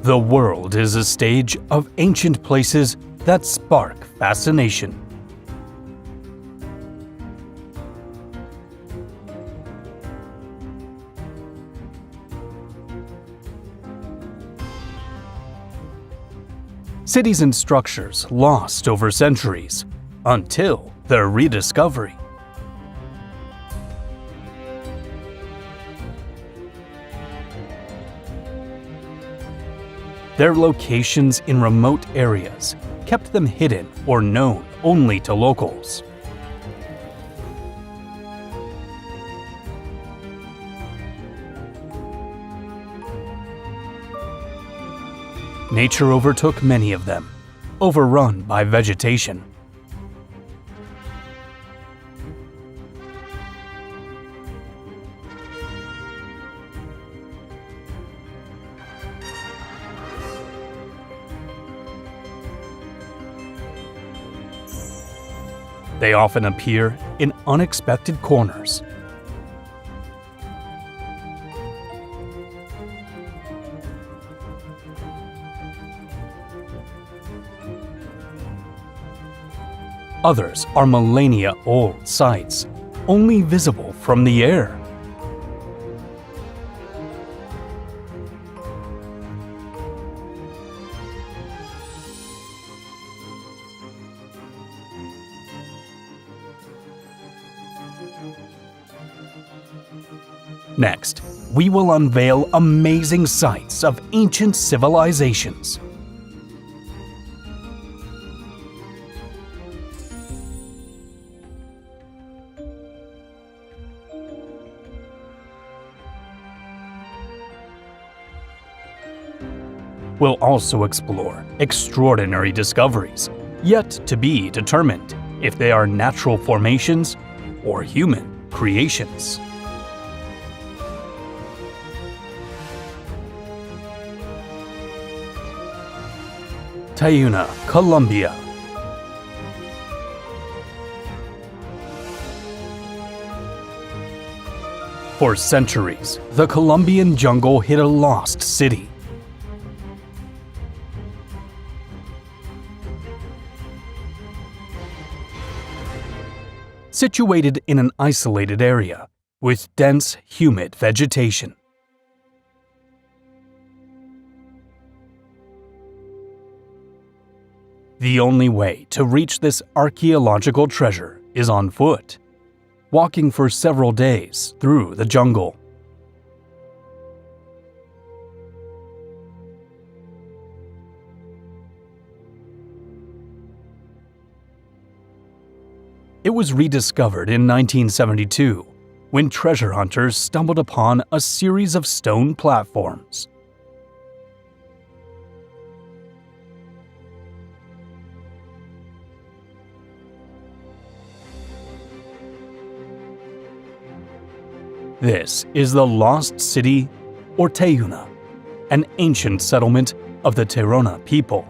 The world is a stage of ancient places that spark fascination. Cities and structures lost over centuries, until their rediscovery. Their locations in remote areas kept them hidden or known only to locals. Nature overtook many of them, overrun by vegetation. They often appear in unexpected corners. Others are millennia-old sites, only visible from the air. Next, we will unveil amazing sites of ancient civilizations. We'll also explore extraordinary discoveries, yet to be determined if they are natural formations or human creations. Tayuna, Colombia. For centuries, the Colombian jungle hid a lost city. Situated in an isolated area with dense, humid vegetation. The only way to reach this archaeological treasure is on foot, walking for several days through the jungle. It was rediscovered in 1972 when treasure hunters stumbled upon a series of stone platforms. This is the lost city, or Tayuna, an ancient settlement of the Tairona people.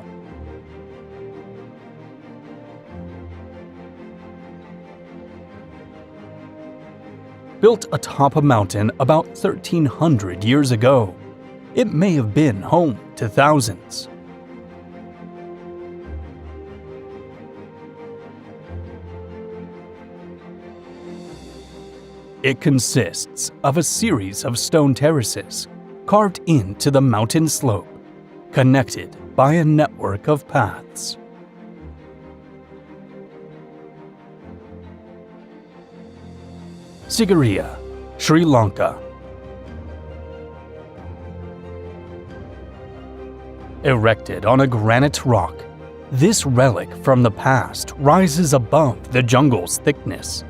Built atop a mountain about 1,300 years ago, it may have been home to thousands. It consists of a series of stone terraces carved into the mountain slope, connected by a network of paths. Sigiriya, Sri Lanka. Erected on a granite rock, this relic from the past rises above the jungle's thickness.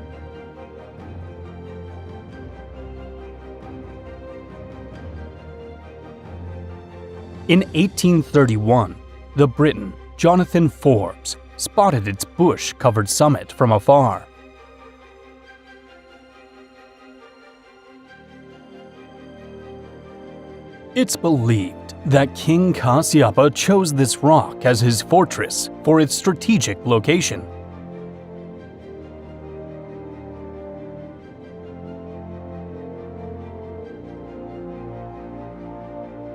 In 1831, the Briton Jonathan Forbes spotted its bush-covered summit from afar. It's believed that King Kasyapa chose this rock as his fortress for its strategic location.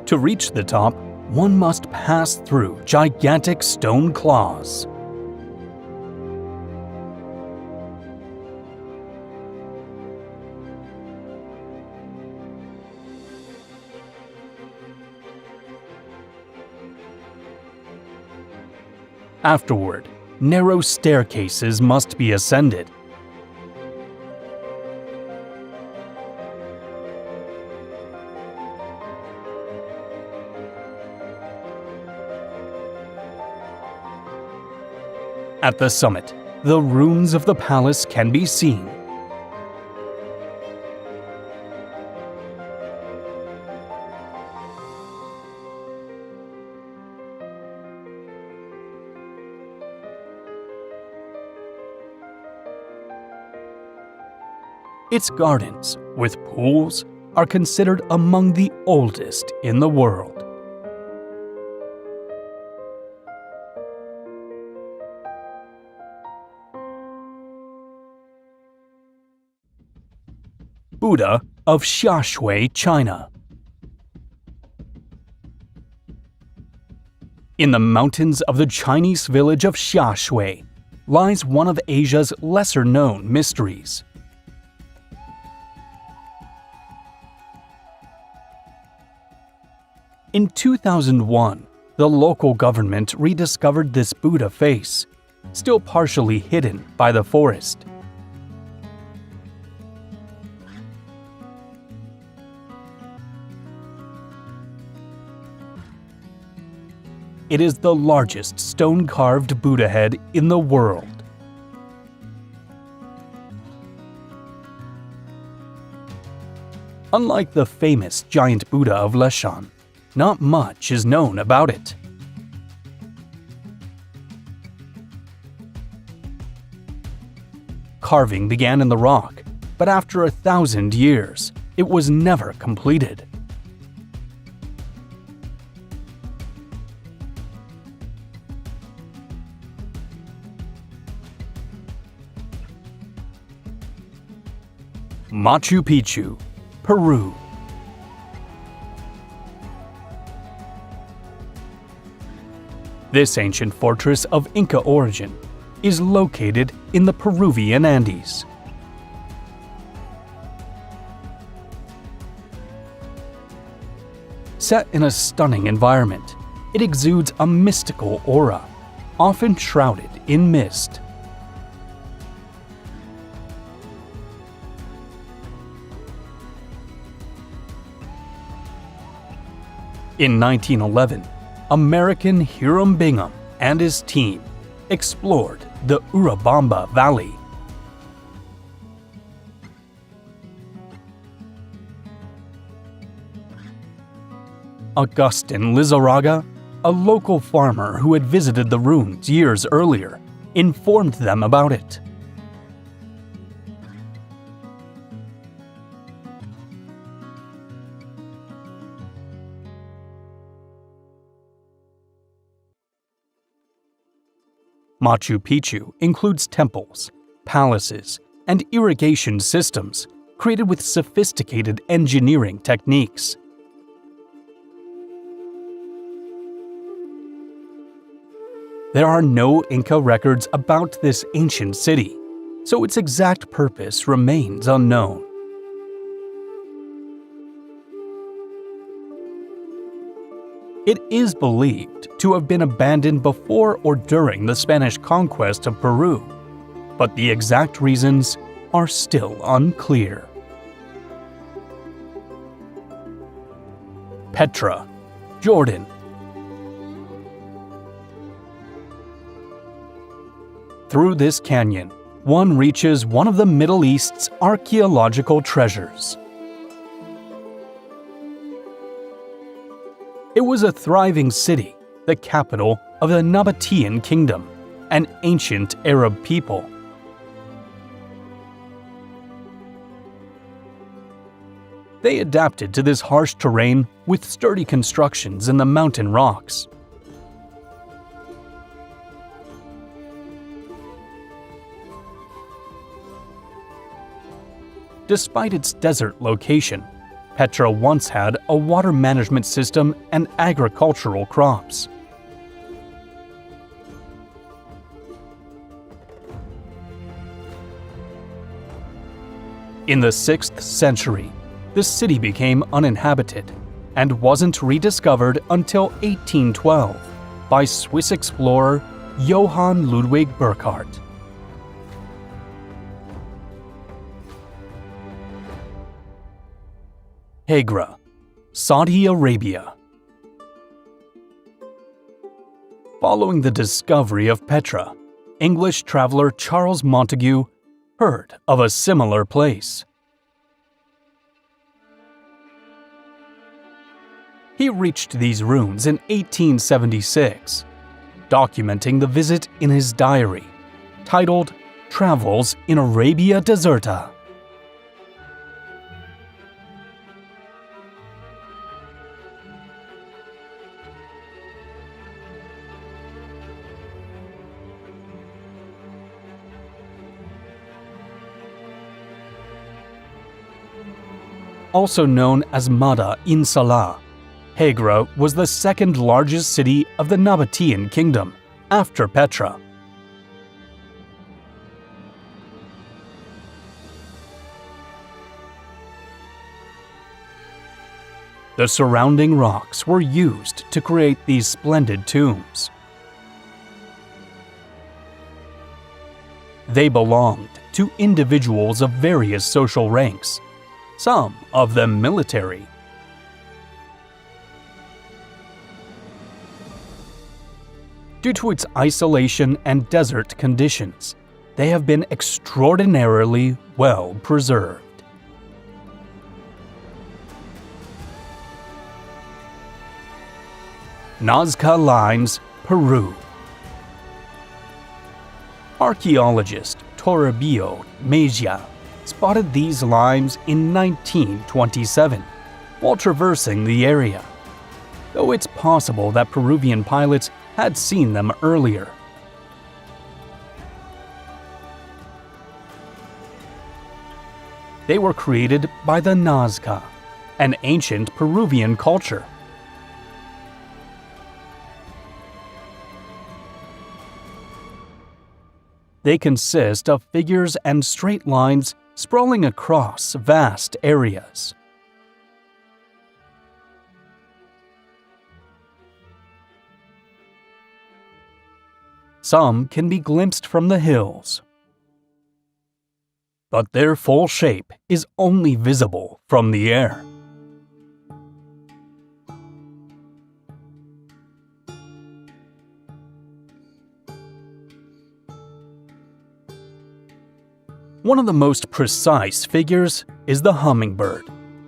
To reach the top, one must pass through gigantic stone claws. Afterward, narrow staircases must be ascended. At the summit, the ruins of the palace can be seen. Its gardens, with pools, are considered among the oldest in the world. Buddha of Xiashui, China. In the mountains of the Chinese village of Xiashui lies one of Asia's lesser-known mysteries. In 2001, the local government rediscovered this Buddha face, still partially hidden by the forest. It is the largest stone-carved Buddha head in the world. Unlike the famous giant Buddha of Leshan, not much is known about it. Carving began in the rock, but after 1,000 years, it was never completed. Machu Picchu, Peru. This ancient fortress of Inca origin is located in the Peruvian Andes. Set in a stunning environment, it exudes a mystical aura, often shrouded in mist. In 1911, American Hiram Bingham and his team explored the Urubamba Valley. Augustin Lizarraga, a local farmer who had visited the ruins years earlier, informed them about it. Machu Picchu includes temples, palaces, and irrigation systems created with sophisticated engineering techniques. There are no Inca records about this ancient city, so its exact purpose remains unknown. It is believed to have been abandoned before or during the Spanish conquest of Peru, but the exact reasons are still unclear. Petra, Jordan. Through this canyon, one reaches one of the Middle East's archaeological treasures. It was a thriving city, the capital of the Nabatean Kingdom, an ancient Arab people. They adapted to this harsh terrain with sturdy constructions in the mountain rocks. Despite its desert location, Petra once had a water management system and agricultural crops. In the 6th century, the city became uninhabited and wasn't rediscovered until 1812 by Swiss explorer Johann Ludwig Burckhardt. Hegra, Saudi Arabia. Following the discovery of Petra, English traveler Charles Montagu heard of a similar place. He reached these ruins in 1876, documenting the visit in his diary, titled Travels in Arabia Deserta. Also known as Mada in Salah, Hegra was the second largest city of the Nabatean kingdom, after Petra. The surrounding rocks were used to create these splendid tombs. They belonged to individuals of various social ranks, some of them military. Due to its isolation and desert conditions, they have been extraordinarily well preserved. Nazca Lines, Peru. Archaeologist Toribio Mejia spotted these limes in 1927 while traversing the area, though it's possible that Peruvian pilots had seen them earlier. They were created by the Nazca, an ancient Peruvian culture. They consist of figures and straight lines sprawling across vast areas. Some can be glimpsed from the hills, but their full shape is only visible from the air. One of the most precise figures is the hummingbird,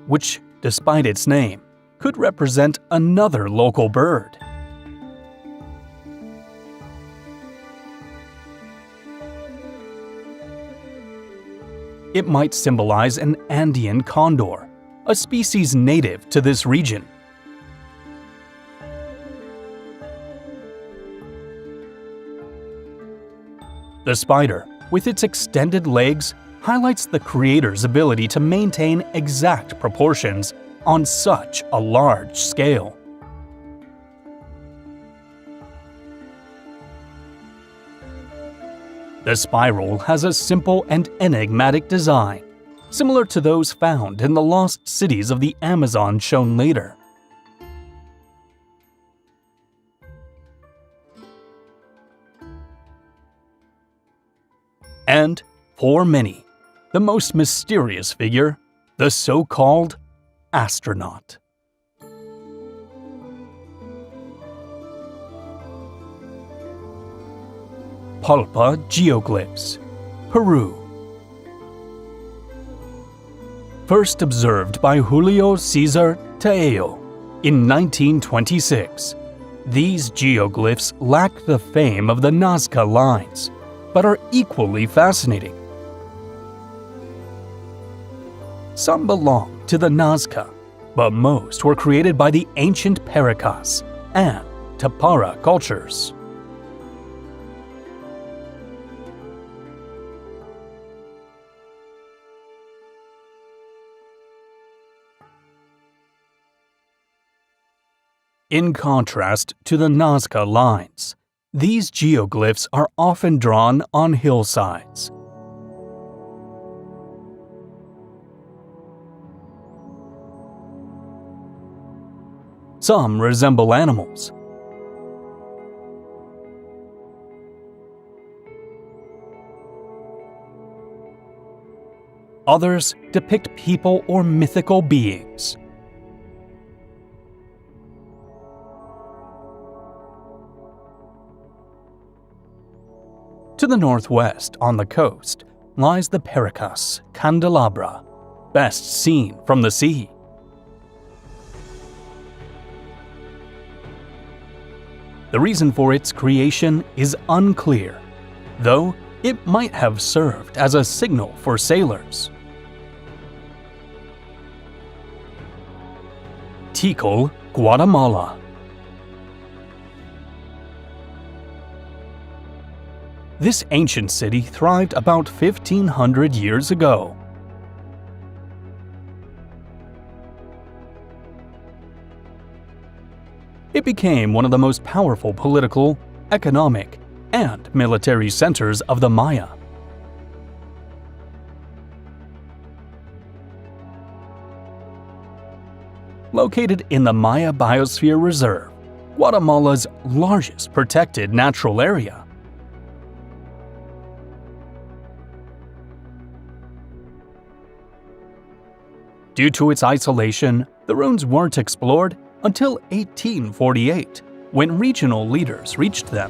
which, despite its name, could represent another local bird. It might symbolize an Andean condor, a species native to this region. The spider, with its extended legs, highlights the creator's ability to maintain exact proportions on such a large scale. The spiral has a simple and enigmatic design, similar to those found in the lost cities of the Amazon shown later. And, for many, the most mysterious figure, the so-called astronaut. Palpa geoglyphs, Peru. First observed by Julio Cesar Taeo in 1926, these geoglyphs lack the fame of the Nazca lines, but are equally fascinating. Some belong to the Nazca, but most were created by the ancient Paracas and Tapara cultures. In contrast to the Nazca lines, these geoglyphs are often drawn on hillsides. Some resemble animals. Others depict people or mythical beings. To the northwest, on the coast, lies the Paracas candelabra, best seen from the sea. The reason for its creation is unclear, though it might have served as a signal for sailors. Tikal, Guatemala. This ancient city thrived about 1,500 years ago. It became one of the most powerful political, economic, and military centers of the Maya. Located in the Maya Biosphere Reserve, Guatemala's largest protected natural area. Due to its isolation, the ruins weren't explored until 1848, when regional leaders reached them.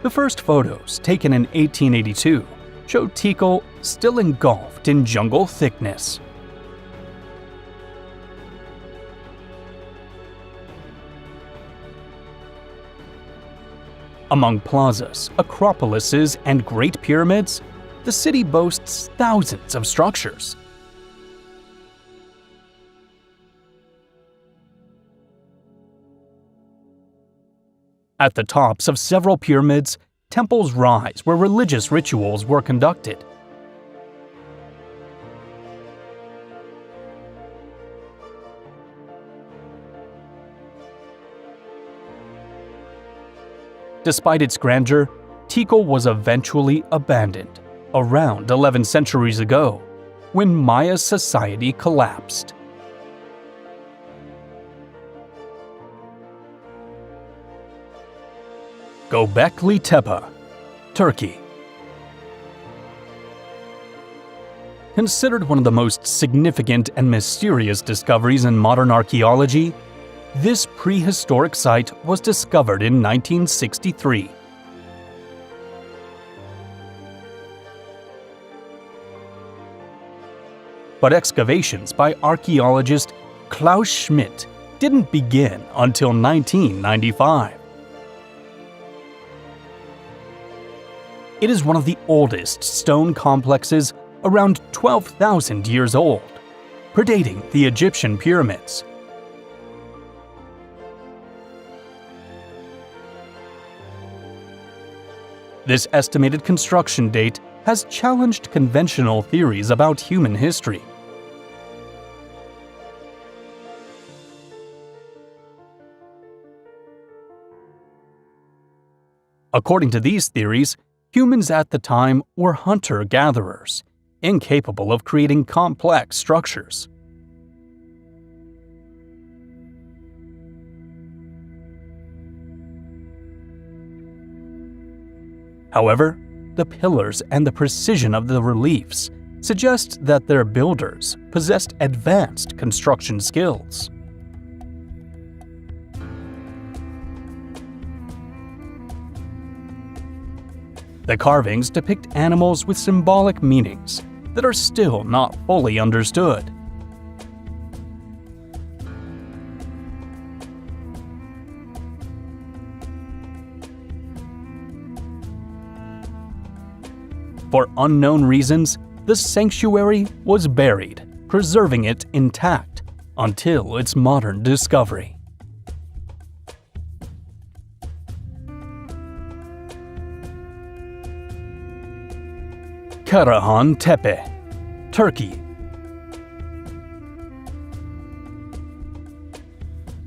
The first photos, taken in 1882, show Tikal still engulfed in jungle thickness. Among plazas, acropolises, and Great Pyramids, the city boasts thousands of structures. At the tops of several pyramids, temples rise where religious rituals were conducted. Despite its grandeur, Tikal was eventually abandoned around 11 centuries ago, when Maya society collapsed. Göbekli Tepe, Turkey. Considered one of the most significant and mysterious discoveries in modern archaeology, this prehistoric site was discovered in 1963. But excavations by archaeologist Klaus Schmidt didn't begin until 1995. It is one of the oldest stone complexes, around 12,000 years old, predating the Egyptian pyramids. This estimated construction date has challenged conventional theories about human history. According to these theories, humans at the time were hunter-gatherers, incapable of creating complex structures. However, the pillars and the precision of the reliefs suggest that their builders possessed advanced construction skills. The carvings depict animals with symbolic meanings that are still not fully understood. For unknown reasons, the sanctuary was buried, preserving it intact until its modern discovery. Karahan Tepe, Turkey.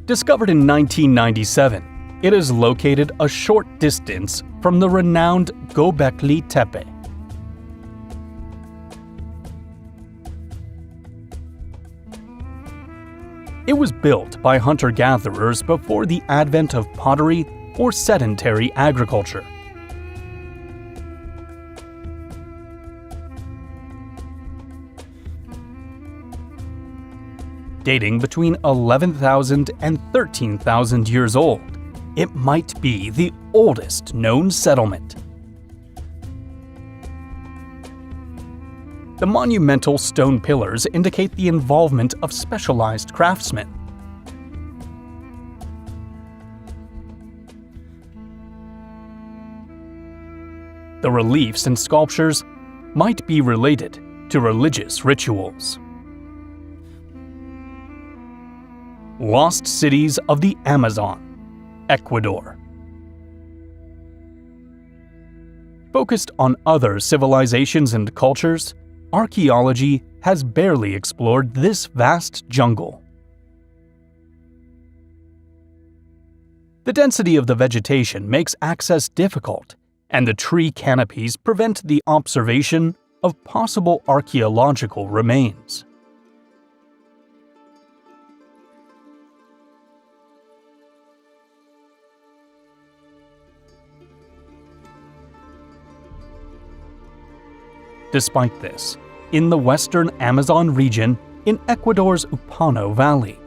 Discovered in 1997, it is located a short distance from the renowned Göbekli Tepe. It was built by hunter-gatherers before the advent of pottery or sedentary agriculture. Dating between 11,000 and 13,000 years old, it might be the oldest known settlement. The monumental stone pillars indicate the involvement of specialized craftsmen. The reliefs and sculptures might be related to religious rituals. Lost cities of the Amazon, Ecuador. Focused on other civilizations and cultures, archaeology has barely explored this vast jungle. The density of the vegetation makes access difficult, and the tree canopies prevent the observation of possible archaeological remains. Despite this, in the western Amazon region in Ecuador's Upano Valley,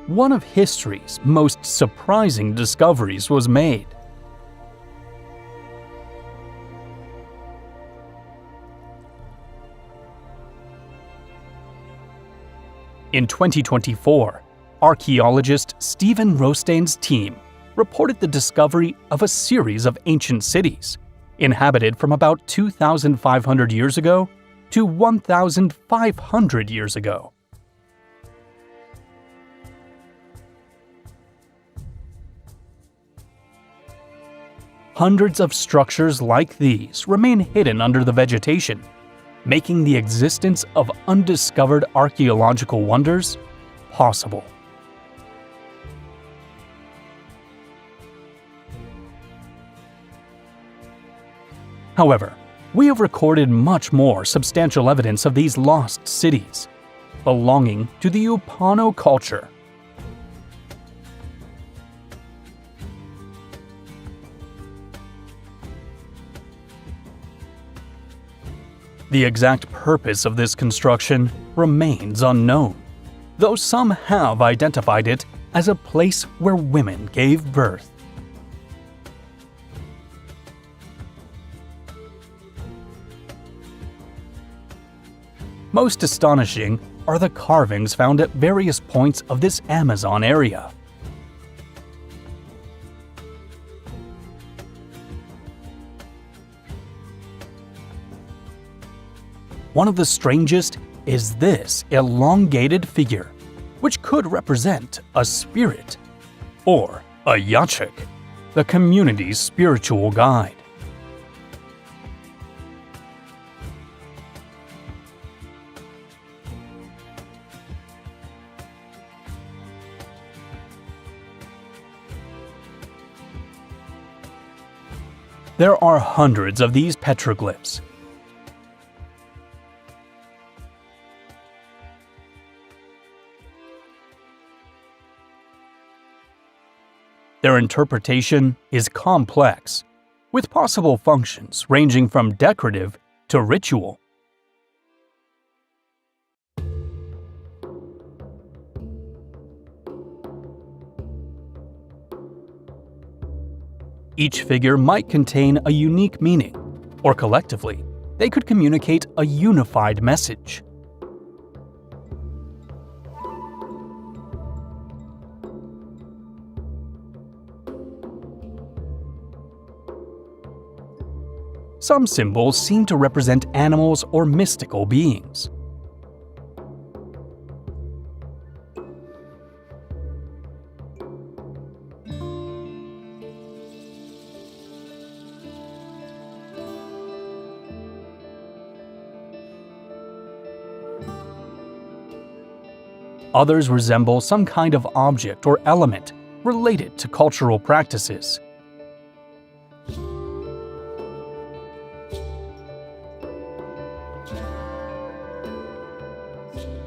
one of history's most surprising discoveries was made. In 2024, archaeologist Stephen Rostein's team reported the discovery of a series of ancient cities, inhabited from about 2,500 years ago to 1,500 years ago. Hundreds of structures like these remain hidden under the vegetation, making the existence of undiscovered archaeological wonders possible. However, we have recorded much more substantial evidence of these lost cities, belonging to the Upano culture. The exact purpose of this construction remains unknown, though some have identified it as a place where women gave birth. Most astonishing are the carvings found at various points of this Amazon area. One of the strangest is this elongated figure, which could represent a spirit, or a yachik, the community's spiritual guide. There are hundreds of these petroglyphs. Their interpretation is complex, with possible functions ranging from decorative to ritual. Each figure might contain a unique meaning, or collectively, they could communicate a unified message. Some symbols seem to represent animals or mystical beings. Others resemble some kind of object or element related to cultural practices.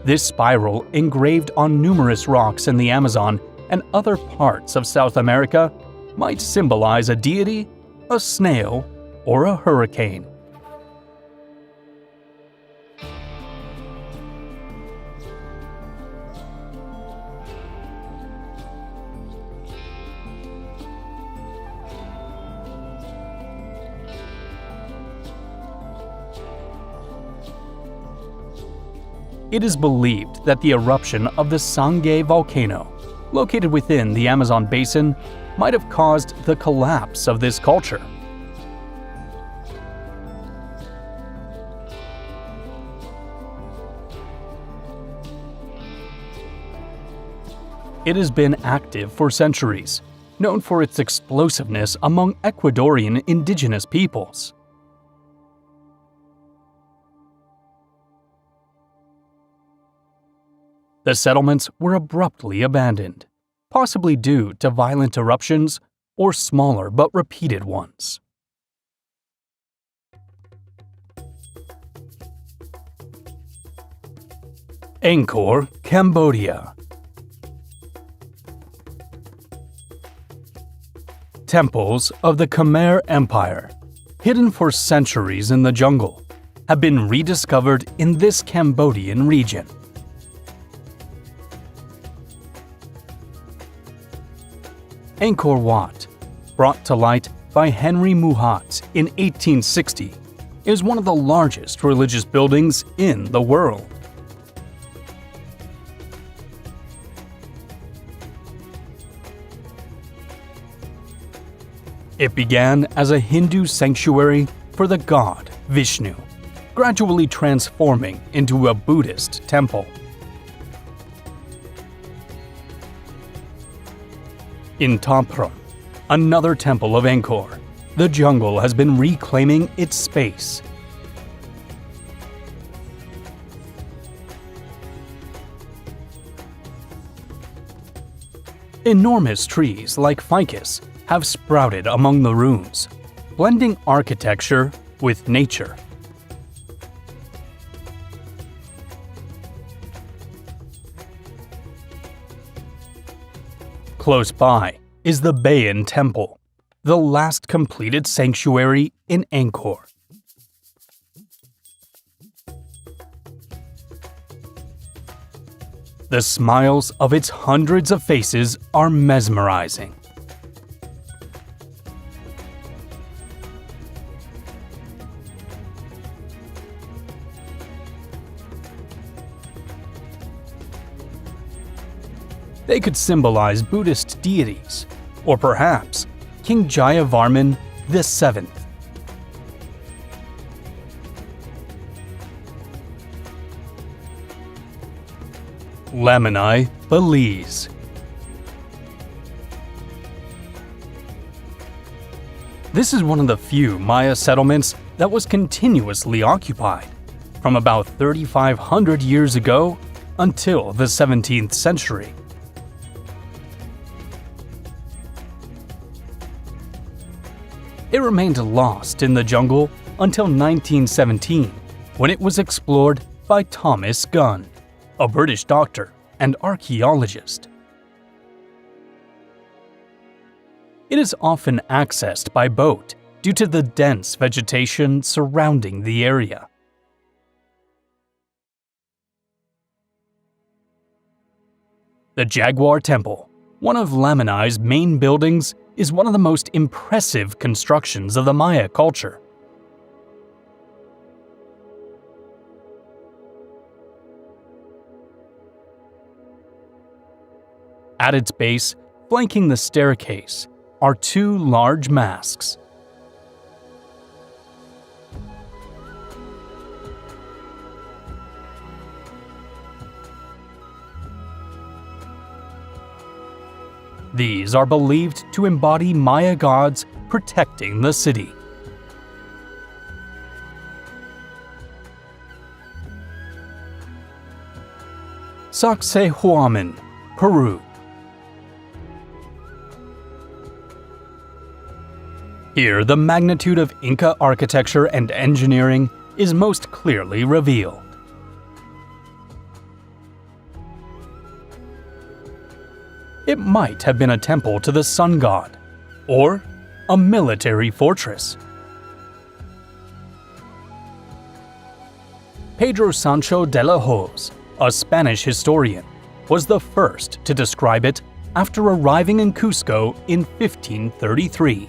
This spiral, engraved on numerous rocks in the Amazon and other parts of South America, might symbolize a deity, a snail, or a hurricane. It is believed that the eruption of the Sangay volcano, located within the Amazon basin, might have caused the collapse of this culture. It has been active for centuries, known for its explosiveness among Ecuadorian indigenous peoples. The settlements were abruptly abandoned, possibly due to violent eruptions or smaller but repeated ones. Angkor, Cambodia. Temples of the Khmer Empire, hidden for centuries in the jungle, have been rediscovered in this Cambodian region. Angkor Wat, brought to light by Henry Muhat in 1860, is one of the largest religious buildings in the world. It began as a Hindu sanctuary for the god Vishnu, gradually transforming into a Buddhist temple. In Tampron, another temple of Angkor, the jungle has been reclaiming its space. Enormous trees like ficus have sprouted among the ruins, blending architecture with nature. Close by is the Bayon Temple, the last completed sanctuary in Angkor. The smiles of its hundreds of faces are mesmerizing. They could symbolize Buddhist deities, or perhaps King Jayavarman VII. Lamani, Belize. This is one of the few Maya settlements that was continuously occupied, from about 3,500 years ago until the 17th century. It remained lost in the jungle until 1917, when it was explored by Thomas Gunn, a British doctor and archaeologist. It is often accessed by boat due to the dense vegetation surrounding the area. The Jaguar Temple, one of Lamani's main buildings, is one of the most impressive constructions of the Maya culture. At its base, flanking the staircase, are two large masks. These are believed to embody Maya gods protecting the city. Sacsayhuaman, Peru. Here, the magnitude of Inca architecture and engineering is most clearly revealed. It might have been a temple to the sun god, or a military fortress. Pedro Sancho de la Hoz, a Spanish historian, was the first to describe it after arriving in Cusco in 1533.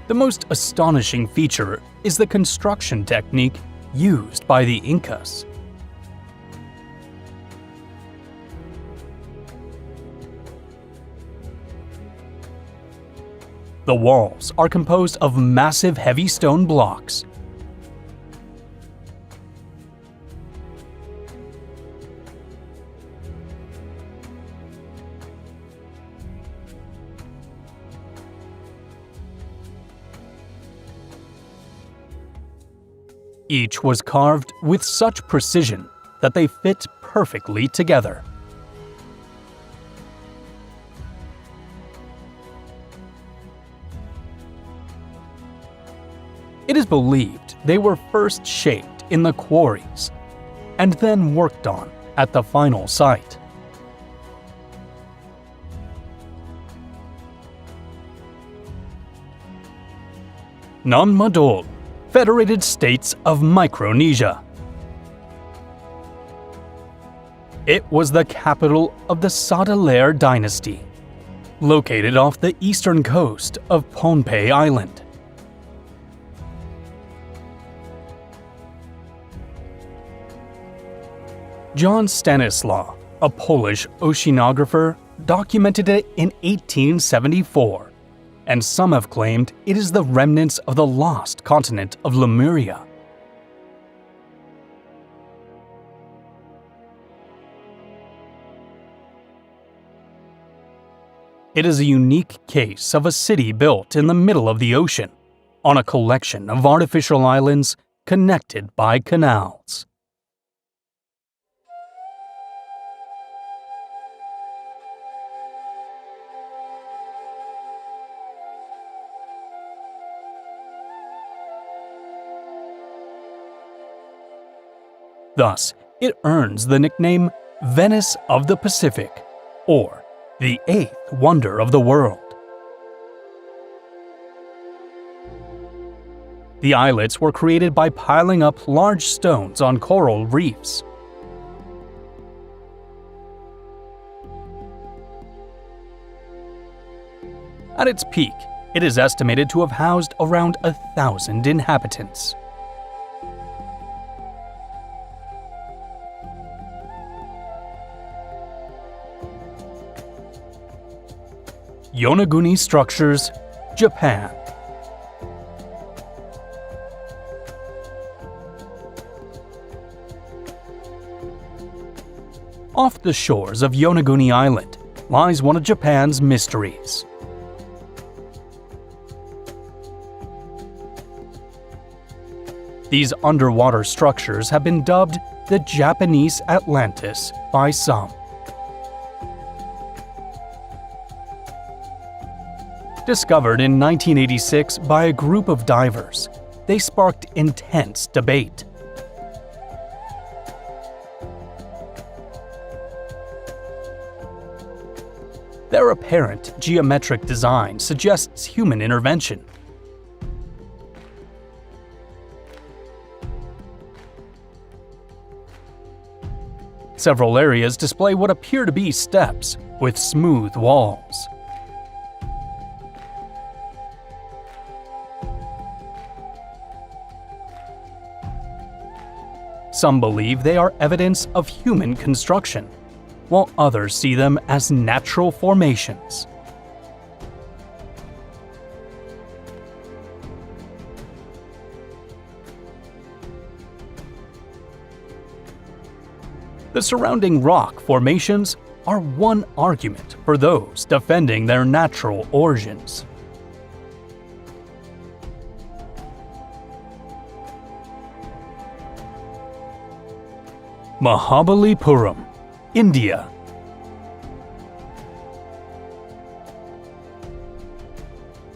The most astonishing feature is the construction technique used by the Incas. The walls are composed of massive heavy stone blocks. Each was carved with such precision that they fit perfectly together. It is believed they were first shaped in the quarries and then worked on at the final site. Nan Madol, Federated States of Micronesia. It was the capital of the Sadaler dynasty, located off the eastern coast of Pohnpei Island. John Stanislaw, a Polish oceanographer, documented it in 1874, and some have claimed it is the remnants of the lost continent of Lemuria. It is a unique case of a city built in the middle of the ocean, on a collection of artificial islands connected by canals. Thus, it earns the nickname Venice of the Pacific, or the eighth wonder of the world. The islets were created by piling up large stones on coral reefs. At its peak, it is estimated to have housed around 1,000 inhabitants. Yonaguni Structures, Japan. Off the shores of Yonaguni Island lies one of Japan's mysteries. These underwater structures have been dubbed the Japanese Atlantis by some. Discovered in 1986 by a group of divers, they sparked intense debate. Their apparent geometric design suggests human intervention. Several areas display what appear to be steps with smooth walls. Some believe they are evidence of human construction, while others see them as natural formations. The surrounding rock formations are one argument for those defending their natural origins. Mahabalipuram, India.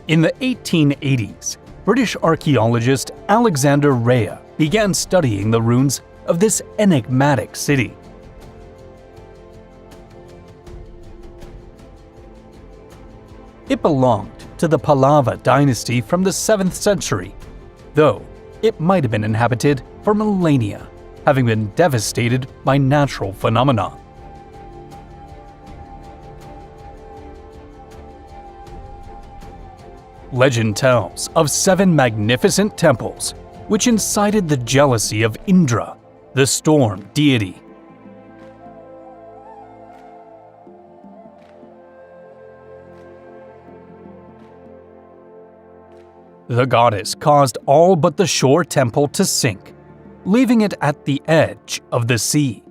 In the 1880s, British archaeologist Alexander Rea began studying the ruins of this enigmatic city. It belonged to the Pallava dynasty from the 7th century, though it might have been inhabited for millennia, having been devastated by natural phenomena. Legend tells of 7 magnificent temples, which incited the jealousy of Indra, the storm deity. The goddess caused all but the shore temple to sink, leaving it at the edge of the sea.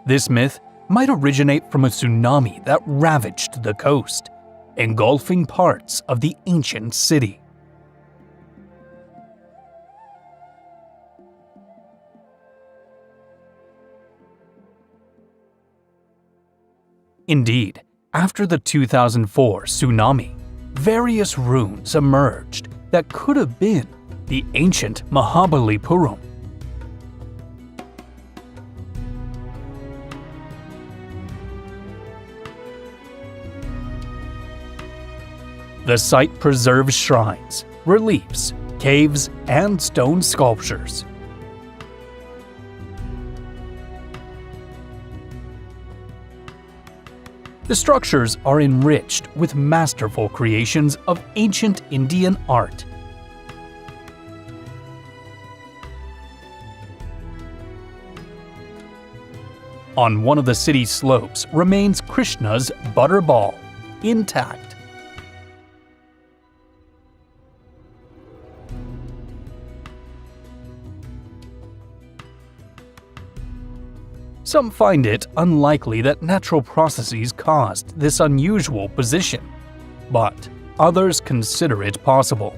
This myth might originate from a tsunami that ravaged the coast, engulfing parts of the ancient city. Indeed, after the 2004 tsunami, various ruins emerged that could have been the ancient Mahabalipuram. The site preserves shrines, reliefs, caves, and stone sculptures. The structures are enriched with masterful creations of ancient Indian art. On one of the city's slopes remains Krishna's butter ball, intact. Some find it unlikely that natural processes caused this unusual position, but others consider it possible.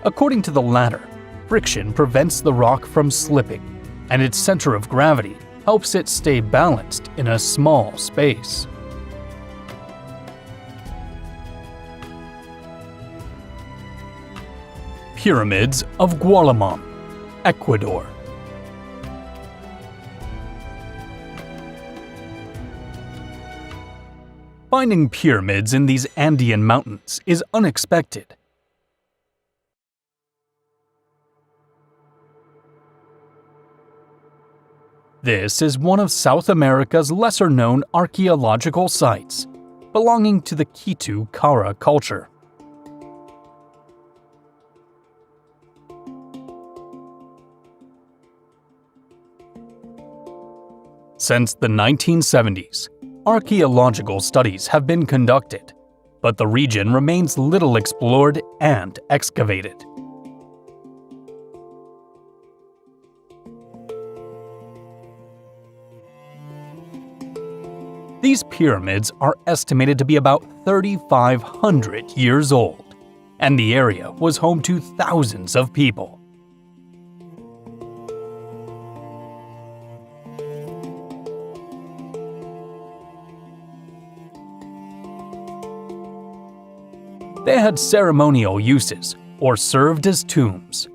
According to the latter, friction prevents the rock from slipping, and its center of gravity helps it stay balanced in a small space. Pyramids of Guatemala, Ecuador. Finding pyramids in these Andean mountains is unexpected. This is one of South America's lesser-known archaeological sites, belonging to the Kitu Kara culture. Since the 1970s, archaeological studies have been conducted, but the region remains little explored and excavated. These pyramids are estimated to be about 3,500 years old, and the area was home to thousands of people. They had ceremonial uses or served as tombs.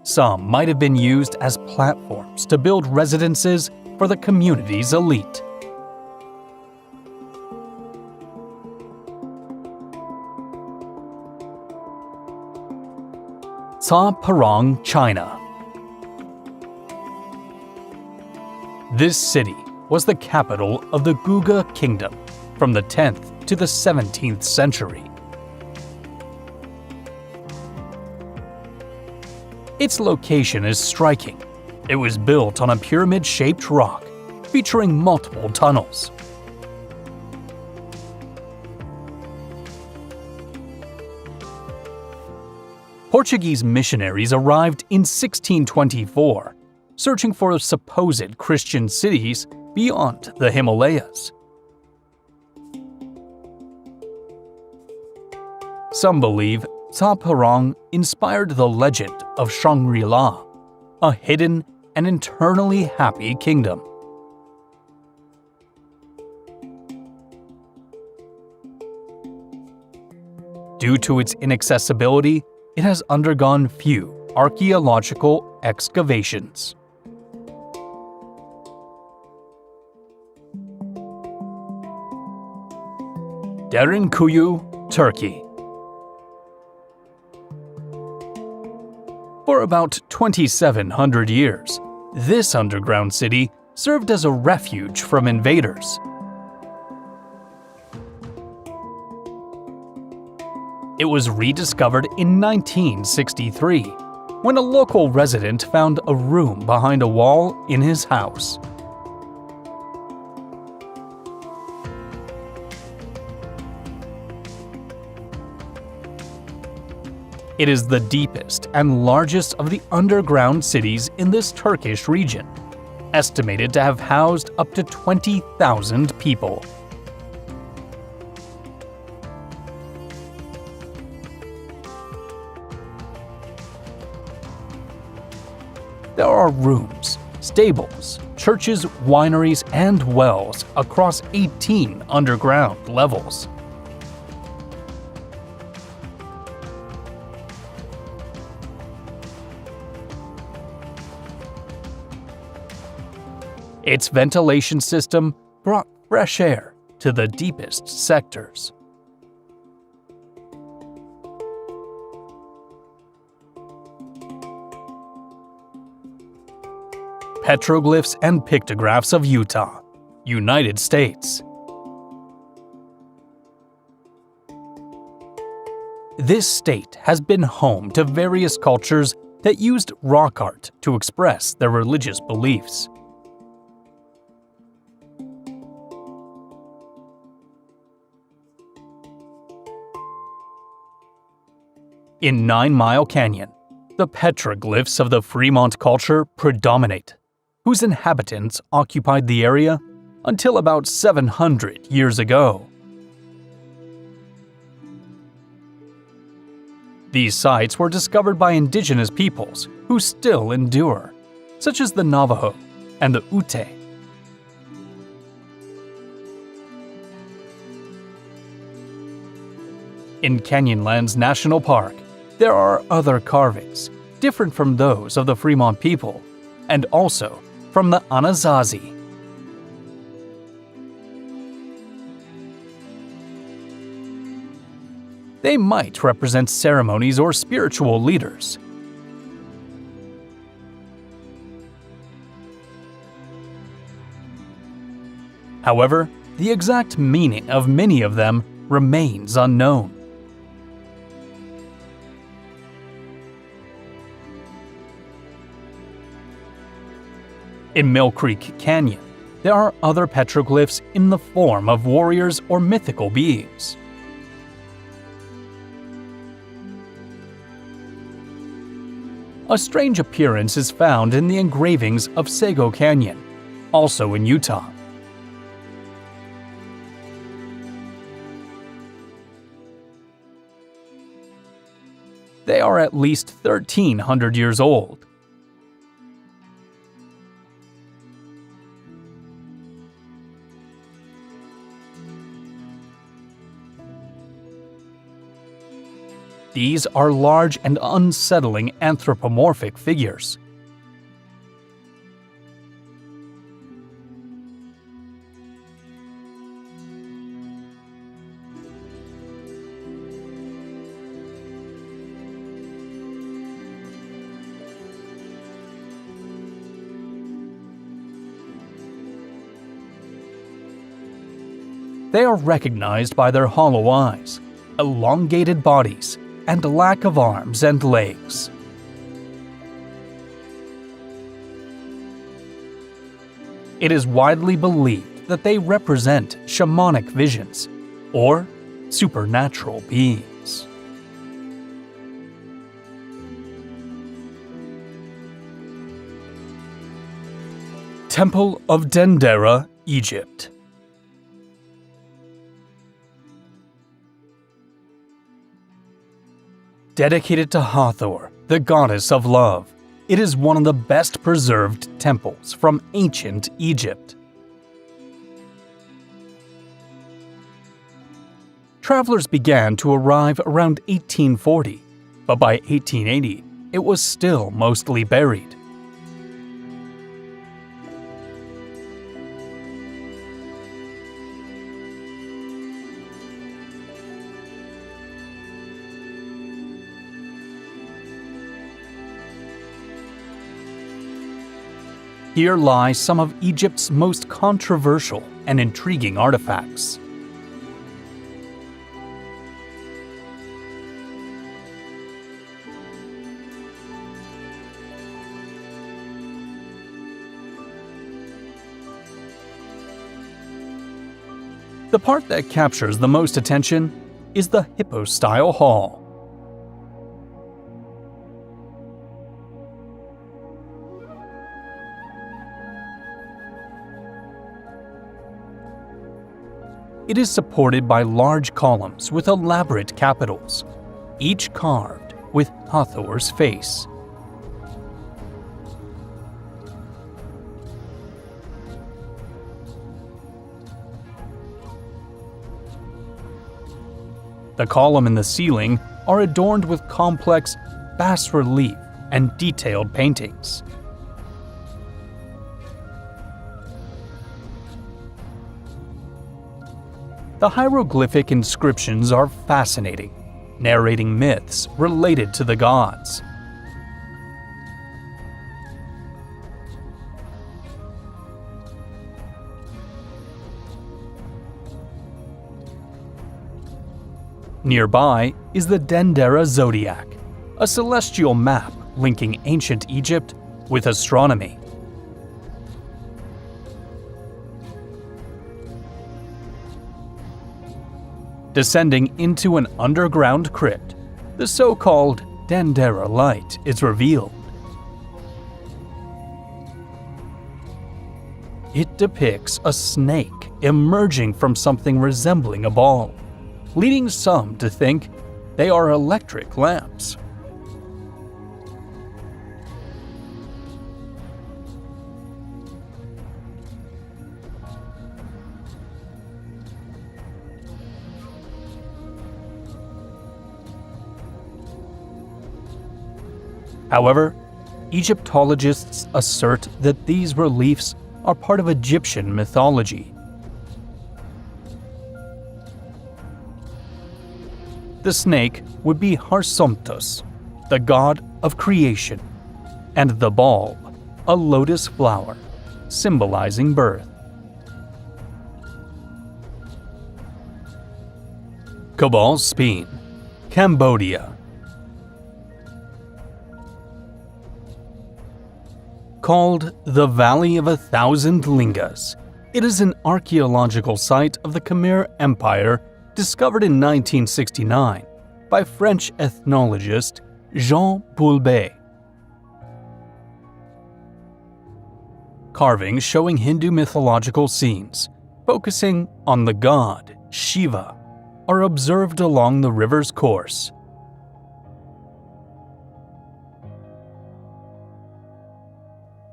Some might have been used as platforms to build residences for the community's elite. Ta Proang, China. This city was the capital of the Guga Kingdom from the 10th to the 17th century. Its location is striking. It was built on a pyramid-shaped rock, featuring multiple tunnels. Portuguese missionaries arrived in 1624, searching for supposed Christian cities beyond the Himalayas. Some believe Ta Proang inspired the legend of Shangri-La, a hidden and internally happy kingdom. Due to its inaccessibility, it has undergone few archaeological excavations. Derinkuyu, Turkey. For about 2,700 years, this underground city served as a refuge from invaders. It was rediscovered in 1963, when a local resident found a room behind a wall in his house. It is the deepest and largest of the underground cities in this Turkish region, estimated to have housed up to 20,000 people. There are rooms, stables, churches, wineries, and wells across 18 underground levels. Its ventilation system brought fresh air to the deepest sectors. Petroglyphs and pictographs of Utah, United States. This state has been home to various cultures that used rock art to express their religious beliefs. In 9 Mile Canyon, the petroglyphs of the Fremont culture predominate, whose inhabitants occupied the area until about 700 years ago. These sites were discovered by indigenous peoples who still endure, such as the Navajo and the Ute. In Canyonlands National Park, there are other carvings, different from those of the Fremont people, and also from the Anasazi. They might represent ceremonies or spiritual leaders. However, the exact meaning of many of them remains unknown. In Mill Creek Canyon, there are other petroglyphs in the form of warriors or mythical beings. A strange appearance is found in the engravings of Sago Canyon, also in Utah. They are at least 1,300 years old. These are large and unsettling anthropomorphic figures. They are recognized by their hollow eyes, elongated bodies, and lack of arms and legs. It is widely believed that they represent shamanic visions or supernatural beings. Temple of Dendera, Egypt. Dedicated to Hathor, the goddess of love, it is one of the best preserved temples from ancient Egypt. Travelers began to arrive around 1840, but by 1880, it was still mostly buried. Here lie some of Egypt's most controversial and intriguing artifacts. The part that captures the most attention is the Hypostyle Hall. It is supported by large columns with elaborate capitals, each carved with Hathor's face. The column and the ceiling are adorned with complex bas-relief and detailed paintings. The hieroglyphic inscriptions are fascinating, narrating myths related to the gods. Nearby is the Dendera Zodiac, a celestial map linking ancient Egypt with astronomy. Descending into an underground crypt, the so-called Dendera Light is revealed. It depicts a snake emerging from something resembling a ball, leading some to think they are electric lamps. However, Egyptologists assert that these reliefs are part of Egyptian mythology. The snake would be Harsomtus, the god of creation, and the bulb, a lotus flower, symbolizing birth. Kabal Speen, Cambodia. Called the Valley of 1,000 Lingas, it is an archaeological site of the Khmer Empire discovered in 1969 by French ethnologist Jean Poulbet. Carvings showing Hindu mythological scenes, focusing on the god Shiva, are observed along the river's course.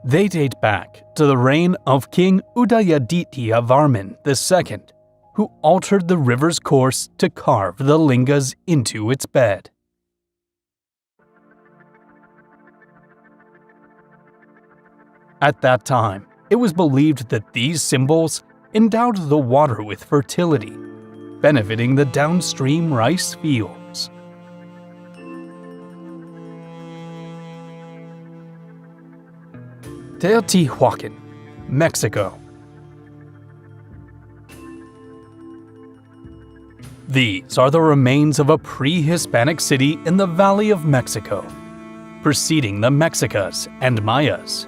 They date back to the reign of King Udayaditya Varman II, who altered the river's course to carve the lingas into its bed. At that time, it was believed that these symbols endowed the water with fertility, benefiting the downstream rice fields. Teotihuacan, Mexico. These are the remains of a pre-Hispanic city in the Valley of Mexico, preceding the Mexicas and Mayas.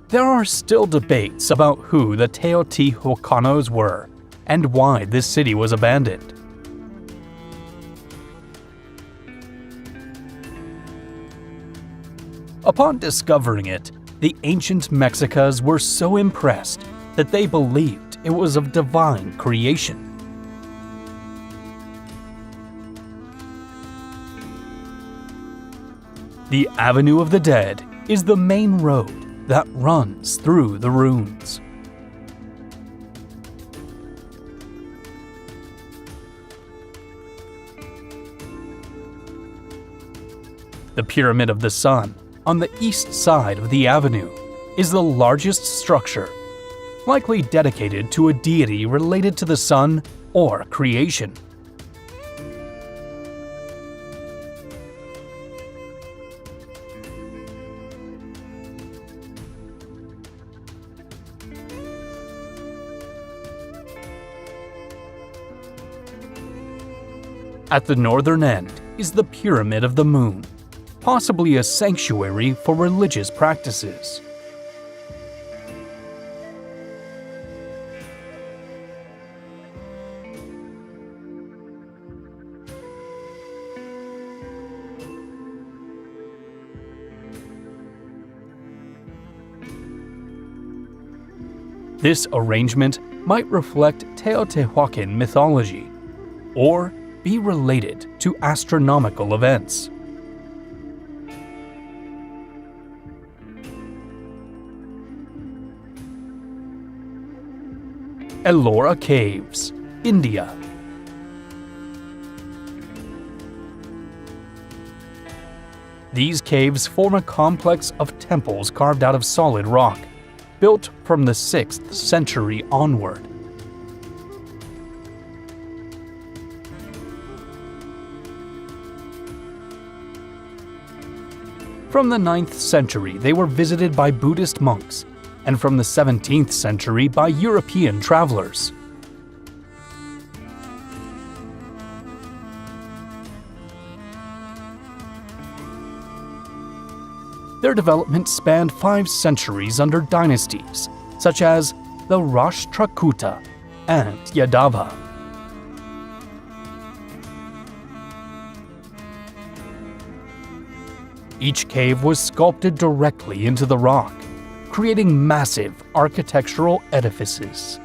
There are still debates about who the Teotihuacanos were and why this city was abandoned. Upon discovering it, the ancient Mexicas were so impressed that they believed it was of divine creation. The Avenue of the Dead is the main road that runs through the ruins. The Pyramid of the Sun, on the east side of the avenue, is the largest structure, likely dedicated to a deity related to the sun or creation. At the northern end is the Pyramid of the Moon, possibly a sanctuary for religious practices. This arrangement might reflect Teotihuacan mythology, or be related to astronomical events. Ellora Caves, India. These caves form a complex of temples carved out of solid rock, built from the 6th century onward. From the 9th century, they were visited by Buddhist monks, and from the 17th century by European travelers. Their development spanned 5 centuries under dynasties, such as the Rashtrakuta and Yadava. Each cave was sculpted directly into the rock, creating massive architectural edifices.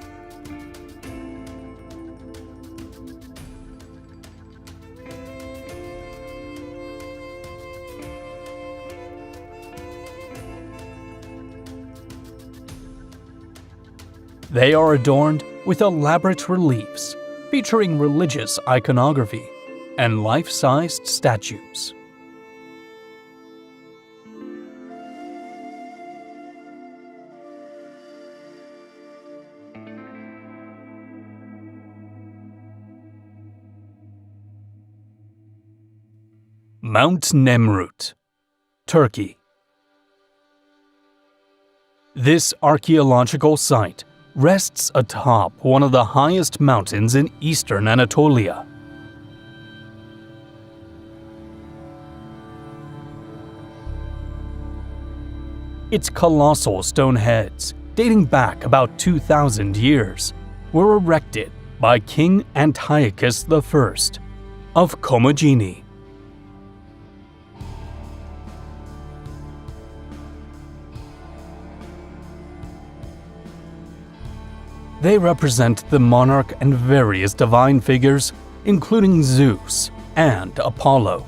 They are adorned with elaborate reliefs featuring religious iconography and life-sized statues. Mount Nemrut, Turkey. This archaeological site rests atop one of the highest mountains in eastern Anatolia. Its colossal stone heads, dating back about 2,000 years, were erected by King Antiochus I of Commagene. They represent the monarch and various divine figures, including Zeus and Apollo.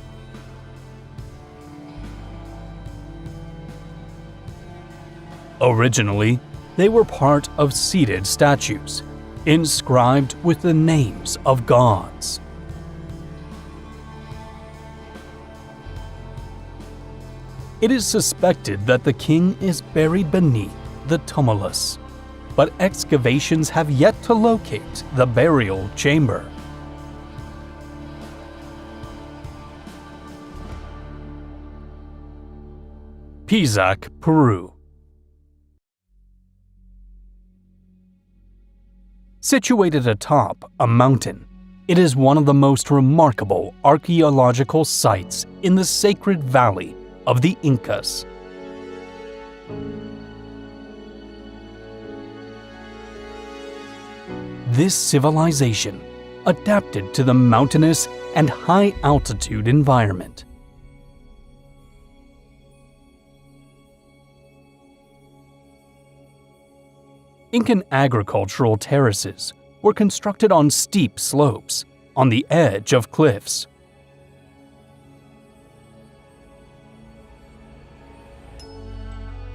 Originally, they were part of seated statues, inscribed with the names of gods. It is suspected that the king is buried beneath the tumulus, but excavations have yet to locate the burial chamber. Pisac, Peru. Situated atop a mountain, it is one of the most remarkable archaeological sites in the Sacred Valley of the Incas. This civilization adapted to the mountainous and high-altitude environment. Incan agricultural terraces were constructed on steep slopes, on the edge of cliffs.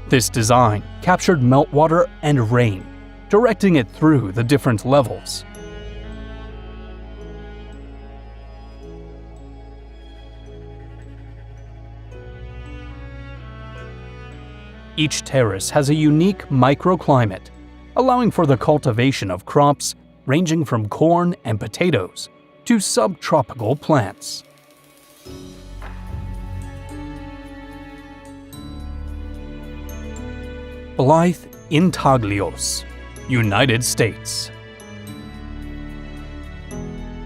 This design captured meltwater and rain, directing it through the different levels. Each terrace has a unique microclimate, allowing for the cultivation of crops ranging from corn and potatoes to subtropical plants. Blythe Intaglios, United States.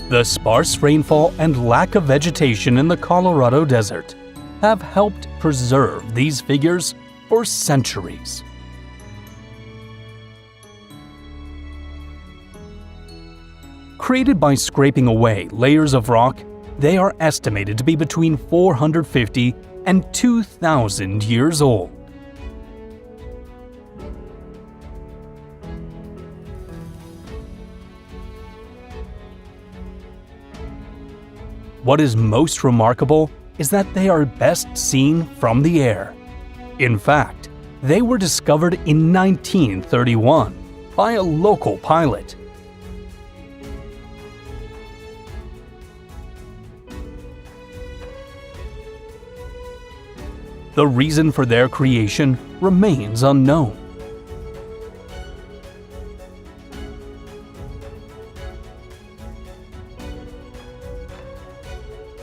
The sparse rainfall and lack of vegetation in the Colorado Desert have helped preserve these figures for centuries. Created by scraping away layers of rock, they are estimated to be between 450 and 2,000 years old. What is most remarkable is that they are best seen from the air. In fact, they were discovered in 1931 by a local pilot. The reason for their creation remains unknown.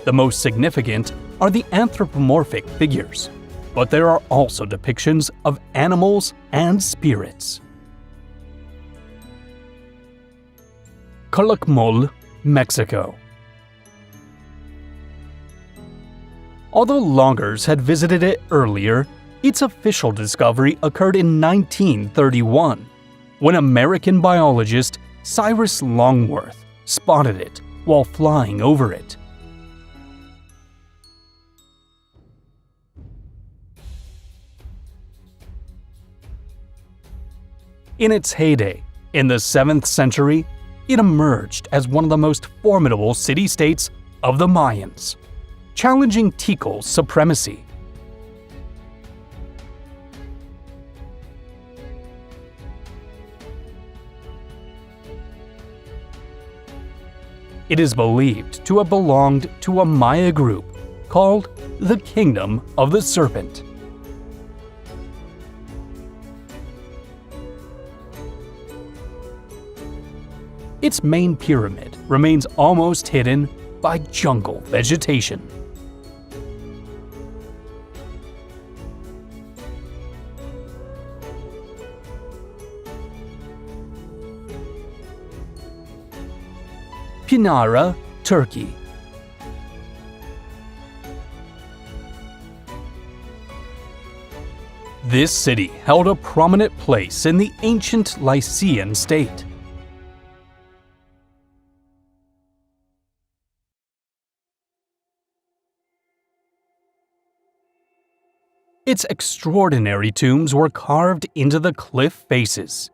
The most significant are the anthropomorphic figures, but there are also depictions of animals and spirits. Calakmul, Mexico. Although loggers had visited it earlier, its official discovery occurred in 1931, when American biologist Cyrus Longworth spotted it while flying over it. In its heyday, in the 7th century, it emerged as one of the most formidable city-states of the Mayans, challenging Tikul's supremacy. It is believed to have belonged to a Maya group called the Kingdom of the Serpent. Its main pyramid remains almost hidden by jungle vegetation. Pinara, Turkey. This city held a prominent place in the ancient Lycian state. Its extraordinary tombs were carved into the cliff faces.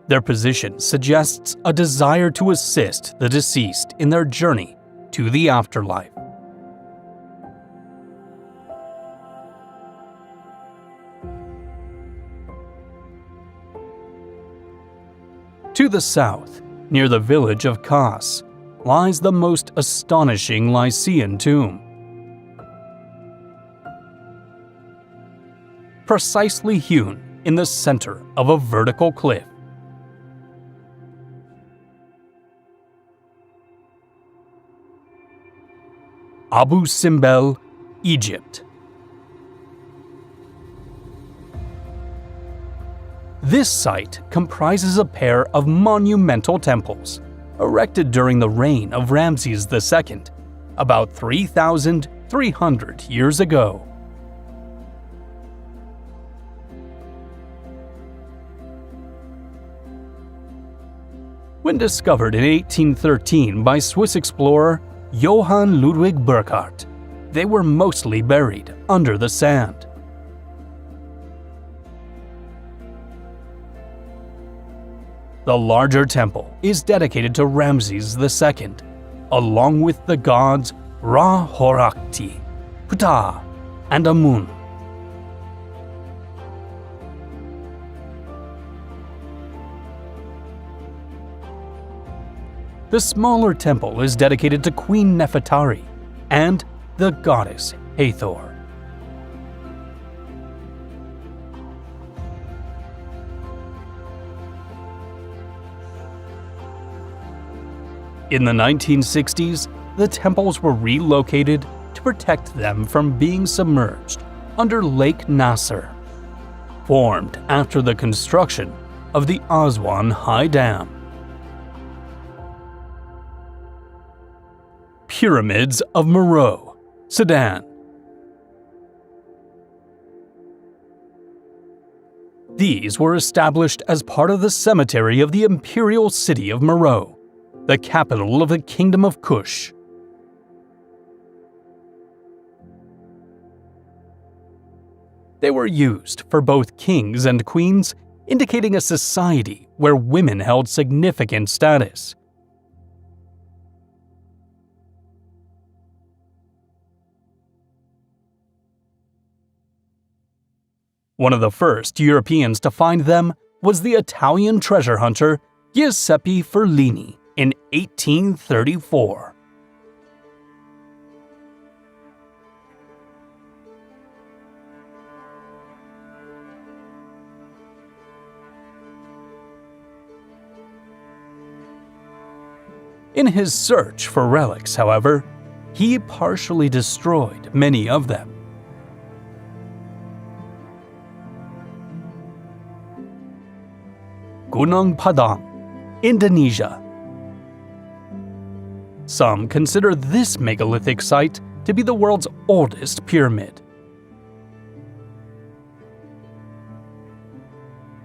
Their position suggests a desire to assist the deceased in their journey to the afterlife. To the south, near the village of Kas, lies the most astonishing Lycian tomb. Precisely hewn in the center of a vertical cliff. Abu Simbel, Egypt. This site comprises a pair of monumental temples, erected during the reign of Ramses II, about 3,300 years ago. When discovered in 1813 by Swiss explorer Johann Ludwig Burckhardt. They were mostly buried under the sand. The larger temple is dedicated to Ramses II, along with the gods Ra-Horakhti, Ptah, and Amun. The smaller temple is dedicated to Queen Nefertari and the goddess Hathor. In the 1960s, the temples were relocated to protect them from being submerged under Lake Nasser, formed after the construction of the Aswan High Dam. Pyramids of Meroe, Sudan. These were established as part of the cemetery of the imperial city of Meroe, the capital of the Kingdom of Kush. They were used for both kings and queens, indicating a society where women held significant status. One of the first Europeans to find them was the Italian treasure hunter Giuseppe Ferlini in 1834. In his search for relics, however, he partially destroyed many of them. Gunung Padang, Indonesia. Some consider this megalithic site to be the world's oldest pyramid.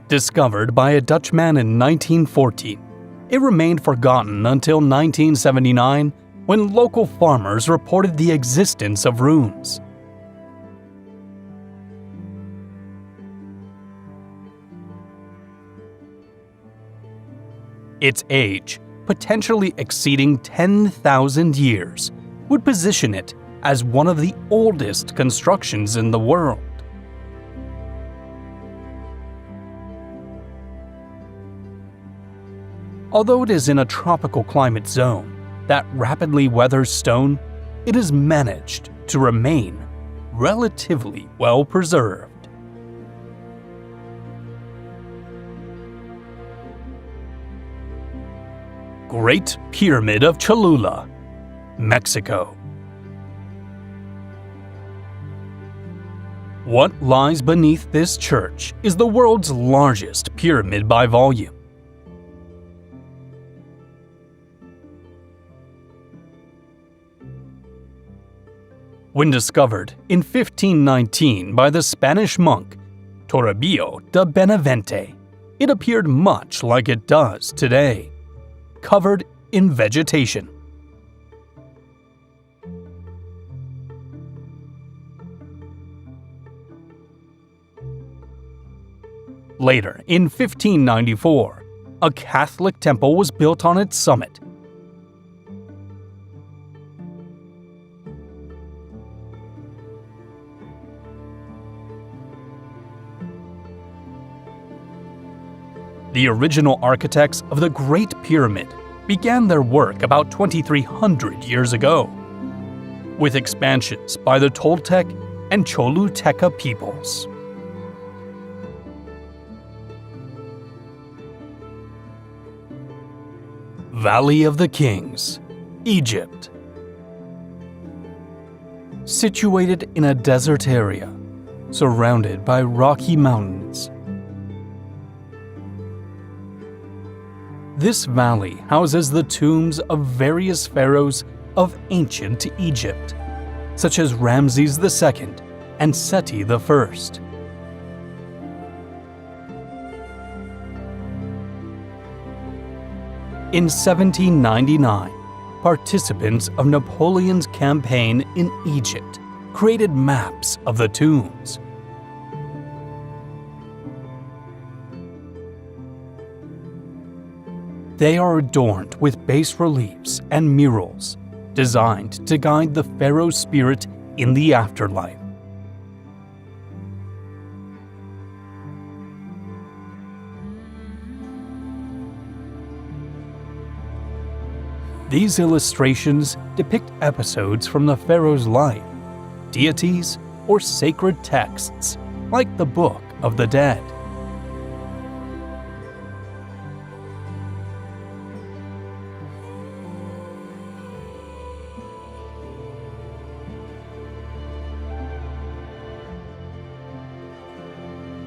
Discovered by a Dutchman in 1914, it remained forgotten until 1979 when local farmers reported the existence of ruins. Its age, potentially exceeding 10,000 years, would position it as one of the oldest constructions in the world. Although it is in a tropical climate zone that rapidly weathers stone, it has managed to remain relatively well preserved. Great Pyramid of Cholula, Mexico. What lies beneath this church is the world's largest pyramid by volume. When discovered in 1519 by the Spanish monk Toribio de Benavente, it appeared much like it does today, covered in vegetation. Later, in 1594, a Catholic temple was built on its summit. The original architects of the Great Pyramid began their work about 2,300 years ago, with expansions by the Toltec and Choluteca peoples. Valley of the Kings, Egypt. Situated in a desert area, surrounded by rocky mountains. This valley houses the tombs of various pharaohs of ancient Egypt, such as Ramses II and Seti I. In 1799, participants of Napoleon's campaign in Egypt created maps of the tombs. They are adorned with bas-reliefs and murals designed to guide the pharaoh's spirit in the afterlife. These illustrations depict episodes from the pharaoh's life, deities, or sacred texts, like the Book of the Dead.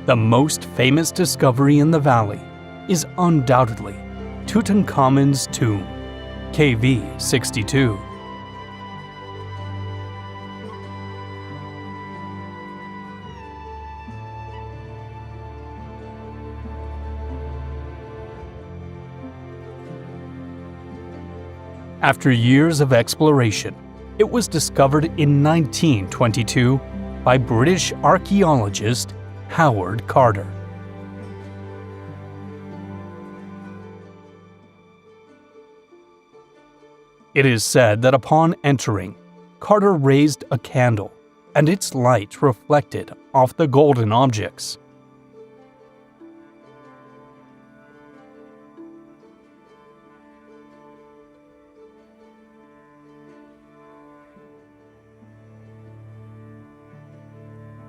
The most famous discovery in the valley is undoubtedly Tutankhamun's tomb, KV62. After years of exploration, it was discovered in 1922 by British archaeologist Howard Carter. It is said that upon entering, Carter raised a candle, and its light reflected off the golden objects.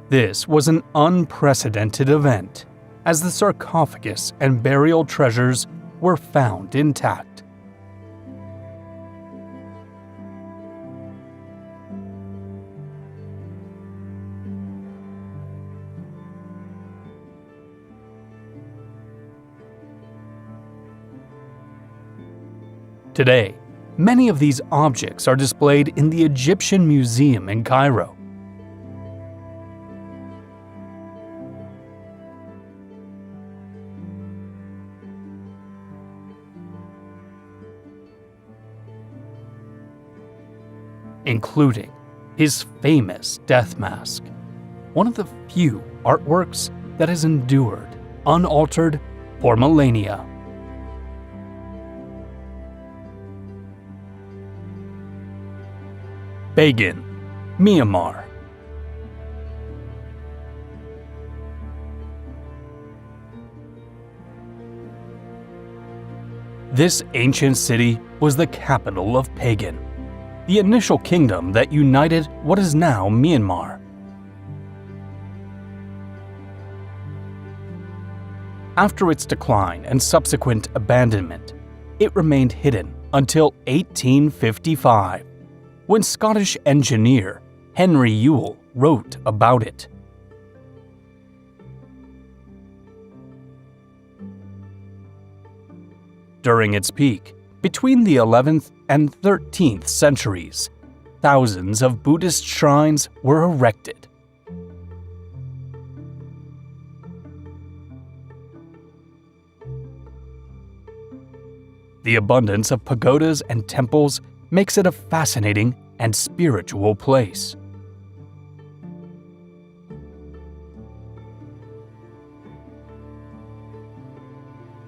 This was an unprecedented event, as the sarcophagus and burial treasures were found intact. Today, many of these objects are displayed in the Egyptian Museum in Cairo. Including his famous death mask, one of the few artworks that has endured unaltered for millennia. Bagan, Myanmar. This ancient city was the capital of Pagan, the initial kingdom that united what is now Myanmar. After its decline and subsequent abandonment, it remained hidden until 1855, when Scottish engineer Henry Yule wrote about it. During its peak, between the 11th and 13th centuries, thousands of Buddhist shrines were erected. The abundance of pagodas and temples makes it a fascinating and spiritual place.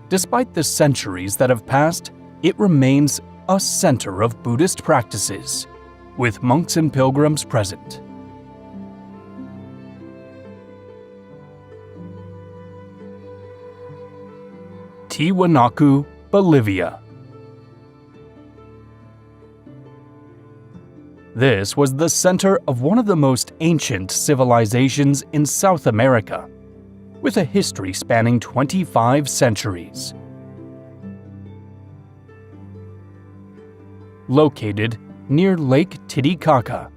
Despite the centuries that have passed, it remains a center of Buddhist practices, with monks and pilgrims present. Tiwanaku, Bolivia. This was the center of one of the most ancient civilizations in South America, with a history spanning 25 centuries. Located near Lake Titicaca,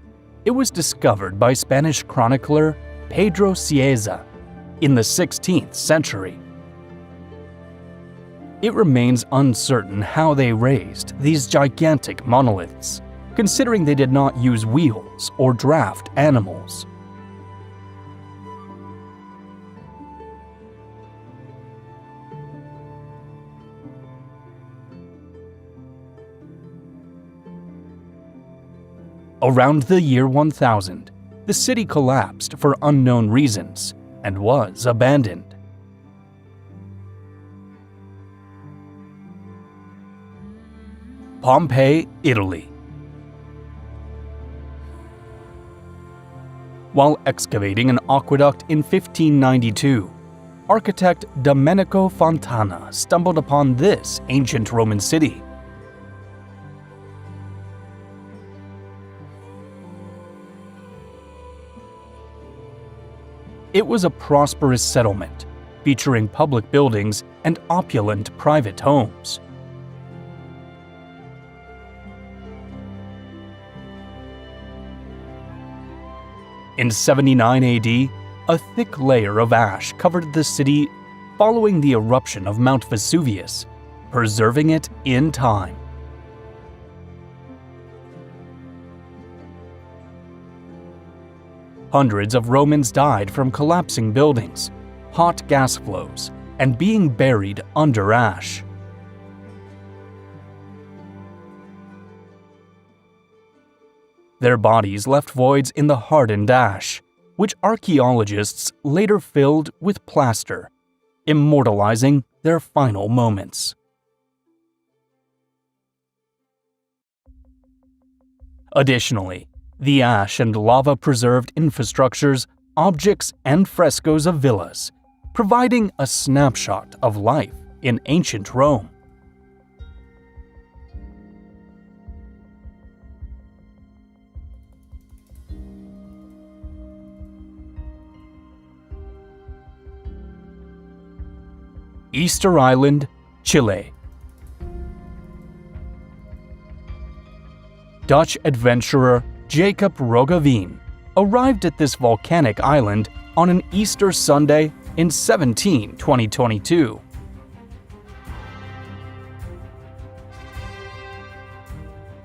it was discovered by Spanish chronicler Pedro Cieza in the 16th century. It remains uncertain how they raised these gigantic monoliths, considering they did not use wheels or draft animals. Around the year 1000, the city collapsed for unknown reasons and was abandoned. Pompeii, Italy. While excavating an aqueduct in 1592, architect Domenico Fontana stumbled upon this ancient Roman city. It was a prosperous settlement, featuring public buildings and opulent private homes. In 79 AD, a thick layer of ash covered the city following the eruption of Mount Vesuvius, preserving it in time. Hundreds of Romans died from collapsing buildings, hot gas flows, and being buried under ash. Their bodies left voids in the hardened ash, which archaeologists later filled with plaster, immortalizing their final moments. Additionally, the ash and lava preserved infrastructures, objects, and frescoes of villas, providing a snapshot of life in ancient Rome. Easter Island, Chile. Dutch adventurer Jacob Roggeveen arrived at this volcanic island on an Easter Sunday in 2022.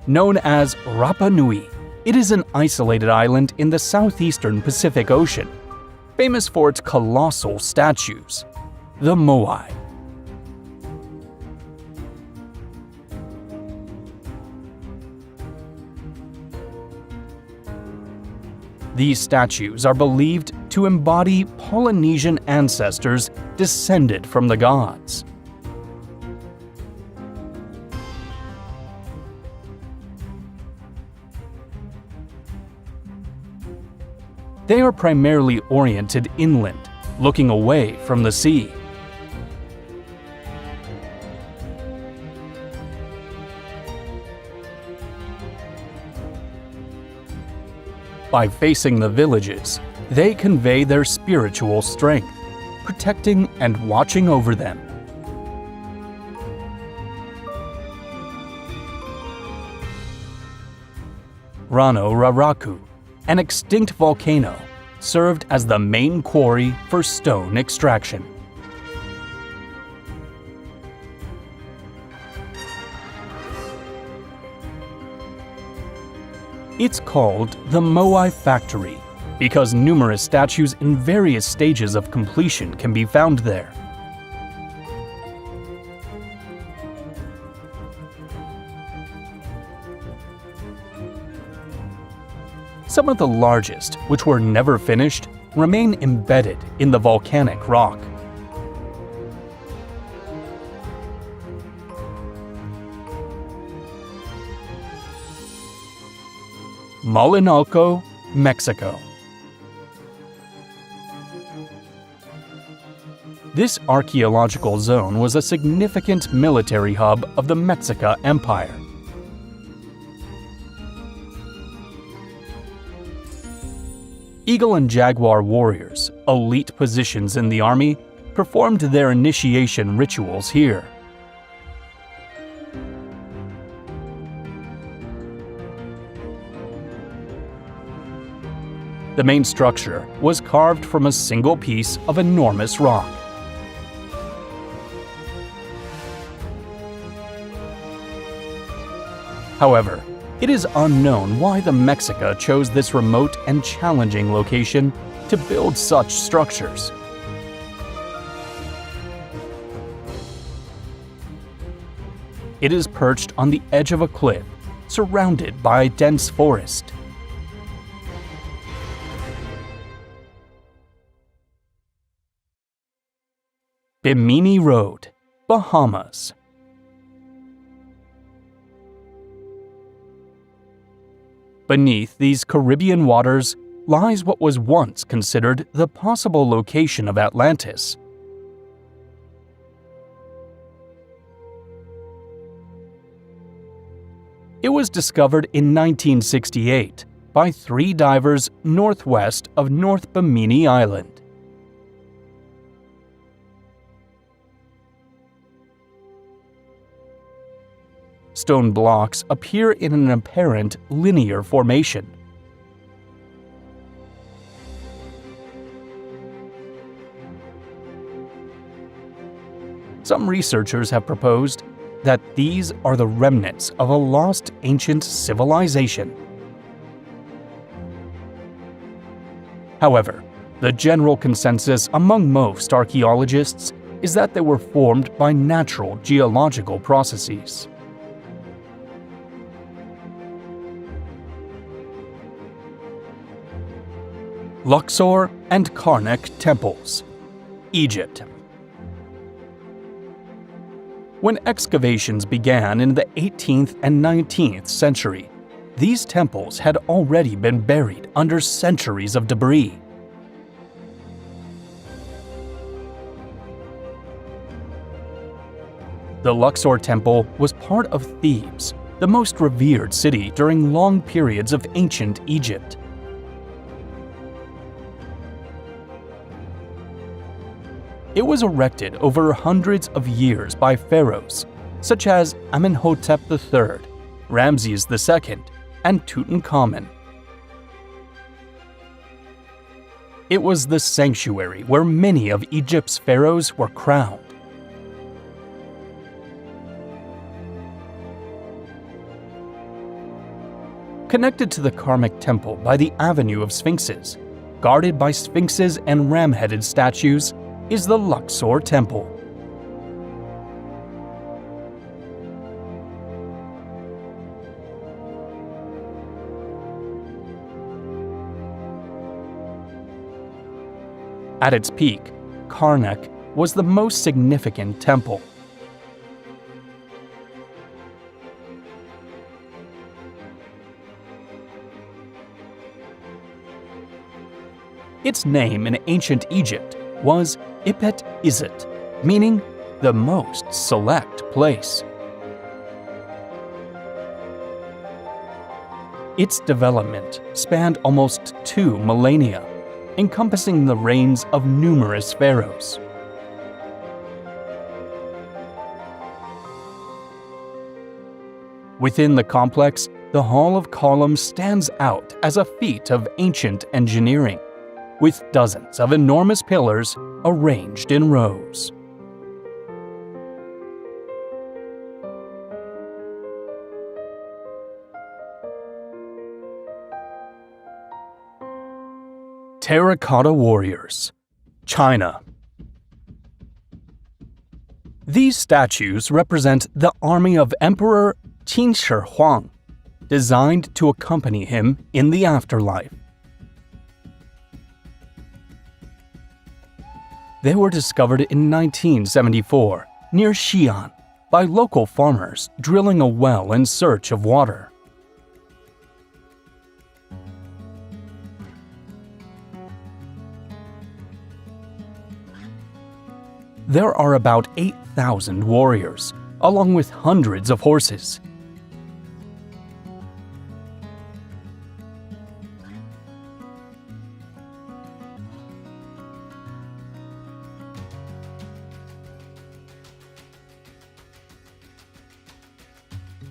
Known as Rapa Nui, it is an isolated island in the southeastern Pacific Ocean, famous for its colossal statues, the Moai. These statues are believed to embody Polynesian ancestors descended from the gods. They are primarily oriented inland, looking away from the sea. By facing the villages, they convey their spiritual strength, protecting and watching over them. Rano Raraku, an extinct volcano, served as the main quarry for stone extraction. It's called the Moai Factory because numerous statues in various stages of completion can be found there. Some of the largest, which were never finished, remain embedded in the volcanic rock. Malinalco, Mexico. This archaeological zone was a significant military hub of the Mexica Empire. Eagle and Jaguar warriors, elite positions in the army, performed their initiation rituals here. The main structure was carved from a single piece of enormous rock. However, it is unknown why the Mexica chose this remote and challenging location to build such structures. It is perched on the edge of a cliff, surrounded by dense forest, Bimini Road, Bahamas. Beneath these Caribbean waters lies what was once considered the possible location of Atlantis. It was discovered in 1968 by 3 divers northwest of North Bimini Island. Stone blocks appear in an apparent linear formation. Some researchers have proposed that these are the remnants of a lost ancient civilization. However, the general consensus among most archaeologists is that they were formed by natural geological processes. Luxor and Karnak temples, Egypt. When excavations began in the 18th and 19th century, these temples had already been buried under centuries of debris. The Luxor Temple was part of Thebes, the most revered city during long periods of ancient Egypt. It was erected over hundreds of years by pharaohs, such as Amenhotep III, Ramses II, and Tutankhamun. It was the sanctuary where many of Egypt's pharaohs were crowned. Connected to the Karnak Temple by the Avenue of Sphinxes, guarded by sphinxes and ram-headed statues, is the Luxor Temple. At its peak, Karnak was the most significant temple. Its name in ancient Egypt was Ipet Izet, meaning the most select place. Its development spanned almost 2 millennia, encompassing the reigns of numerous pharaohs. Within the complex, the Hall of Columns stands out as a feat of ancient engineering, with dozens of enormous pillars arranged in rows. Terracotta Warriors, China. These statues represent the army of Emperor Qin Shi Huang, designed to accompany him in the afterlife. They were discovered in 1974 near Xi'an by local farmers drilling a well in search of water. There are about 8,000 warriors, along with hundreds of horses.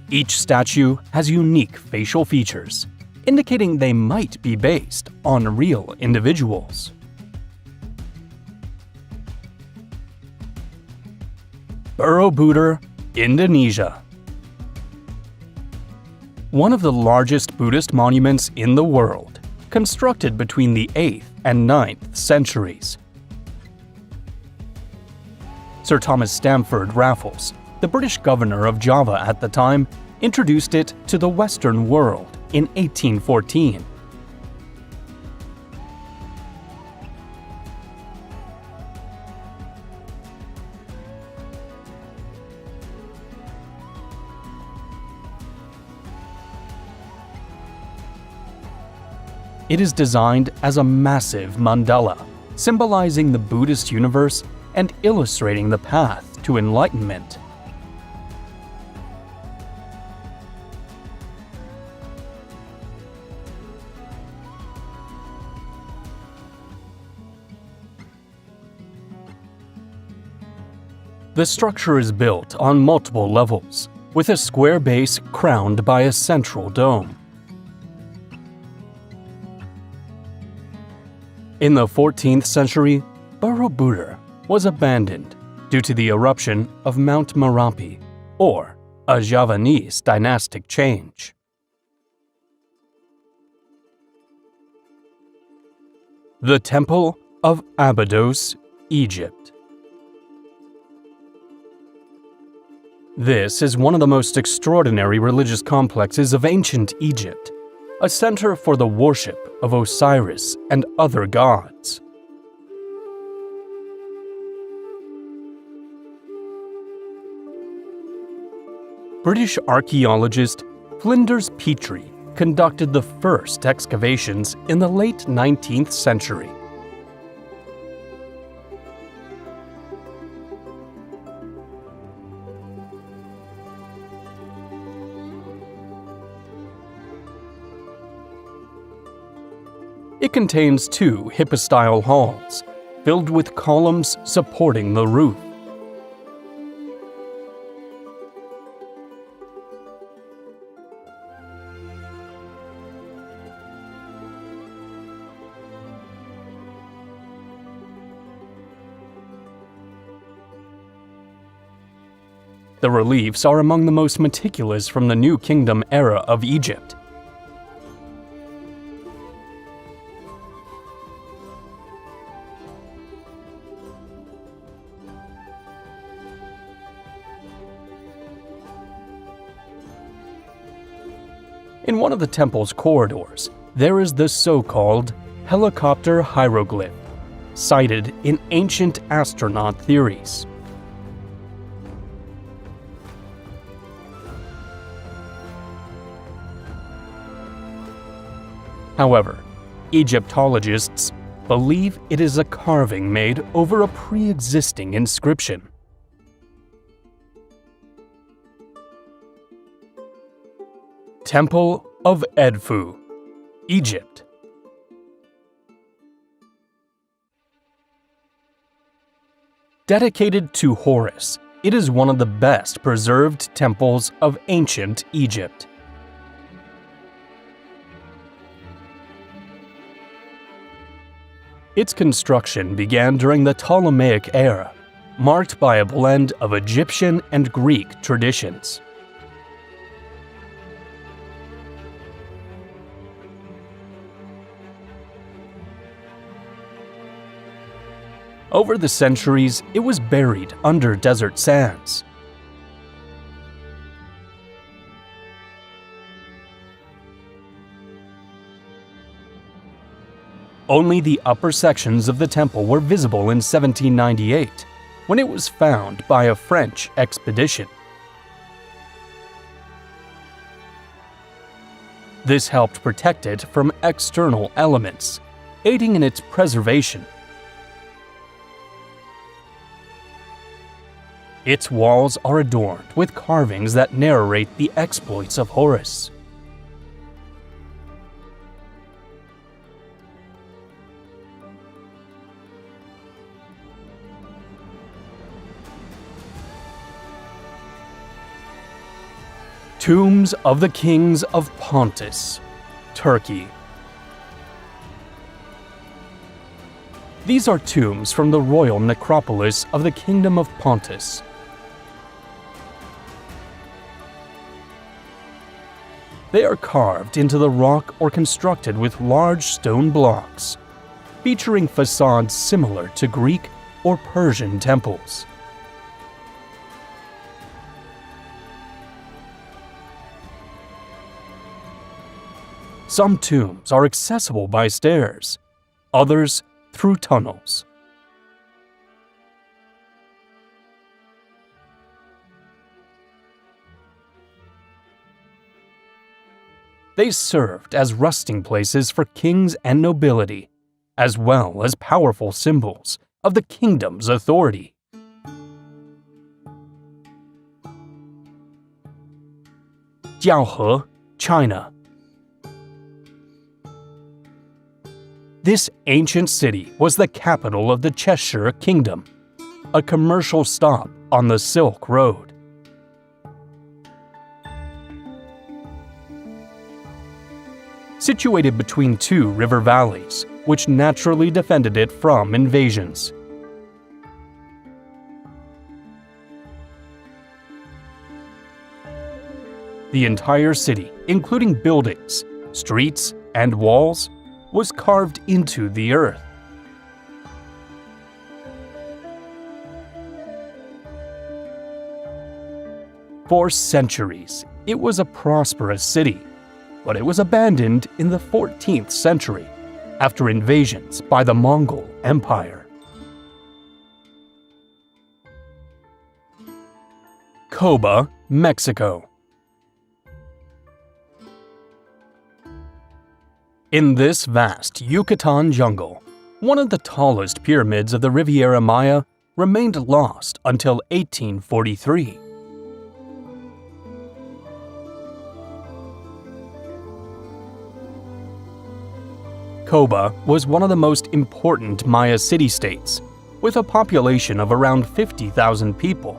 Each statue has unique facial features, indicating they might be based on real individuals. Borobudur, Indonesia. One of the largest Buddhist monuments in the world, constructed between the 8th and 9th centuries. Sir Thomas Stamford Raffles, the British governor of Java at the time, introduced it to the Western world in 1814. It is designed as a massive mandala, symbolizing the Buddhist universe and illustrating the path to enlightenment. The structure is built on multiple levels, with a square base crowned by a central dome. In the 14th century, Borobudur was abandoned due to the eruption of Mount Merapi, or a Javanese dynastic change. The Temple of Abydos, Egypt. This is one of the most extraordinary religious complexes of ancient Egypt, a center for the worship of Osiris and other gods. British archaeologist Flinders Petrie conducted the first excavations in the late 19th century. It contains two hypostyle halls, filled with columns supporting the roof. The reliefs are among the most meticulous from the New Kingdom era of Egypt. In one of the temple's corridors, there is the so-called helicopter hieroglyph, cited in ancient astronaut theories. However, Egyptologists believe it is a carving made over a pre-existing inscription. Temple of Edfu, Egypt. Dedicated to Horus, it is one of the best preserved temples of ancient Egypt. Its construction began during the Ptolemaic era, marked by a blend of Egyptian and Greek traditions. Over the centuries, it was buried under desert sands. Only the upper sections of the temple were visible in 1798, when it was found by a French expedition. This helped protect it from external elements, aiding in its preservation. Its walls are adorned with carvings that narrate the exploits of Horus. Tombs of the Kings of Pontus, Turkey. These are tombs from the royal necropolis of the Kingdom of Pontus. They are carved into the rock or constructed with large stone blocks, featuring facades similar to Greek or Persian temples. Some tombs are accessible by stairs, others through tunnels. They served as resting places for kings and nobility, as well as powerful symbols of the kingdom's authority. Jiaohe, China. This ancient city was the capital of the Cheshire Kingdom, a commercial stop on the Silk Road. Situated between two river valleys, which naturally defended it from invasions. The entire city, including buildings, streets, and walls, was carved into the earth. For centuries, it was a prosperous city, but it was abandoned in the 14th century after invasions by the Mongol Empire. Coba, Mexico. In this vast Yucatan jungle, one of the tallest pyramids of the Riviera Maya remained lost until 1843. Coba was one of the most important Maya city-states, with a population of around 50,000 people.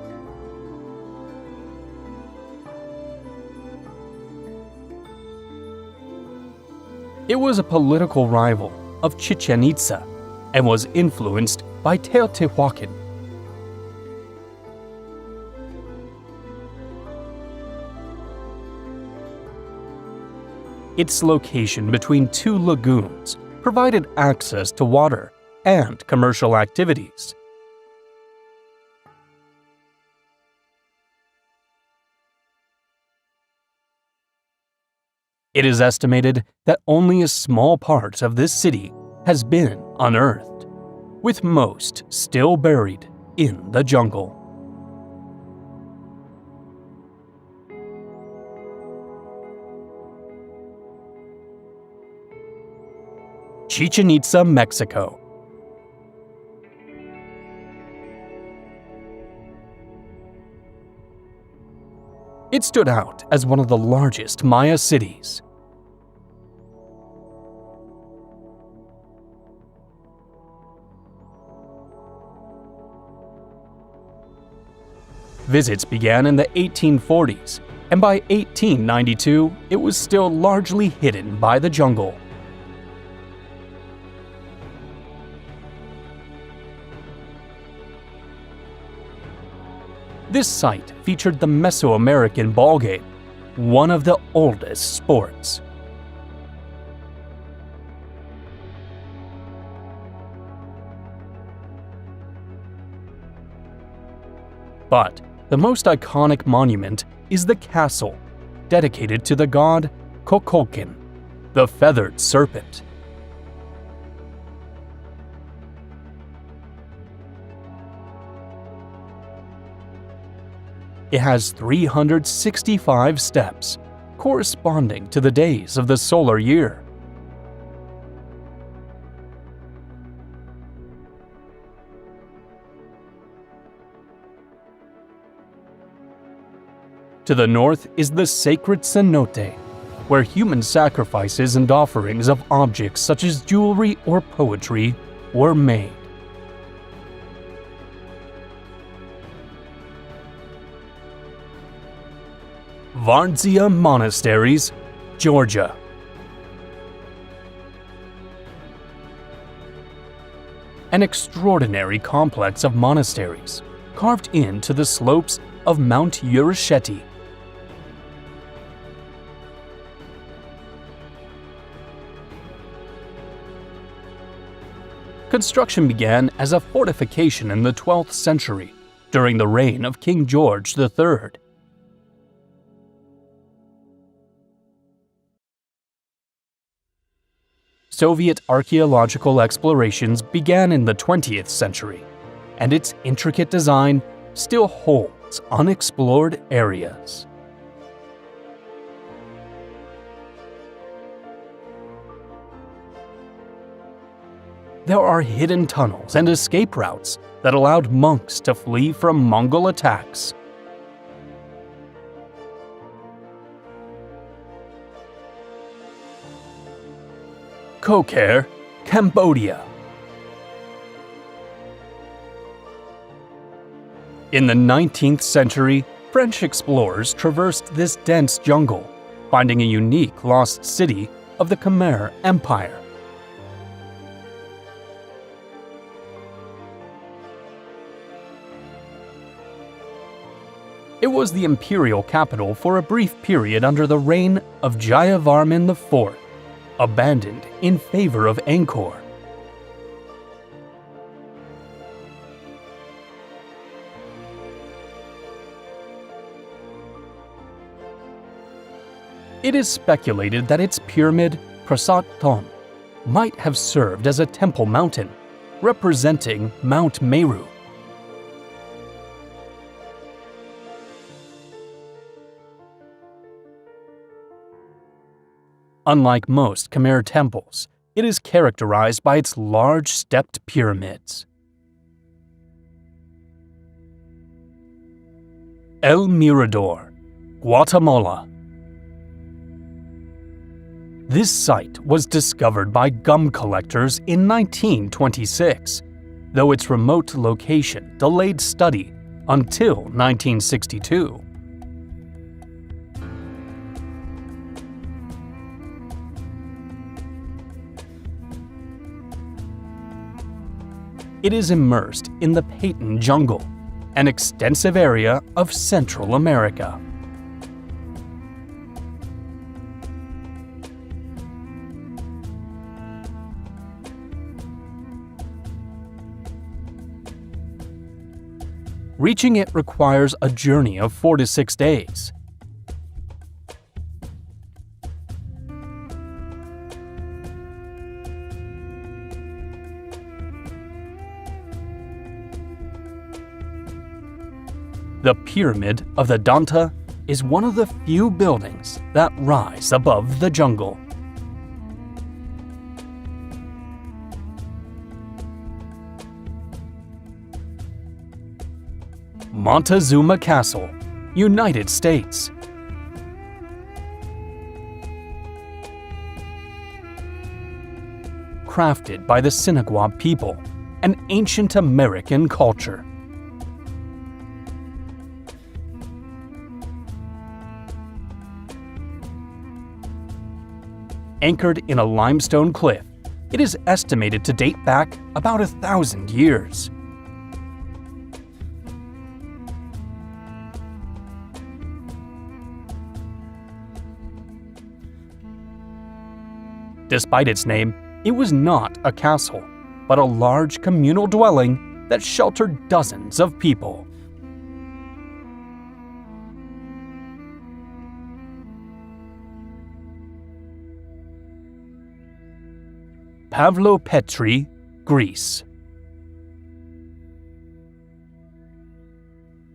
It was a political rival of Chichen Itza and was influenced by Teotihuacan. Its location between two lagoons provided access to water and commercial activities. It is estimated that only a small part of this city has been unearthed, with most still buried in the jungle. Chichen Itza, Mexico. It stood out as one of the largest Maya cities. Visits began in the 1840s, and by 1892, it was still largely hidden by the jungle. This site featured the Mesoamerican ball game, one of the oldest sports. But the most iconic monument is the castle, dedicated to the god Kukulkan, the feathered serpent. It has 365 steps, corresponding to the days of the solar year. To the north is the sacred cenote, where human sacrifices and offerings of objects such as jewelry or poetry were made. Vardzia Monasteries, Georgia. An extraordinary complex of monasteries carved into the slopes of Mount Urusheti. Construction began as a fortification in the 12th century during the reign of King George III. Soviet archaeological explorations began in the 20th century, and its intricate design still holds unexplored areas. there are hidden tunnels and escape routes that allowed monks to flee from Mongol attacks. Kokare, Cambodia. In the 19th century, French explorers traversed this dense jungle, finding a unique lost city of the Khmer Empire. It was the imperial capital for a brief period under the reign of Jayavarman IV, abandoned in favor of Angkor. It is speculated that its pyramid, Prasat Thom, might have served as a temple mountain, representing Mount Meru. Unlike most Khmer temples, it is characterized by its large stepped pyramids. El Mirador, Guatemala. This site was discovered by gum collectors in 1926, though its remote location delayed study until 1962. It is immersed in the Peyton Jungle, an extensive area of Central America. Reaching it requires a journey of 4 to 6 days. The Pyramid of the Danta is one of the few buildings that rise above the jungle. Montezuma Castle, United States. Crafted by the Sinagua people, an ancient American culture. Anchored in a limestone cliff, it is estimated to date back about 1,000 years. Despite its name, it was not a castle, but a large communal dwelling that sheltered dozens of people. Pavlopetri, Greece.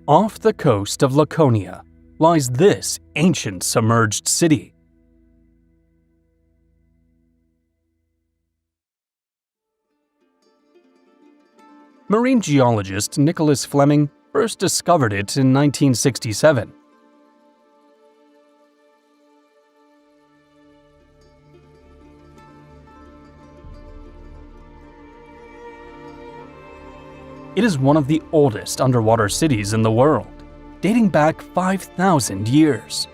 Off the coast of Laconia lies this ancient submerged city. Marine geologist Nicholas Fleming first discovered it in 1967. It is one of the oldest underwater cities in the world, dating back 5,000 years.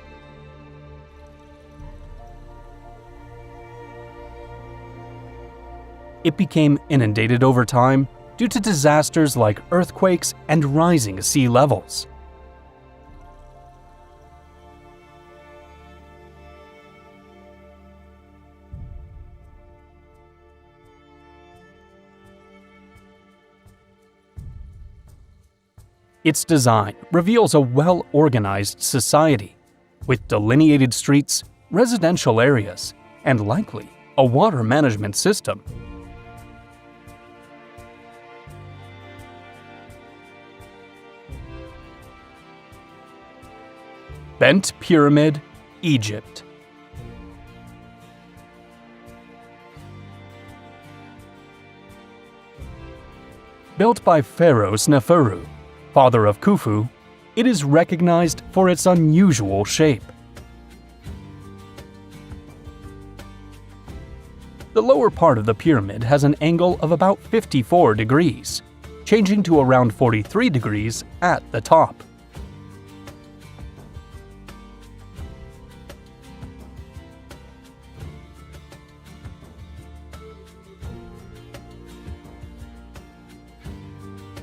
It became inundated over time due to disasters like earthquakes and rising sea levels. Its design reveals a well-organized society, with delineated streets, residential areas, and likely a water management system. Bent Pyramid, Egypt. Built by Pharaoh Sneferu, father of Khufu, it is recognized for its unusual shape. The lower part of the pyramid has an angle of about 54 degrees, changing to around 43 degrees at the top.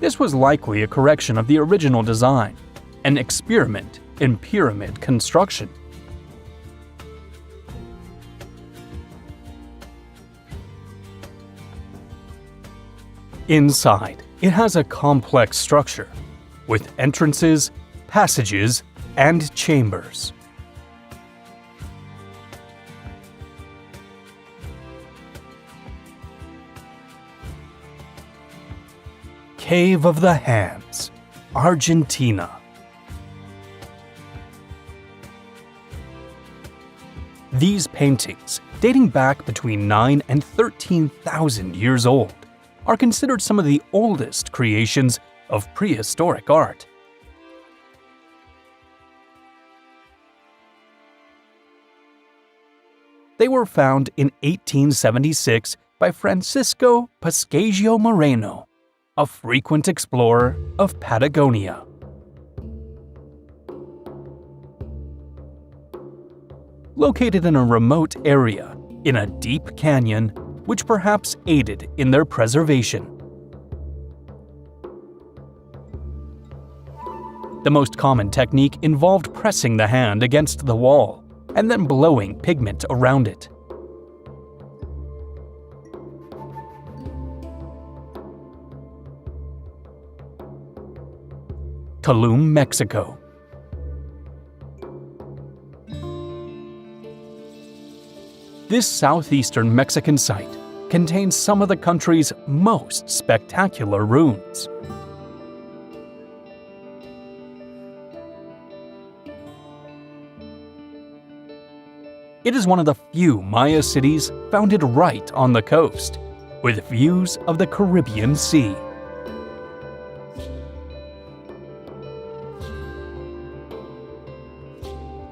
This was likely a correction of the original design, an experiment in pyramid construction. Inside, it has a complex structure, with entrances, passages, and chambers. Cave of the Hands, Argentina. These paintings, dating back between 9 and 13,000 years old, are considered some of the oldest creations of prehistoric art. They were found in 1876 by Francisco Pascagio Moreno, a frequent explorer of Patagonia. Located in a remote area, in a deep canyon, which perhaps aided in their preservation. The most common technique involved pressing the hand against the wall and then blowing pigment around it. Tulum, Mexico. This southeastern Mexican site contains some of the country's most spectacular ruins. It is one of the few Maya cities founded right on the coast, with views of the Caribbean Sea.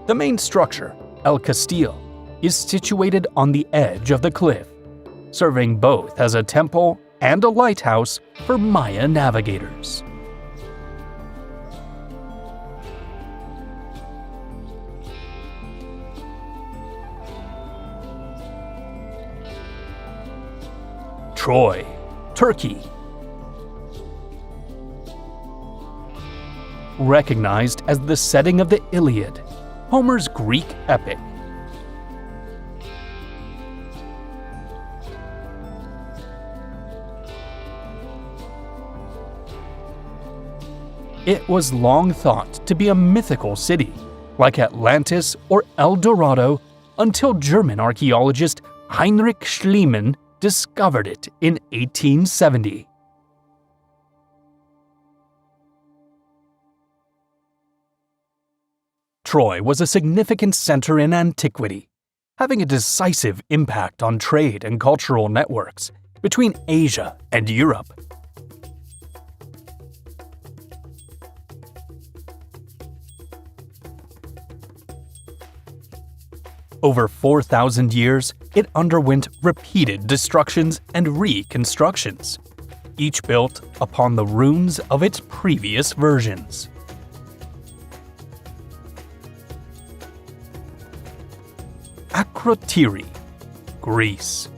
The main structure, El Castillo, is situated on the edge of the cliff, serving both as a temple and a lighthouse for Maya navigators. Troy, Turkey. Recognized as the setting of the Iliad, Homer's Greek epic. It was long thought to be a mythical city, like Atlantis or El Dorado, until German archaeologist Heinrich Schliemann discovered it in 1870. Troy was a significant center in antiquity, having a decisive impact on trade and cultural networks between Asia and Europe. Over 4,000 years, it underwent repeated destructions and reconstructions, each built upon the ruins of its previous versions. Akrotiri, Greece.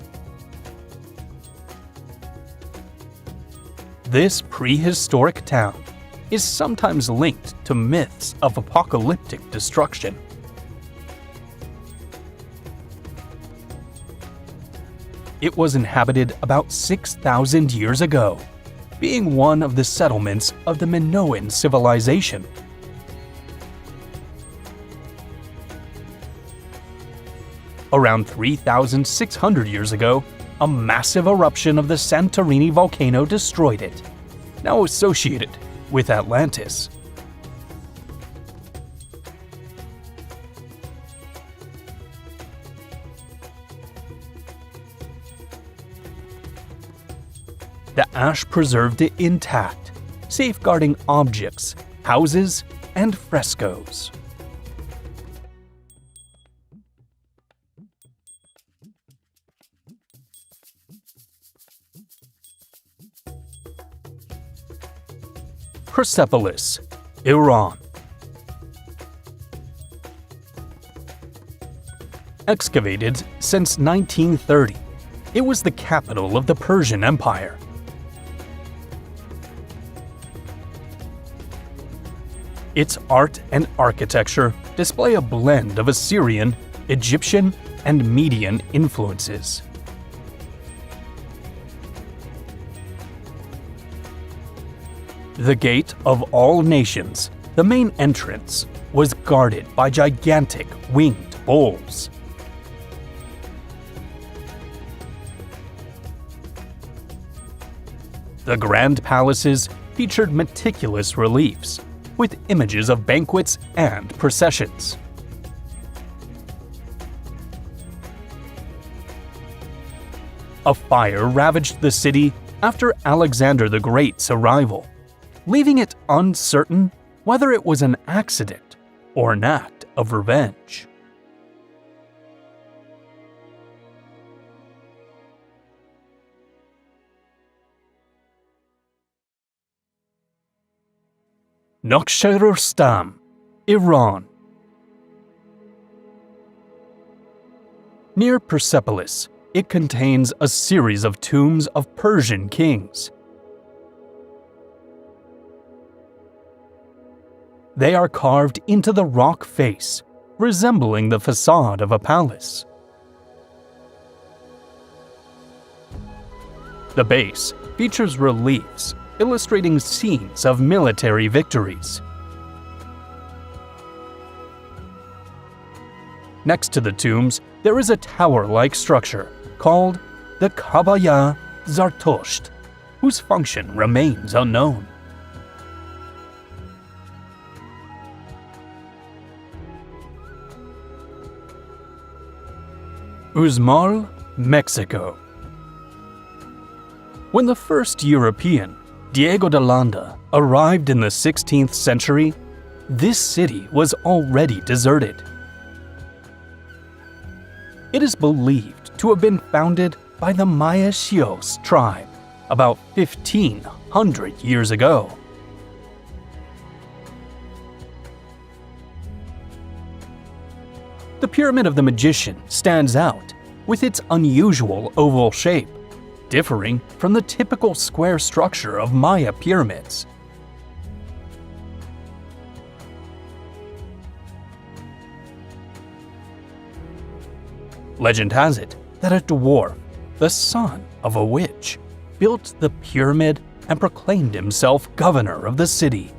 This prehistoric town is sometimes linked to myths of apocalyptic destruction. It was inhabited about 6,000 years ago, being one of the settlements of the Minoan civilization. Around 3,600 years ago, a massive eruption of the Santorini volcano destroyed it, now associated with Atlantis. the ash preserved it intact, safeguarding objects, houses, and frescoes. Persepolis, Iran. Excavated since 1930, it was the capital of the Persian Empire. Its art and architecture display a blend of Assyrian, Egyptian, and Median influences. The Gate of All Nations, the main entrance, was guarded by gigantic winged bulls. The grand palaces featured meticulous reliefs, with images of banquets and processions. A fire ravaged the city after Alexander the Great's arrival, leaving it uncertain whether it was an accident or an act of revenge. Nakhchiravstan, Iran. Near Persepolis, it contains a series of tombs of Persian kings. They are carved into the rock face, resembling the facade of a palace. The base features reliefs illustrating scenes of military victories. Next to the tombs, there is a tower-like structure called the Kabaya Zartosht, whose function remains unknown. Uxmal, Mexico. When the first European, Diego de Landa, arrived in the 16th century, this city was already deserted. It is believed to have been founded by the Maya Xios tribe about 1,500 years ago. The Pyramid of the Magician stands out with its unusual oval shape, differing from the typical square structure of Maya pyramids. Legend has it that a dwarf, the son of a witch, built the pyramid and proclaimed himself governor of the city.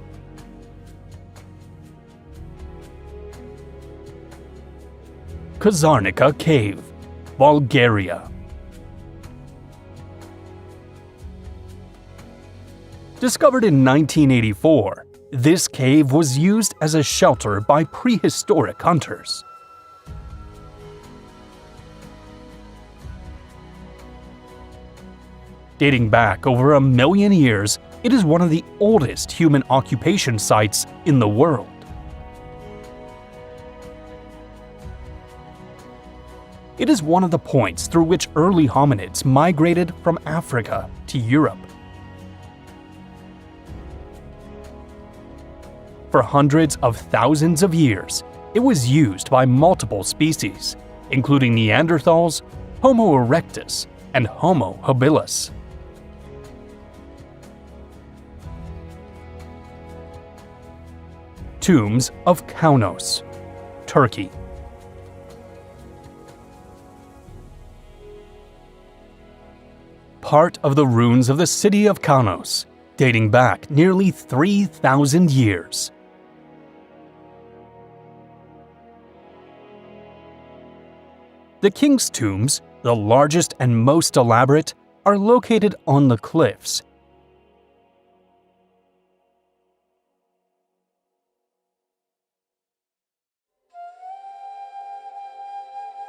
Kazarnica Cave, Bulgaria. Discovered in 1984, this cave was used as a shelter by prehistoric hunters. Dating back over 1 million years, it is one of the oldest human occupation sites in the world. It is one of the points through which early hominids migrated from Africa to Europe. For hundreds of thousands of years, it was used by multiple species, including Neanderthals, Homo erectus, and Homo habilis. Tombs of Kaunos, Turkey. Part of the ruins of the city of Kaunos, dating back nearly 3,000 years. The king's tombs, the largest and most elaborate, are located on the cliffs.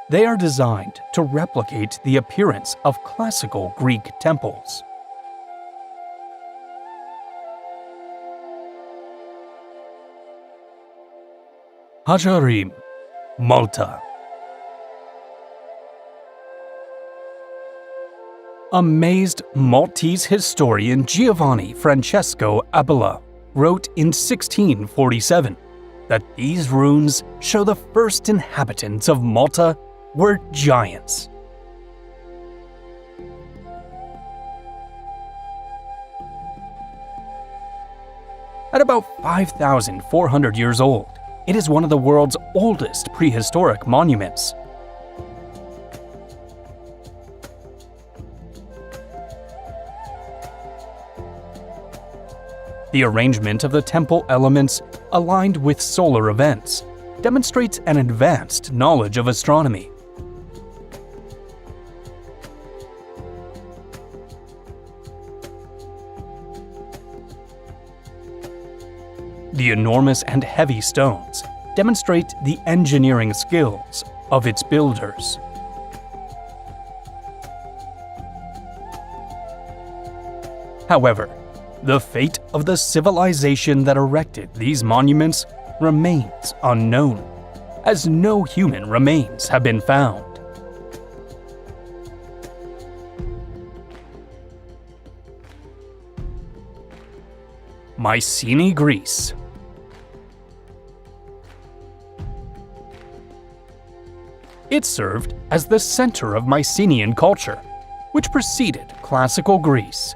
They are designed to replicate the appearance of classical Greek temples. Hajarim, Malta. Amazed Maltese historian Giovanni Francesco Abela wrote in 1647 that these runes show the first inhabitants of Malta were giants. At about 5,400 years old, it is one of the world's oldest prehistoric monuments. The arrangement of the temple elements aligned with solar events demonstrates an advanced knowledge of astronomy. The enormous and heavy stones demonstrate the engineering skills of its builders. However, the fate of the civilization that erected these monuments remains unknown, as no human remains have been found. Mycenae, Greece. It served as the center of Mycenaean culture, which preceded classical Greece.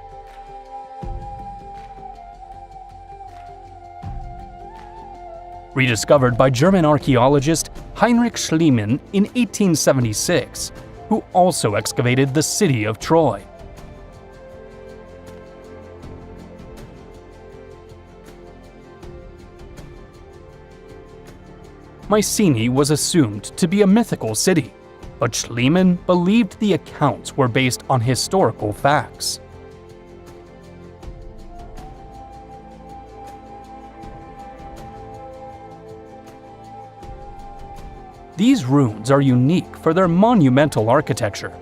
Rediscovered by German archaeologist Heinrich Schliemann in 1876, who also excavated the city of Troy. Mycenae was assumed to be a mythical city, but Schliemann believed the accounts were based on historical facts. These ruins are unique for their monumental architecture.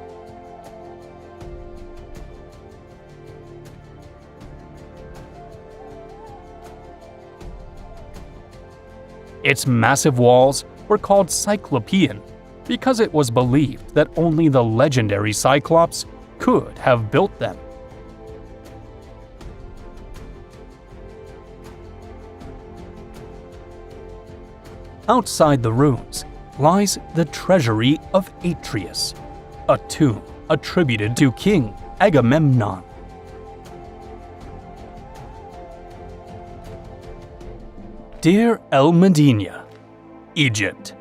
Its massive walls were called Cyclopean because it was believed that only the legendary Cyclops could have built them. Outside the ruins lies the treasury of Atreus, a tomb attributed to King Agamemnon. Deir el-Medina, Egypt.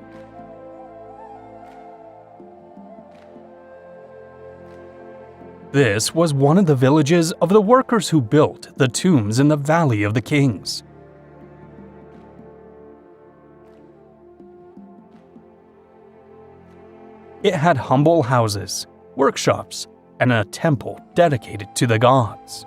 This was one of the villages of the workers who built the tombs in the Valley of the Kings. It had humble houses, workshops, and a temple dedicated to the gods.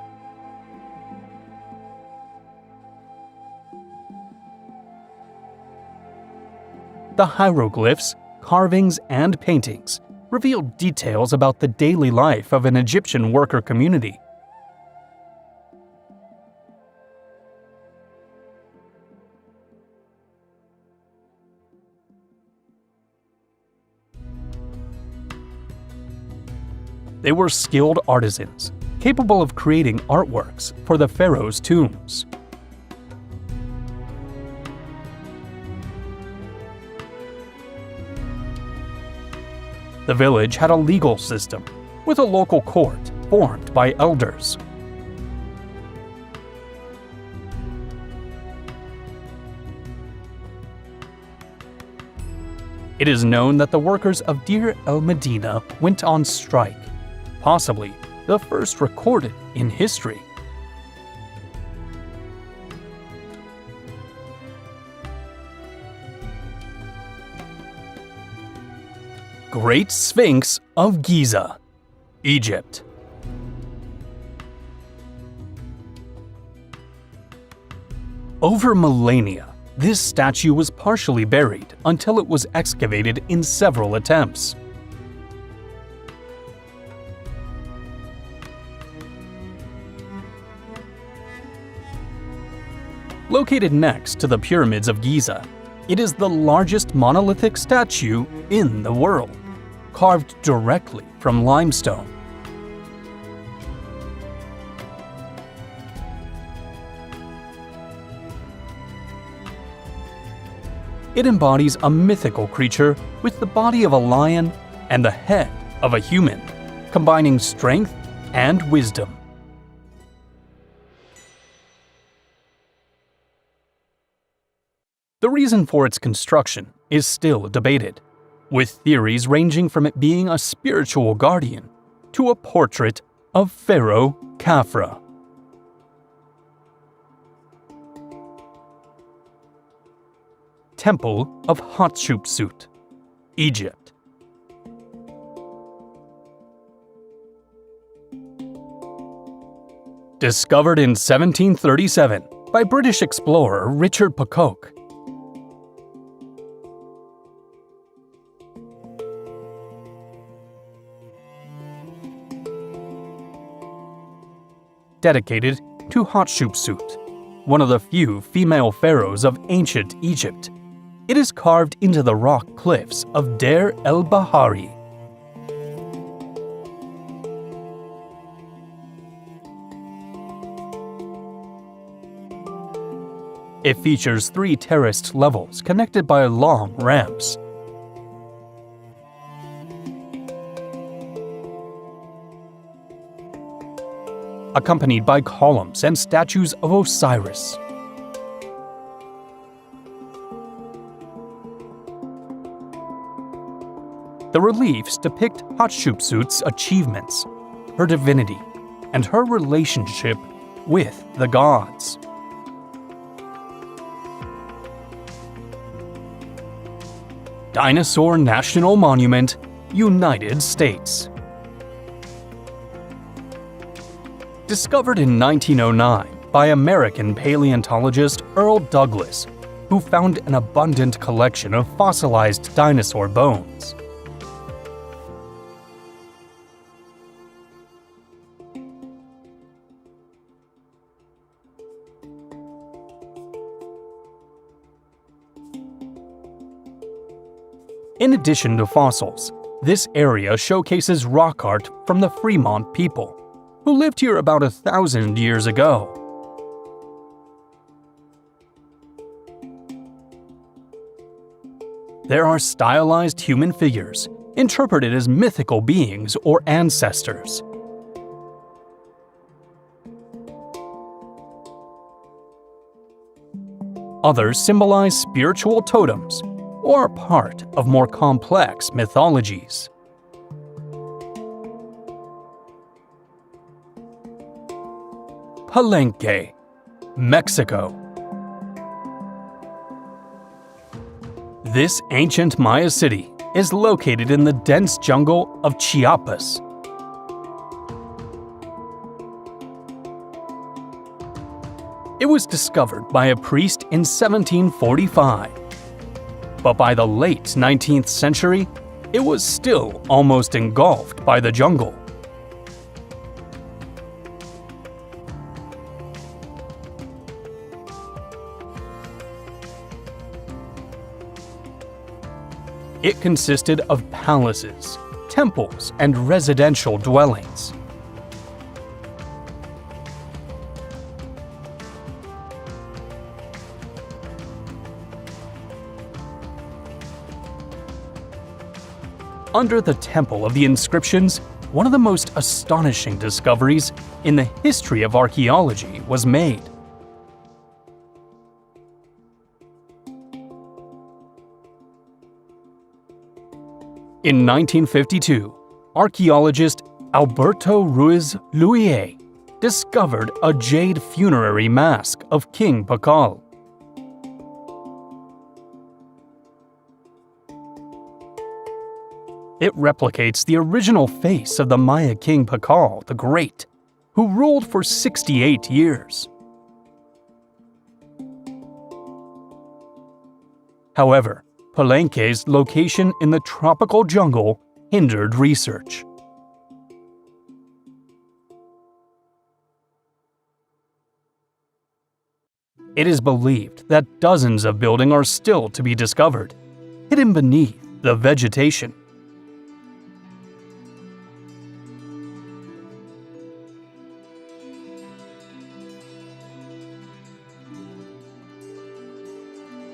The hieroglyphs, carvings, and paintings revealed details about the daily life of an Egyptian worker community. They were skilled artisans, capable of creating artworks for the pharaoh's tombs. The village had a legal system, with a local court formed by elders. It is known that the workers of Deir el-Medina went on strike, possibly the first recorded in history. Great Sphinx of Giza, Egypt. Over millennia, this statue was partially buried until it was excavated in several attempts. Located next to the pyramids of Giza, It is the largest monolithic statue in the world, carved directly from limestone. It embodies a mythical creature with the body of a lion and the head of a human, combining strength and wisdom. The reason for its construction is still debated, with theories ranging from it being a spiritual guardian to a portrait of Pharaoh Khafra. Temple of Hatshepsut, Egypt. Discovered in 1737 by British explorer Richard Pocock. Dedicated to Hatshepsut, one of the few female pharaohs of ancient Egypt. It is carved into the rock cliffs of Deir el-Bahari. It features 3 terraced levels connected by long ramps. Accompanied by columns and statues of Osiris. The reliefs depict Hatshepsut's achievements, her divinity, and her relationship with the gods. Dinosaur National Monument, United States. Discovered in 1909 by American paleontologist Earl Douglas, who found an abundant collection of fossilized dinosaur bones. In addition to fossils, this area showcases rock art from the Fremont people, who lived here about 1,000 years ago. There are stylized human figures, interpreted as mythical beings or ancestors. Others symbolize spiritual totems or are part of more complex mythologies. Palenque, Mexico. This ancient Maya city is located in the dense jungle of Chiapas. It was discovered by a priest in 1745. But by the late 19th century, it was still almost engulfed by the jungle. It consisted of palaces, temples, and residential dwellings. Under the Temple of the Inscriptions, one of the most astonishing discoveries in the history of archaeology was made. In 1952, archaeologist Alberto Ruiz Luye discovered a jade funerary mask of King Pakal. It replicates the original face of the Maya king Pakal the Great, who ruled for 68 years. However, Palenque's location in the tropical jungle hindered research. It is believed that dozens of buildings are still to be discovered, hidden beneath the vegetation.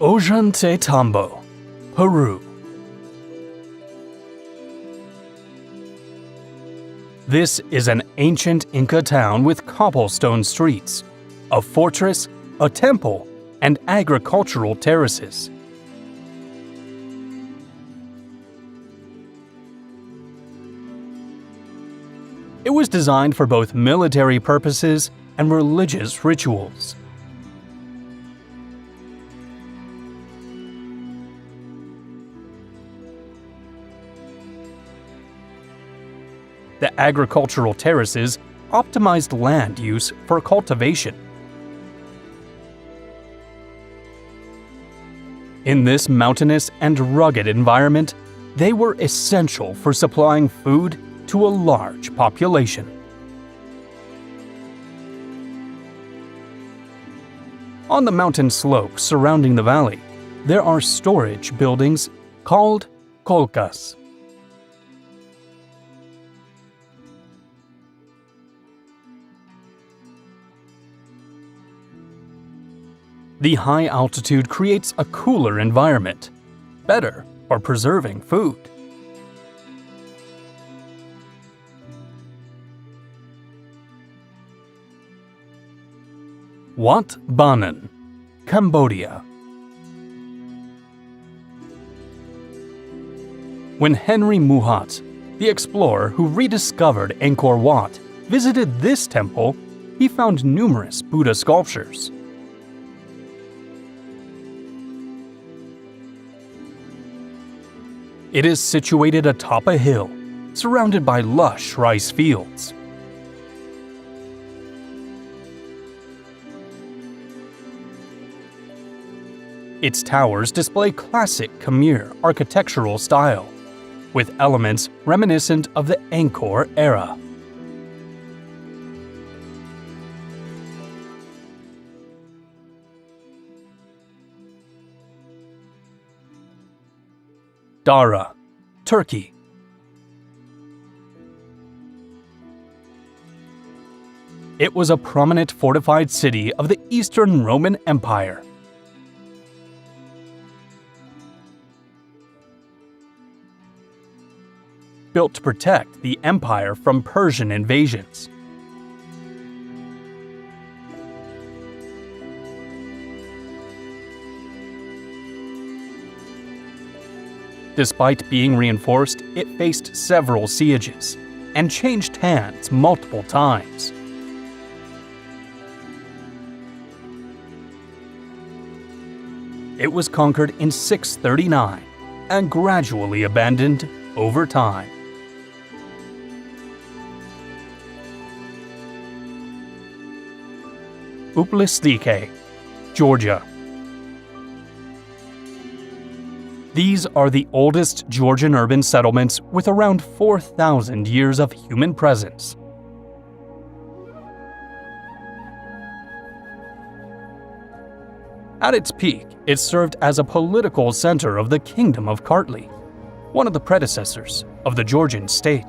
Ollantaytambo, Peru. This is an ancient Inca town with cobblestone streets, a fortress, a temple, and agricultural terraces. It was designed for both military purposes and religious rituals. The agricultural terraces optimized land use for cultivation. In this mountainous and rugged environment, they were essential for supplying food to a large population. On the mountain slopes surrounding the valley, there are storage buildings called colcas. The high altitude creates a cooler environment, better for preserving food. Wat Banan, Cambodia. When Henry Muhat, the explorer who rediscovered Angkor Wat, visited this temple, he found numerous Buddha sculptures. It is situated atop a hill, surrounded by lush rice fields. Its towers display classic Khmer architectural style, with elements reminiscent of the Angkor era. Dara, Turkey. It was a prominent fortified city of the Eastern Roman Empire. Built to protect the empire from Persian invasions. Despite being reinforced, it faced several sieges and changed hands multiple times. It was conquered in 639 and gradually abandoned over time. Uplistike, Georgia. These are the oldest Georgian urban settlements with around 4,000 years of human presence. At its peak, it served as a political center of the Kingdom of Kartli, one of the predecessors of the Georgian state.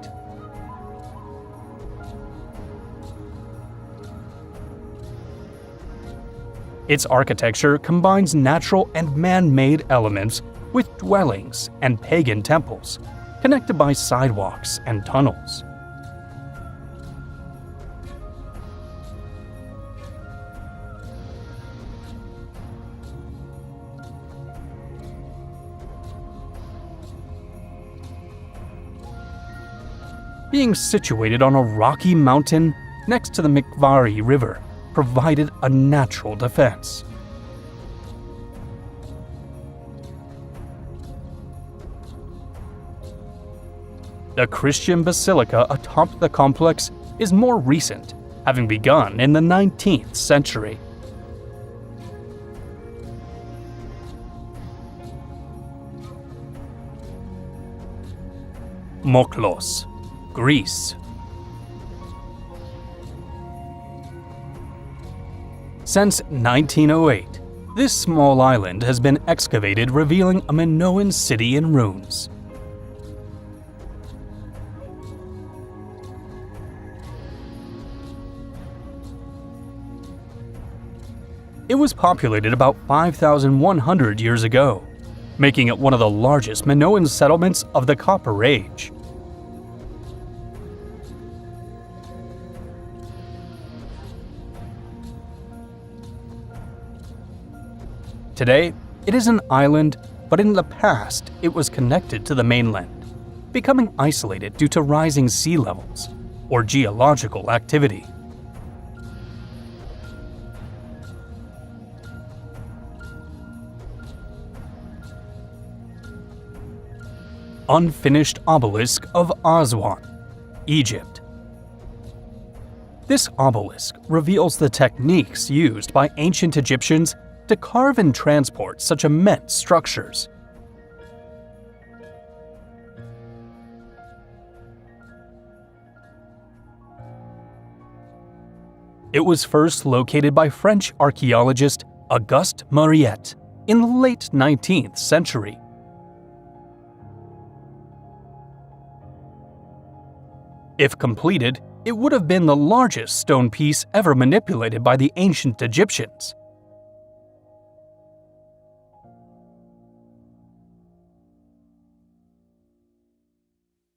Its architecture combines natural and man-made elements with dwellings and pagan temples, connected by sidewalks and tunnels. Being situated on a rocky mountain next to the Mikvari River provided a natural defense. The Christian basilica atop the complex is more recent, having begun in the 19th century. Moklos, Greece. Since 1908, this small island has been excavated, revealing a Minoan city in ruins. It was populated about 5,100 years ago, making it one of the largest Minoan settlements of the Copper Age. Today, it is an island, but in the past it was connected to the mainland, becoming isolated due to rising sea levels or geological activity. Unfinished obelisk of Aswan, Egypt. This obelisk reveals the techniques used by ancient Egyptians to carve and transport such immense structures. It was first located by French archaeologist Auguste Mariette in the late 19th century. If completed, it would have been the largest stone piece ever manipulated by the ancient Egyptians.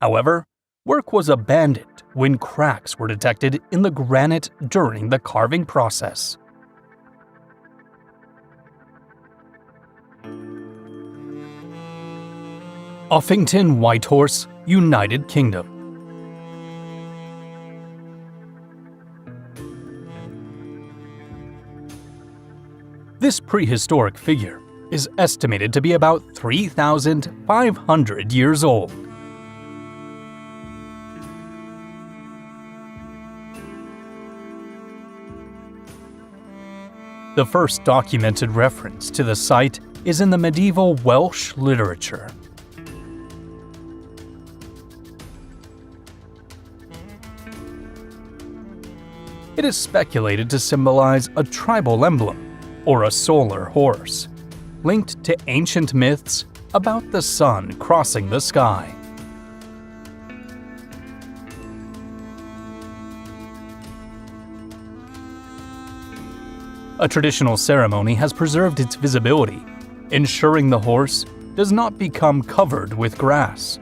However, work was abandoned when cracks were detected in the granite during the carving process. Uffington Whitehorse, United Kingdom. This prehistoric figure is estimated to be about 3,500 years old. The first documented reference to the site is in the medieval Welsh literature. It is speculated to symbolize a tribal emblem or a solar horse, linked to ancient myths about the sun crossing the sky. A traditional ceremony has preserved its visibility, ensuring the horse does not become covered with grass.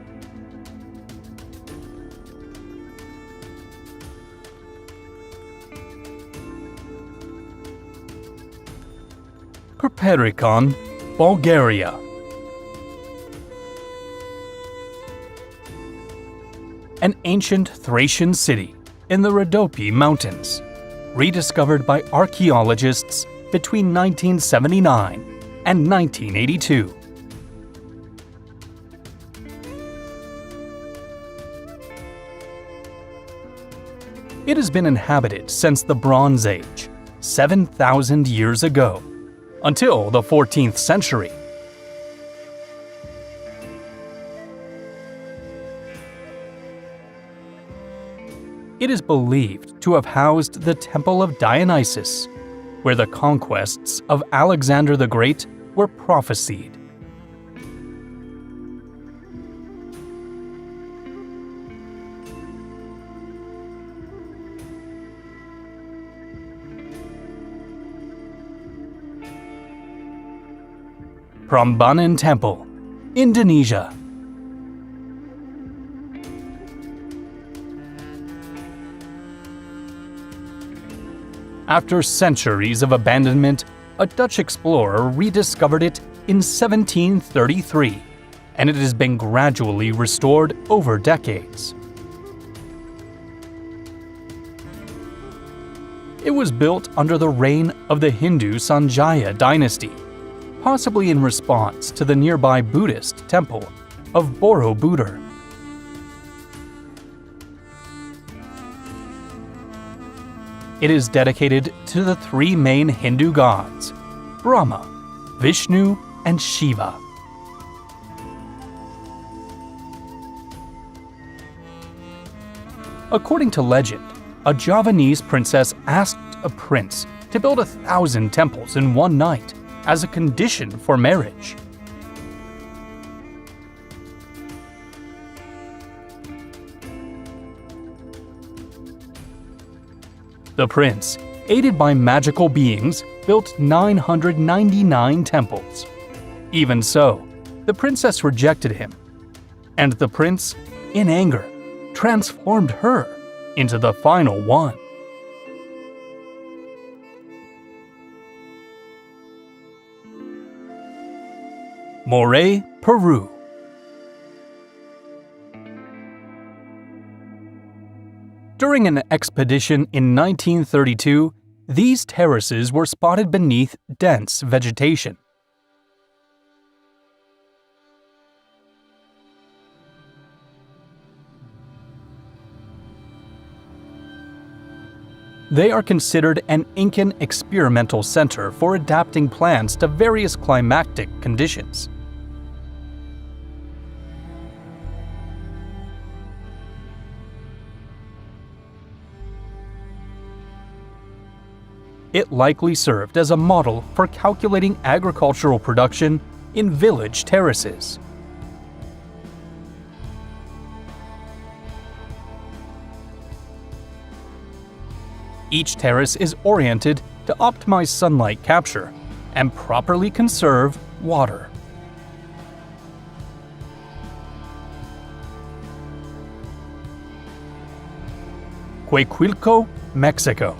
Perperikon, Bulgaria. An ancient Thracian city in the Rhodope Mountains, rediscovered by archaeologists between 1979 and 1982. It has been inhabited since the Bronze Age, 7,000 years ago, until the 14th century. It is believed to have housed the Temple of Dionysus, where the conquests of Alexander the Great were prophesied. Prambanan Temple, Indonesia. After centuries of abandonment, a Dutch explorer rediscovered it in 1733, and it has been gradually restored over decades. It was built under the reign of the Hindu Sanjaya dynasty, possibly in response to the nearby Buddhist temple of Borobudur. It is dedicated to the three main Hindu gods, Brahma, Vishnu, and Shiva. According to legend, a Javanese princess asked a prince to build 1,000 temples in one night as a condition for marriage. The prince, aided by magical beings, built 999 temples. Even so, the princess rejected him, and the prince, in anger, transformed her into the final one. Moray, Peru. During an expedition in 1932, these terraces were spotted beneath dense vegetation. They are considered an Incan experimental center for adapting plants to various climatic conditions. It likely served as a model for calculating agricultural production in village terraces. Each terrace is oriented to optimize sunlight capture and properly conserve water. Huehuilco, Mexico.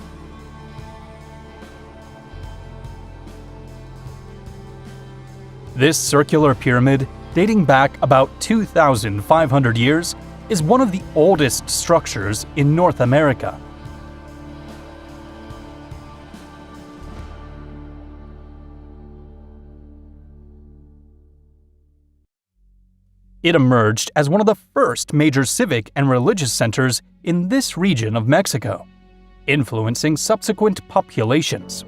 This circular pyramid, dating back about 2,500 years, is one of the oldest structures in North America. It emerged as one of the first major civic and religious centers in this region of Mexico, influencing subsequent populations.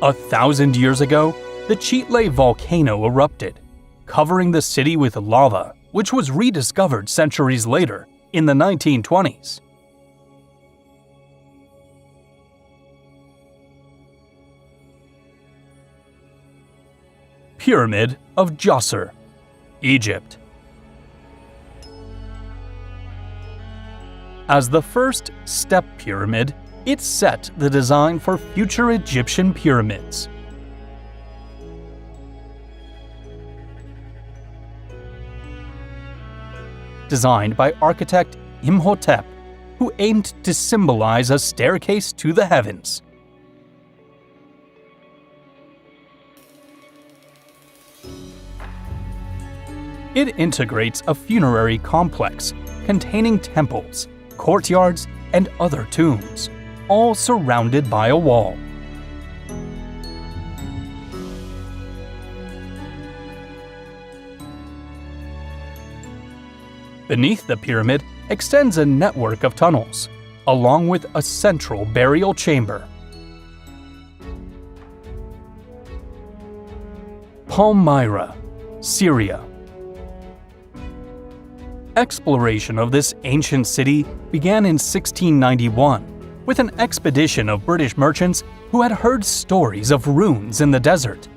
A 1,000 years ago, the Chitle volcano erupted, covering the city with lava, which was rediscovered centuries later in the 1920s. Pyramid of Djoser, Egypt. As the first step pyramid, it set the design for future Egyptian pyramids. Designed by architect Imhotep, who aimed to symbolize a staircase to the heavens. It integrates a funerary complex containing temples, courtyards, and other tombs, all surrounded by a wall. Beneath the pyramid extends a network of tunnels, along with a central burial chamber. Palmyra, Syria. Exploration of this ancient city began in 1691 with an expedition of British merchants who had heard stories of ruins in the desert.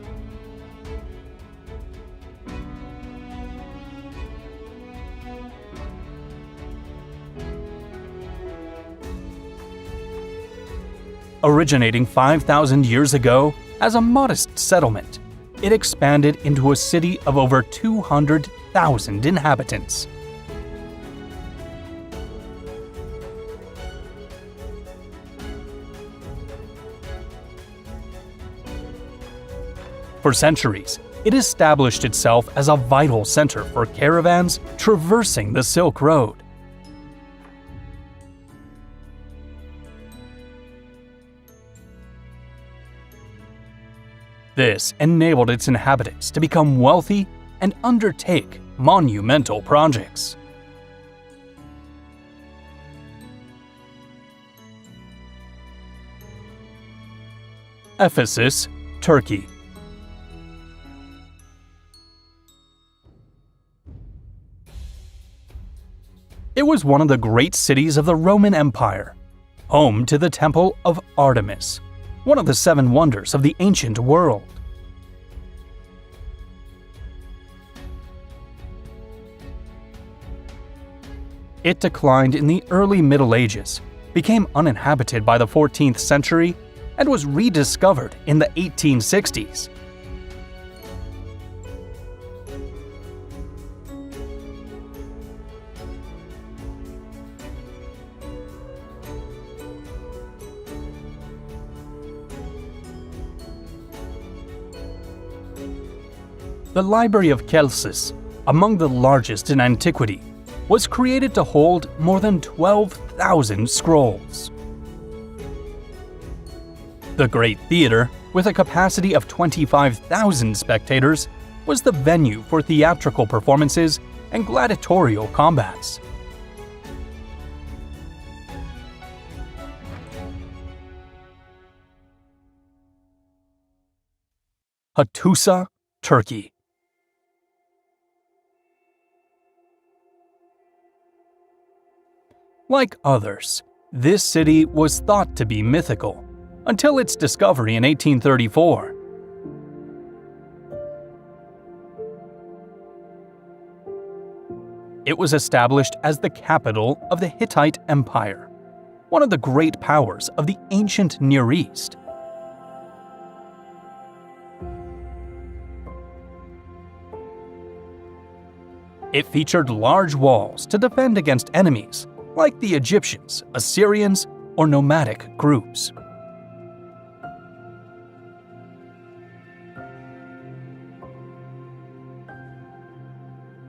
Originating 5,000 years ago as a modest settlement, it expanded into a city of over 200,000 inhabitants. For centuries, it established itself as a vital center for caravans traversing the Silk Road. This enabled its inhabitants to become wealthy and undertake monumental projects. Ephesus, Turkey. was one of the great cities of the Roman Empire, home to the Temple of Artemis, one of the 7 wonders of the ancient world. It declined in the early Middle Ages, became uninhabited by the 14th century, and was rediscovered in the 1860s. The Library of Chalcis, among the largest in antiquity, was created to hold more than 12,000 scrolls. The Great Theatre, with a capacity of 25,000 spectators, was the venue for theatrical performances and gladiatorial combats. Hattusa, Turkey. Like others, this city was thought to be mythical, until its discovery in 1834. It was established as the capital of the Hittite Empire, one of the great powers of the ancient Near East. It featured large walls to defend against enemies, like the Egyptians, Assyrians, or nomadic groups.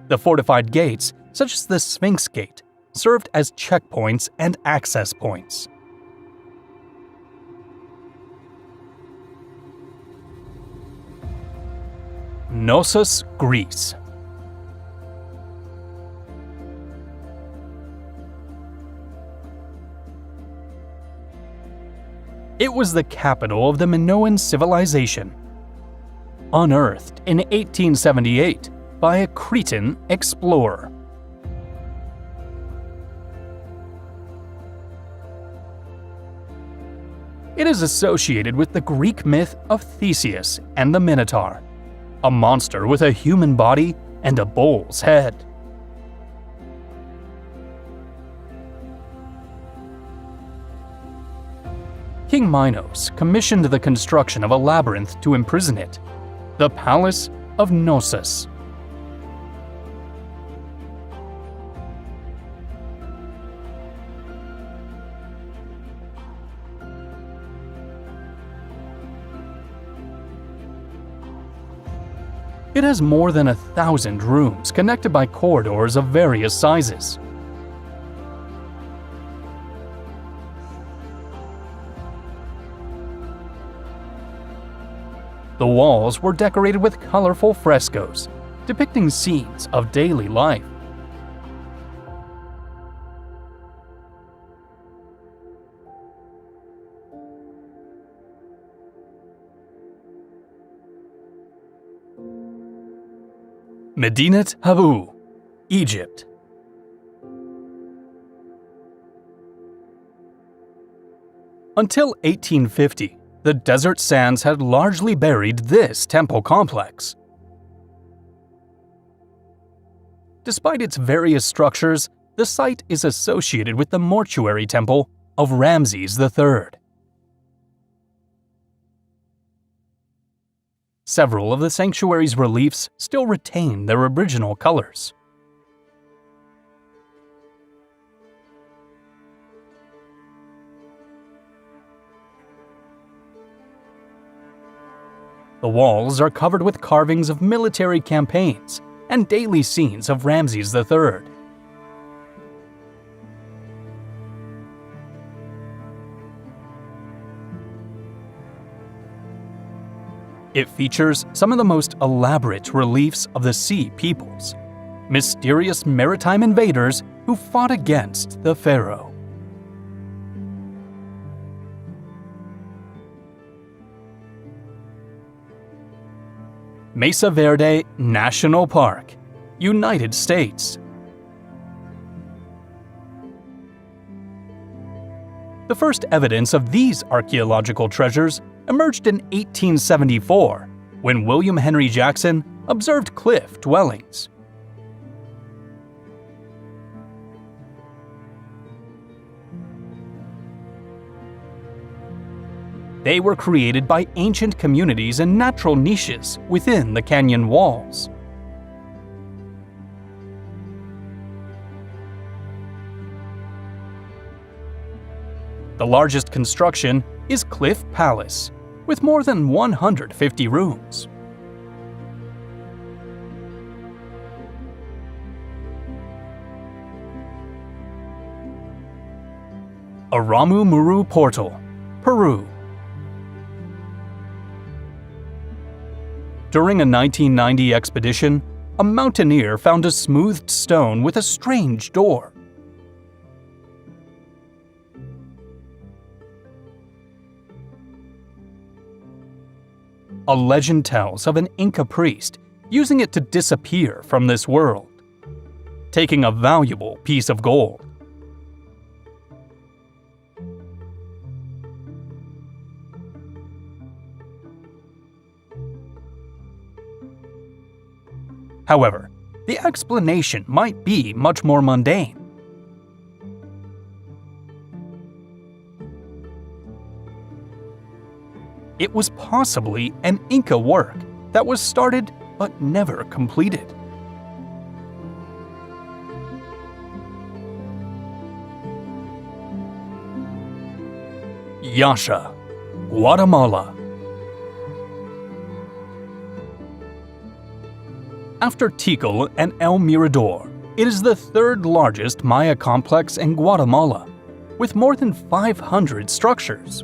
The fortified gates, such as the Sphinx Gate, served as checkpoints and access points. Knossos, Greece. It was the capital of the Minoan civilization, unearthed in 1878 by a Cretan explorer. It is associated with the Greek myth of Theseus and the Minotaur, a monster with a human body and a bull's head. King Minos commissioned the construction of a labyrinth to imprison it, the Palace of Knossos. It has more than 1,000 rooms connected by corridors of various sizes. The walls were decorated with colorful frescoes, depicting scenes of daily life. Medinat Habu, Egypt. Until 1850, the desert sands had largely buried this temple complex. Despite its various structures, the site is associated with the mortuary temple of Ramses III. Several of the sanctuary's reliefs still retain their original colors. The walls are covered with carvings of military campaigns and daily scenes of Ramses III. It features some of the most elaborate reliefs of the Sea Peoples, mysterious maritime invaders who fought against the pharaoh. Mesa Verde National Park, United States. The first evidence of these archaeological treasures emerged in 1874, when William Henry Jackson observed cliff dwellings. They were created by ancient communities and natural niches within the canyon walls. The largest construction is Cliff Palace, with more than 150 rooms. Aramu Muru Portal, Peru. During a 1990 expedition, a mountaineer found a smoothed stone with a strange door. A legend tells of an Inca priest using it to disappear from this world, taking a valuable piece of gold. However, the explanation might be much more mundane. It was possibly an Inca work that was started but never completed. Yaxha, Guatemala. After Tikal and El Mirador, it is the third largest Maya complex in Guatemala, with more than 500 structures.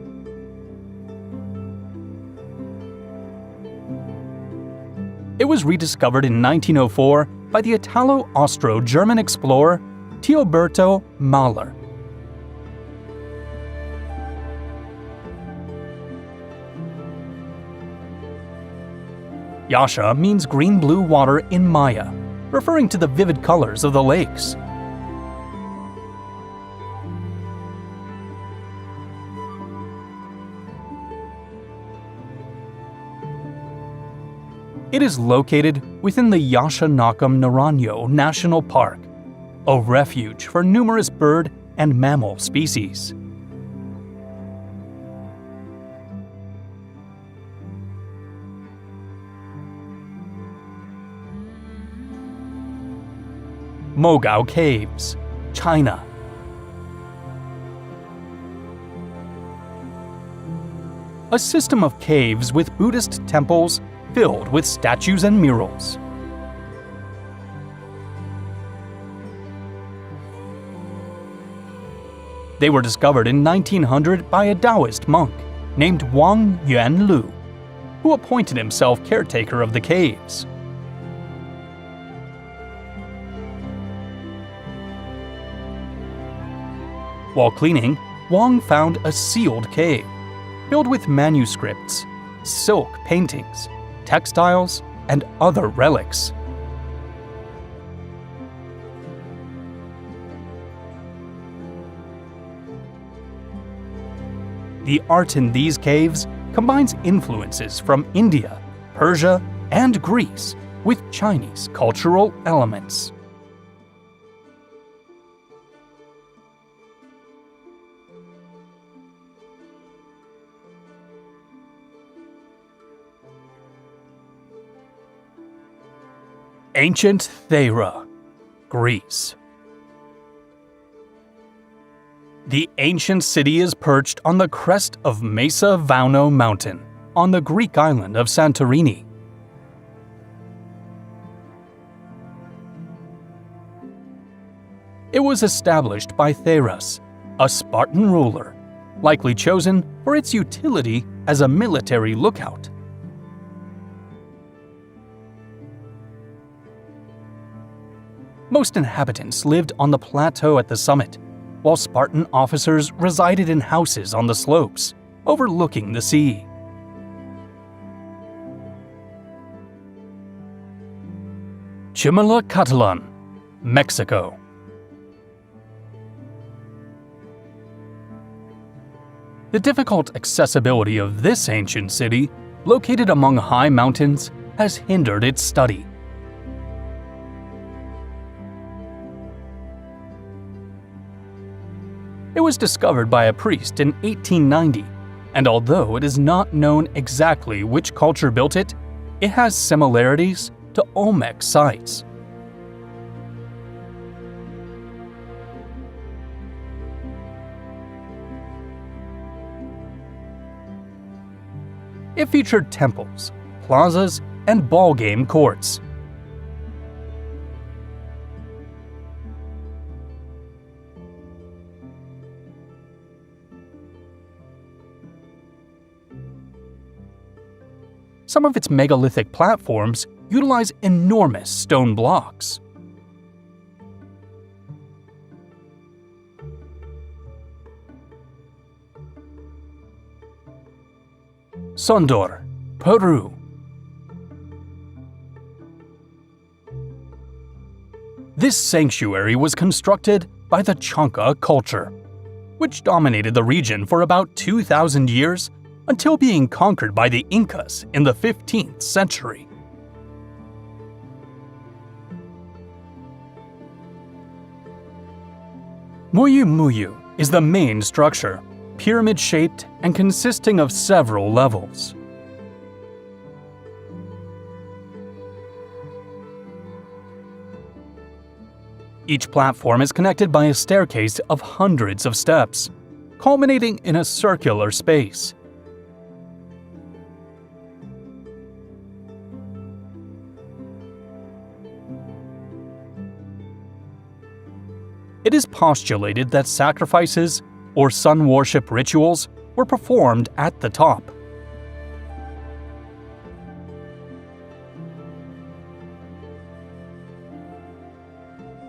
It was rediscovered in 1904 by the Italo-Austro-German explorer Teoberto Mahler. Yaxha means green-blue water in Maya, referring to the vivid colors of the lakes. It is located within the Yaxha Nakam Naranjo National Park, a refuge for numerous bird and mammal species. Mogao Caves, China. A system of caves with Buddhist temples filled with statues and murals. They were discovered in 1900 by a Taoist monk named Wang Yuanlu, who appointed himself caretaker of the caves. While cleaning, Wang found a sealed cave, filled with manuscripts, silk paintings, textiles, and other relics. The art in these caves combines influences from India, Persia, and Greece with Chinese cultural elements. Ancient Thera, Greece. The ancient city is perched on the crest of Mesa Vauno Mountain on the Greek island of Santorini. It was established by Theras, a Spartan ruler, likely chosen for its utility as a military lookout. Most inhabitants lived on the plateau at the summit, while Spartan officers resided in houses on the slopes, overlooking the sea. Chimalacatlan, Mexico. The difficult accessibility of this ancient city, located among high mountains, has hindered its study. It was discovered by a priest in 1890, and although it is not known exactly which culture built it, it has similarities to Olmec sites. It featured temples, plazas, and ballgame courts. Some of its megalithic platforms utilize enormous stone blocks. Sondor, Peru. This sanctuary was constructed by the Chanca culture, which dominated the region for about 2,000 years until being conquered by the Incas in the 15th century. Muyu Muyu is the main structure, pyramid-shaped and consisting of several levels. Each platform is connected by a staircase of hundreds of steps, culminating in a circular space. It is postulated that sacrifices or sun worship rituals were performed at the top.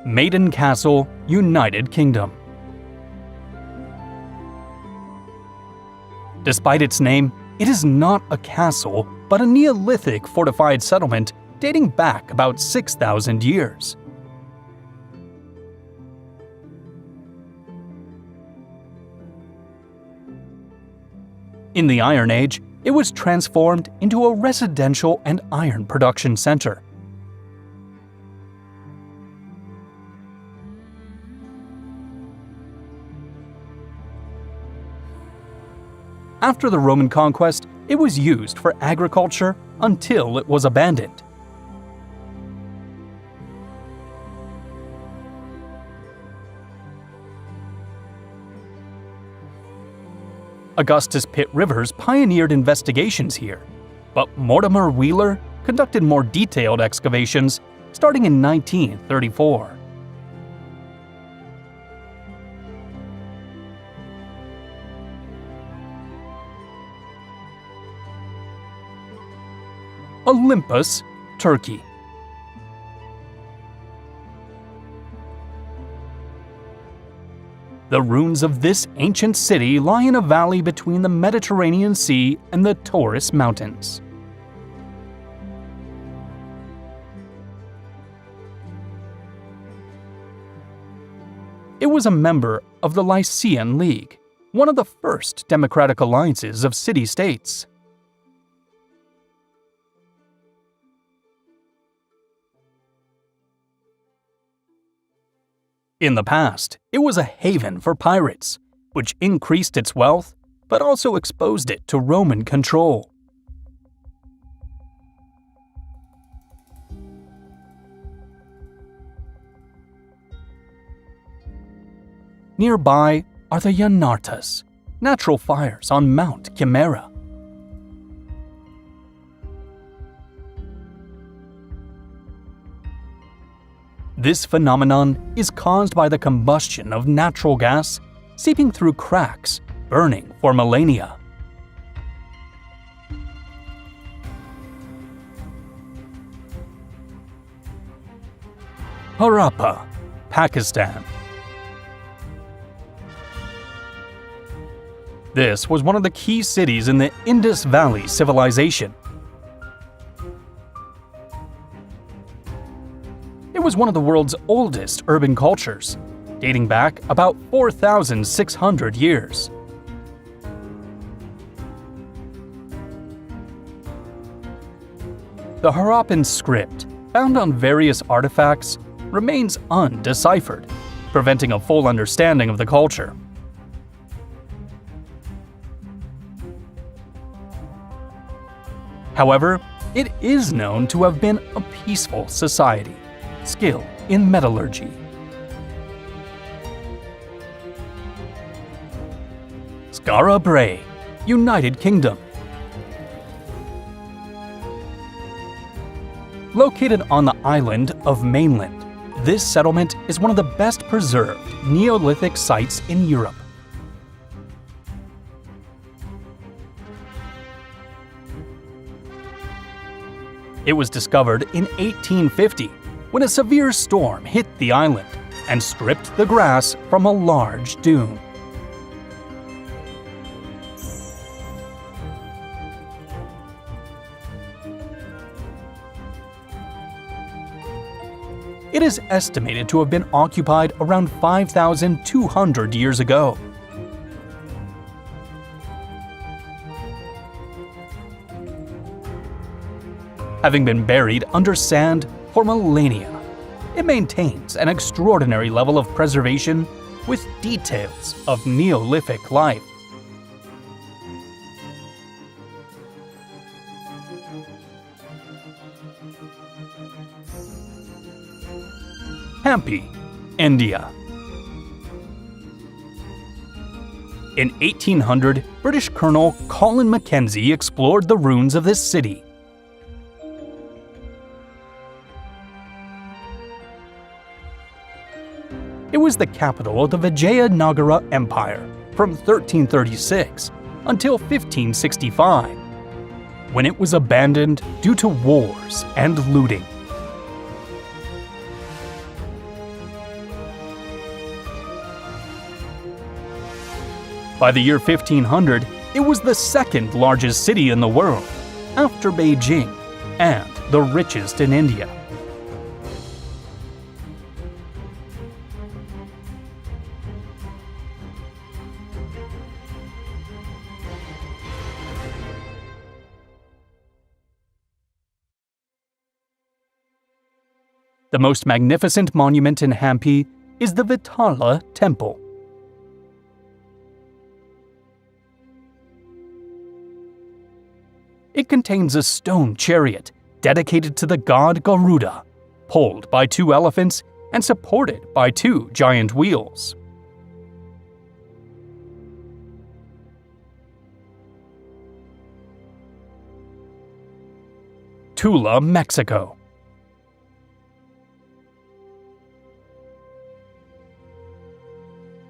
Maiden Castle, United Kingdom. Despite its name, it is not a castle, but a Neolithic fortified settlement dating back about 6,000 years. In the Iron Age, it was transformed into a residential and iron production center. After the Roman conquest, it was used for agriculture until it was abandoned. Augustus Pitt Rivers pioneered investigations here, but Mortimer Wheeler conducted more detailed excavations starting in 1934. Olympus, Turkey. The ruins of this ancient city lie in a valley between the Mediterranean Sea and the Taurus Mountains. It was a member of the Lycian League, one of the first democratic alliances of city-states. In the past, it was a haven for pirates, which increased its wealth but also exposed it to Roman control. Nearby are the Yanartas, natural fires on Mount Chimera. This phenomenon is caused by the combustion of natural gas seeping through cracks, burning for millennia. Harappa, Pakistan. This was one of the key cities in the Indus Valley civilization. It was one of the world's oldest urban cultures, dating back about 4,600 years. The Harappan script, found on various artifacts, remains undeciphered, preventing a full understanding of the culture. However, it is known to have been a peaceful society, skilled in metallurgy. Skara Brae, United Kingdom. Located on the island of Mainland, this settlement is one of the best preserved Neolithic sites in Europe. It was discovered in 1850 when a severe storm hit the island and stripped the grass from a large dune. It is estimated to have been occupied around 5,200 years ago. Having been buried under sand for millennia, it maintains an extraordinary level of preservation with details of Neolithic life. Hampi, India. In 1800, British Colonel Colin Mackenzie explored the ruins of this city. It was the capital of the Vijayanagara Empire from 1336 until 1565, when it was abandoned due to wars and looting. By the year 1500, it was the second largest city in the world, after Beijing, and the richest in India. The most magnificent monument in Hampi is the Vitala Temple. It contains a stone chariot dedicated to the god Garuda, pulled by 2 elephants and supported by 2 giant wheels. Tula, Mexico.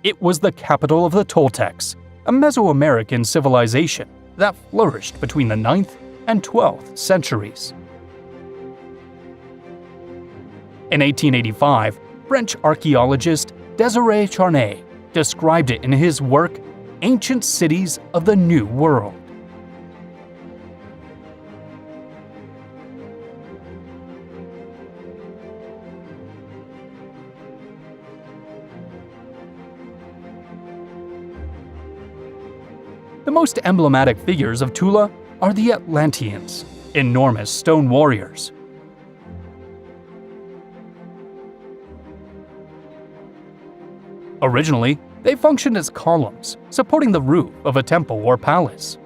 It was the capital of the Toltecs, a Mesoamerican civilization that flourished between the 9th and 12th centuries. In 1885, French archaeologist Désiré Charnay described it in his work Ancient Cities of the New World. The most emblematic figures of Tula are the Atlanteans, enormous stone warriors. Originally, they functioned as columns, supporting the roof of a temple or palace.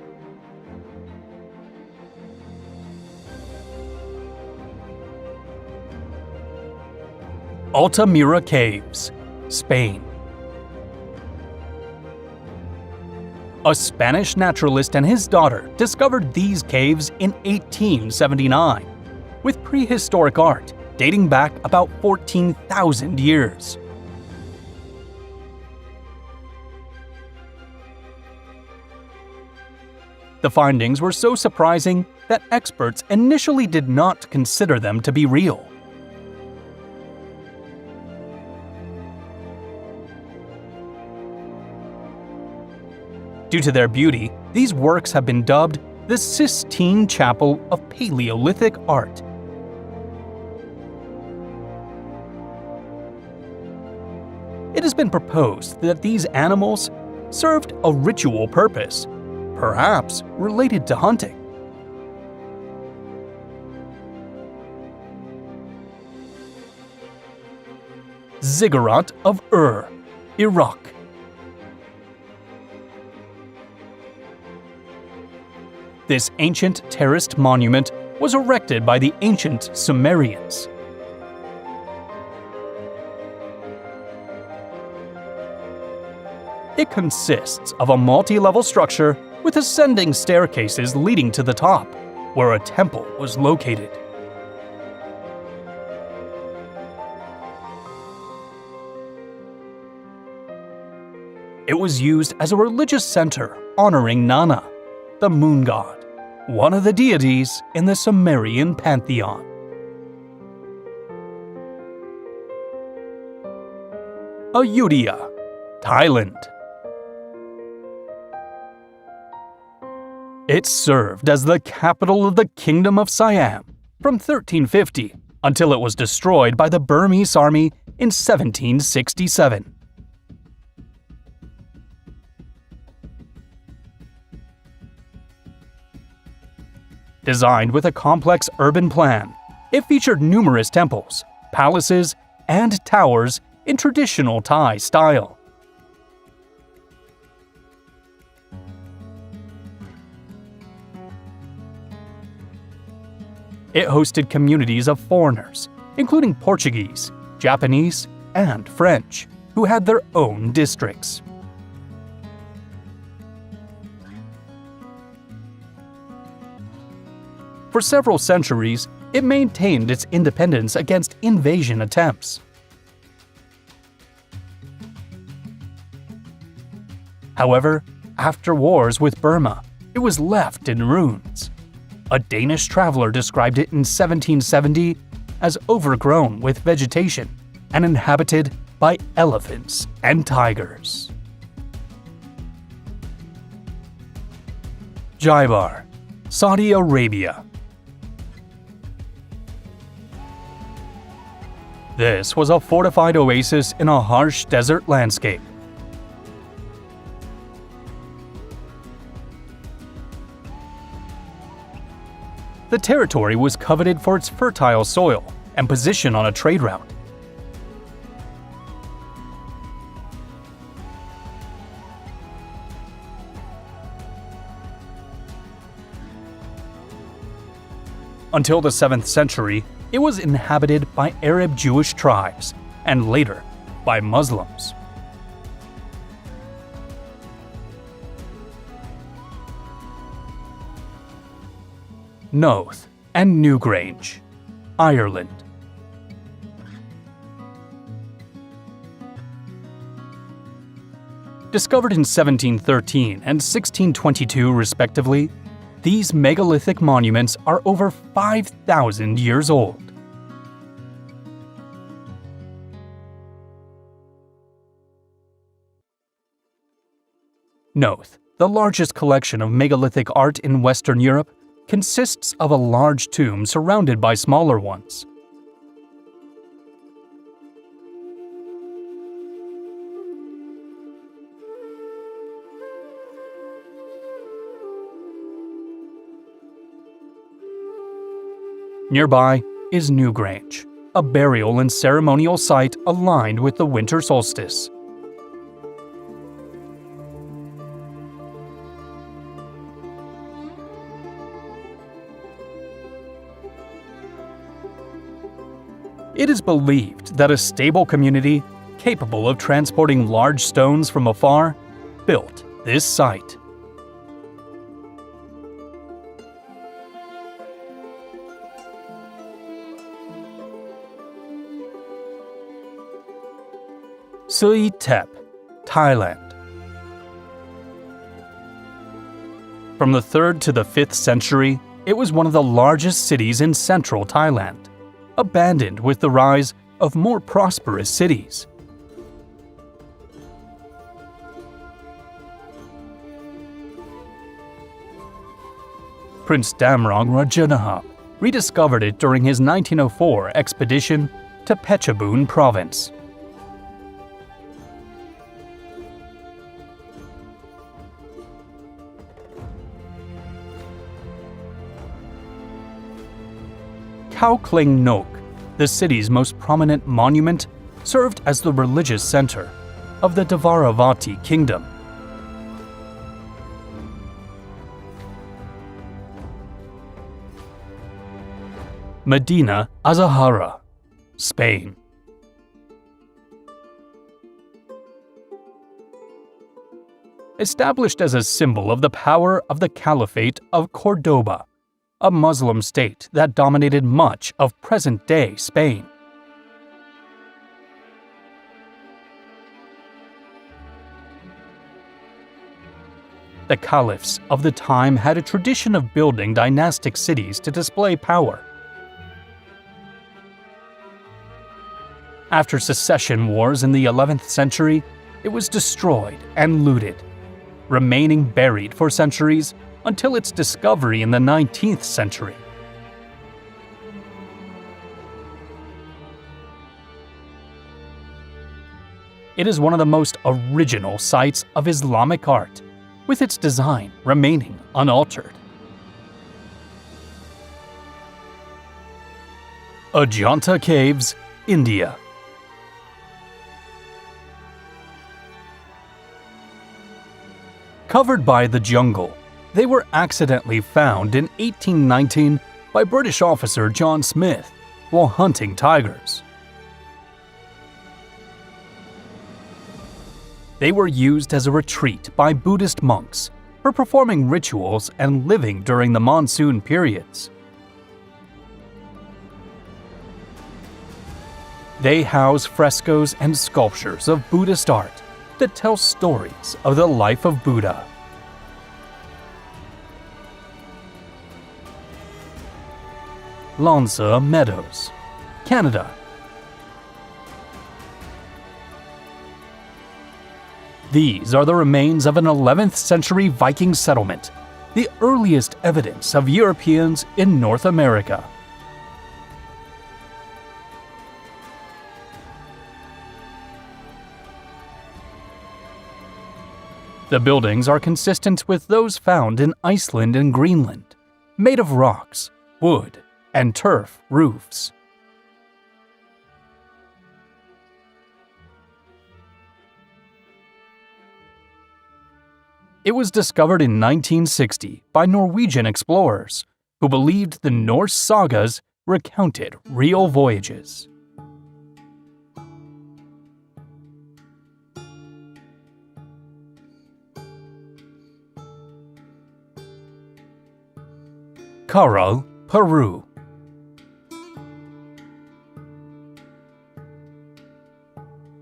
Altamira Caves, Spain. A Spanish naturalist and his daughter discovered these caves in 1879, with prehistoric art dating back about 14,000 years. The findings were so surprising that experts initially did not consider them to be real. Due to their beauty, these works have been dubbed the Sistine Chapel of Paleolithic art. It has been proposed that these animals served a ritual purpose, perhaps related to hunting. Ziggurat of Ur, Iraq. This ancient terraced monument was erected by the ancient Sumerians. It consists of a multi-level structure with ascending staircases leading to the top, where a temple was located. It was used as a religious center honoring Nana, the moon god, one of the deities in the Sumerian pantheon. Ayutthaya, Thailand. It served as the capital of the Kingdom of Siam from 1350 until it was destroyed by the Burmese army in 1767. Designed with a complex urban plan, it featured numerous temples, palaces, and towers in traditional Thai style. It hosted communities of foreigners, including Portuguese, Japanese, and French, who had their own districts. For several centuries, it maintained its independence against invasion attempts. However, after wars with Burma, it was left in ruins. A Danish traveler described it in 1770 as overgrown with vegetation and inhabited by elephants and tigers. Jaibar, Saudi Arabia. This was a fortified oasis in a harsh desert landscape. The territory was coveted for its fertile soil and position on a trade route. Until the 7th century, it was inhabited by Arab Jewish tribes, and later by Muslims. Knowth and Newgrange, Ireland. Discovered in 1713 and 1622 respectively, these megalithic monuments are over 5,000 years old. Knowth, the largest collection of megalithic art in Western Europe, consists of a large tomb surrounded by smaller ones. Nearby is Newgrange, a burial and ceremonial site aligned with the winter solstice. It is believed that a stable community, capable of transporting large stones from afar, built this site. Sui Tep, Thailand. From the 3rd to the 5th century, it was one of the largest cities in central Thailand, abandoned with the rise of more prosperous cities. Prince Damrong Rajanahab rediscovered it during his 1904 expedition to Phetchabun province. Khao Kling Nok, the city's most prominent monument, served as the religious center of the Dvaravati kingdom. Medina Azahara, Spain. Established as a symbol of the power of the Caliphate of Cordoba, a Muslim state that dominated much of present-day Spain. The caliphs of the time had a tradition of building dynastic cities to display power. After succession wars in the 11th century, it was destroyed and looted, remaining buried for centuries until its discovery in the 19th century. It is one of the most original sites of Islamic art, with its design remaining unaltered. Ajanta Caves, India. Covered by the jungle, they were accidentally found in 1819 by British officer John Smith while hunting tigers. They were used as a retreat by Buddhist monks for performing rituals and living during the monsoon periods. They house frescoes and sculptures of Buddhist art that tell stories of the life of Buddha. Lonsdale Meadows, Canada. These are the remains of an 11th century Viking settlement, the earliest evidence of Europeans in North America. The buildings are consistent with those found in Iceland and Greenland, made of rocks, wood, and turf roofs. It was discovered in 1960 by Norwegian explorers who believed the Norse sagas recounted real voyages. Caral, Peru.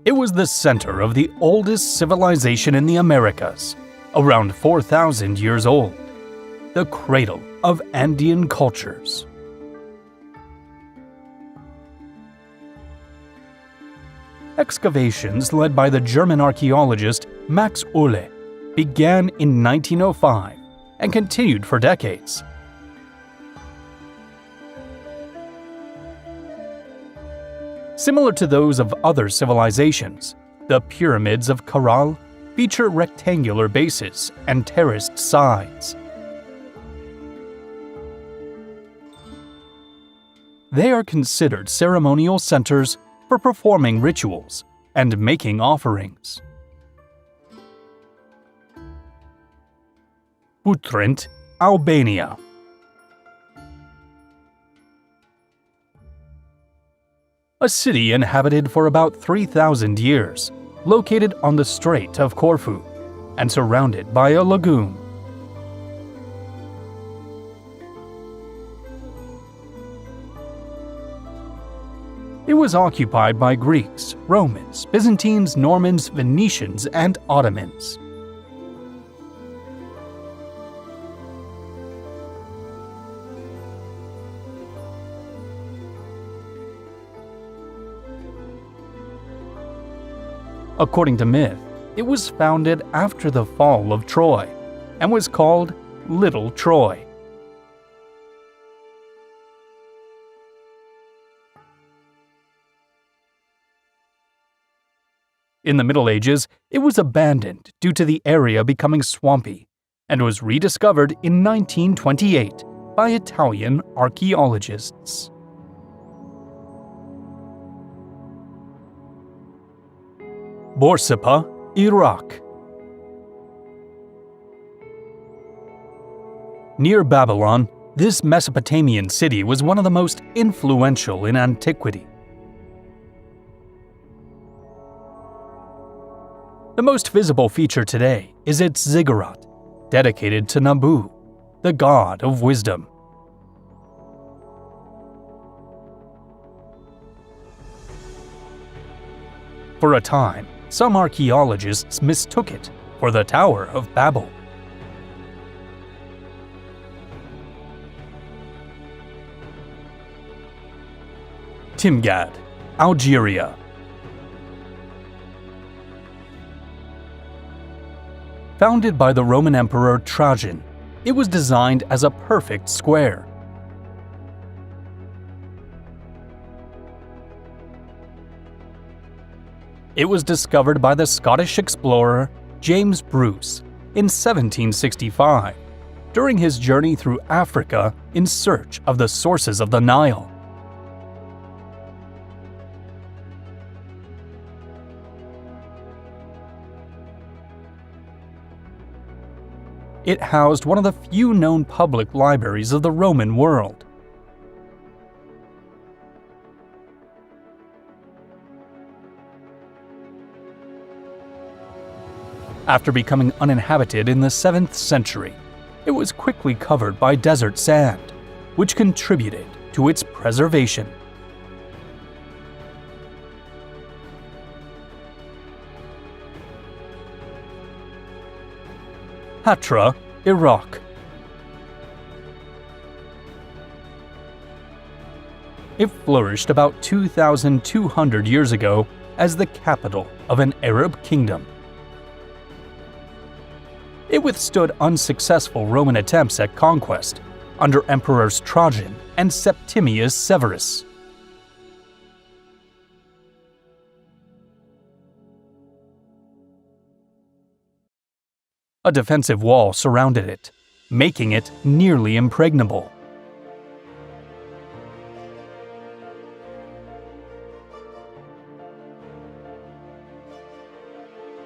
It was the center of the oldest civilization in the Americas, around 4,000 years old, the cradle of Andean cultures. Excavations led by the German archaeologist Max Uhle began in 1905 and continued for decades. Similar to those of other civilizations, the pyramids of Caral feature rectangular bases and terraced sides. They are considered ceremonial centers for performing rituals and making offerings. Butrint, Albania. A city inhabited for about 3,000 years, located on the Strait of Corfu and surrounded by a lagoon. It was occupied by Greeks, Romans, Byzantines, Normans, Venetians, and Ottomans. According to myth, it was founded after the fall of Troy and was called Little Troy. In the Middle Ages, it was abandoned due to the area becoming swampy and was rediscovered in 1928 by Italian archaeologists. Borsippa, Iraq. Near Babylon, this Mesopotamian city was one of the most influential in antiquity. The most visible feature today is its ziggurat, dedicated to Nabu, the god of wisdom. For a time, some archaeologists mistook it for the Tower of Babel. Timgad, Algeria. Founded by the Roman Emperor Trajan, it was designed as a perfect square. It was discovered by the Scottish explorer James Bruce in 1765 during his journey through Africa in search of the sources of the Nile. It housed one of the few known public libraries of the Roman world. After becoming uninhabited in the 7th century, it was quickly covered by desert sand, which contributed to its preservation. Hatra, Iraq. It flourished about 2,200 years ago as the capital of an Arab kingdom. It withstood unsuccessful Roman attempts at conquest under Emperors Trajan and Septimius Severus. A defensive wall surrounded it, making it nearly impregnable.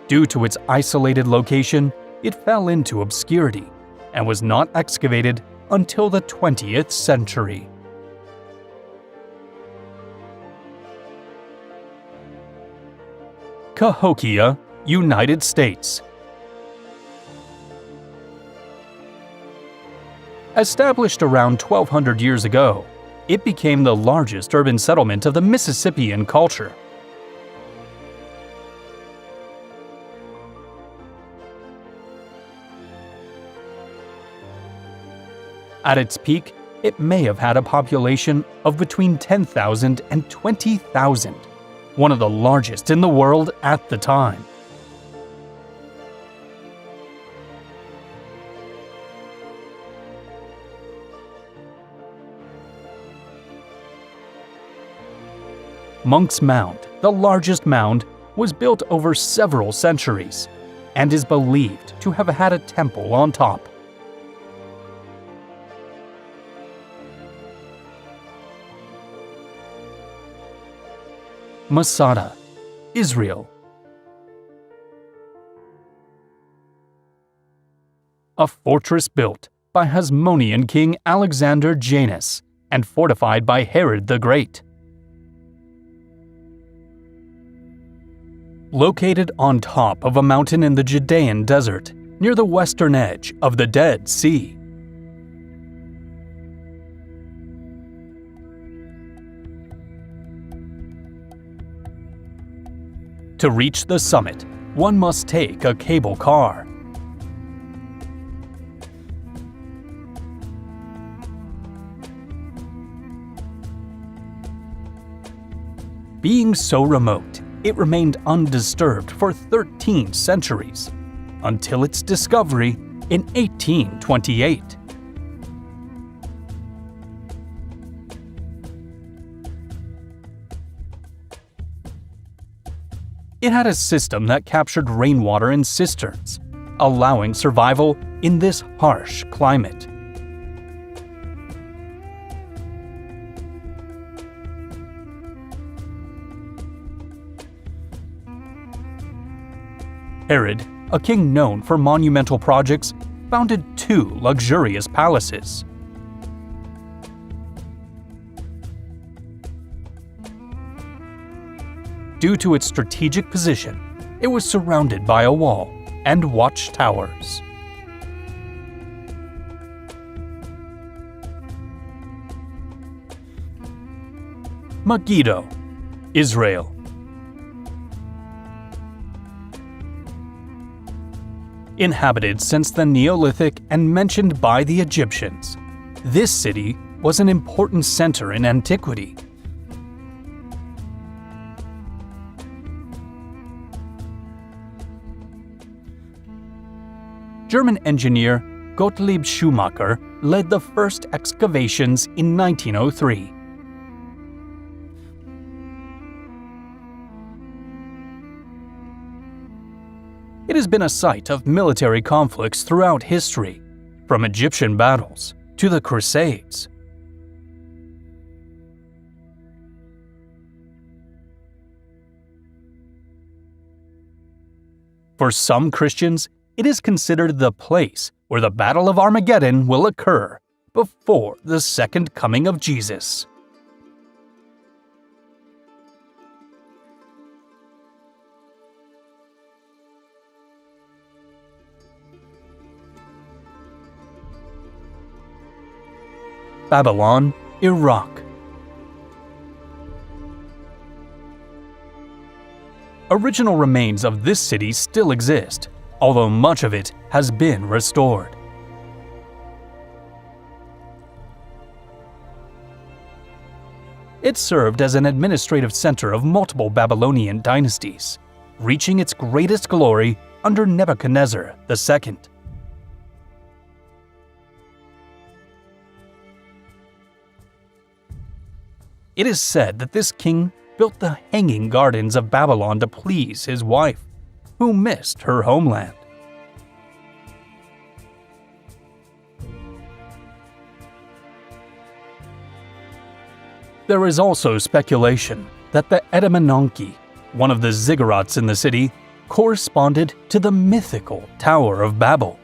Due to its isolated location, it fell into obscurity and was not excavated until the 20th century. Cahokia, United States. Established around 1,200 years ago, it became the largest urban settlement of the Mississippian culture. At its peak, it may have had a population of between 10,000 and 20,000, one of the largest in the world at the time. Monk's Mound, the largest mound, was built over several centuries and is believed to have had a temple on top. Masada, Israel. A fortress built by Hasmonean king Alexander Janus and fortified by Herod the Great. Located on top of a mountain in the Judean desert, near the western edge of the Dead Sea. To reach the summit, one must take a cable car. Being so remote, it remained undisturbed for 13 centuries, until its discovery in 1828. It had a system that captured rainwater in cisterns, allowing survival in this harsh climate. Herod, a king known for monumental projects, founded 2 luxurious palaces. Due to its strategic position, it was surrounded by a wall and watchtowers. Megiddo, Israel. Inhabited since the Neolithic and mentioned by the Egyptians, this city was an important center in antiquity. German engineer Gottlieb Schumacher led the first excavations in 1903. It has been a site of military conflicts throughout history, from Egyptian battles to the Crusades. For some Christians, it is considered the place where the Battle of Armageddon will occur before the second coming of Jesus. Babylon, Iraq. Original remains of this city still exist, although much of it has been restored. It served as an administrative center of multiple Babylonian dynasties, reaching its greatest glory under Nebuchadnezzar II. It is said that this king built the Hanging Gardens of Babylon to please his wife, who missed her homeland. There is also speculation that the Edamanonki, one of the ziggurats in the city, corresponded to the mythical Tower of Babel.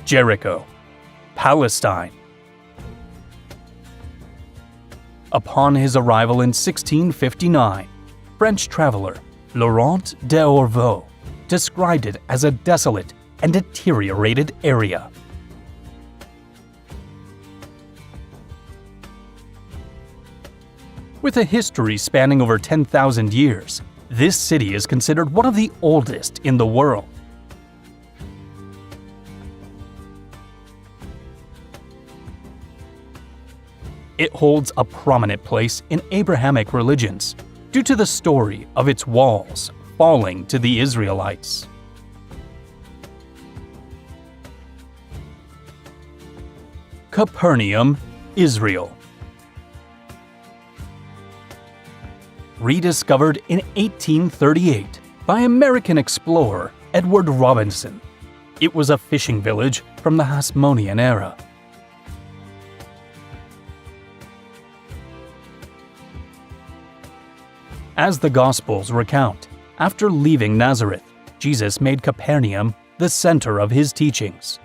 Jericho, Palestine. Upon his arrival in 1659, French traveler Laurent d'Orveau described it as a desolate and deteriorated area. With a history spanning over 10,000 years, this city is considered one of the oldest in the world. It holds a prominent place in Abrahamic religions due to the story of its walls falling to the Israelites. Capernaum, Israel. Rediscovered in 1838 by American explorer Edward Robinson, it was a fishing village from the Hasmonean era. As the Gospels recount, after leaving Nazareth, Jesus made Capernaum the center of his teachings.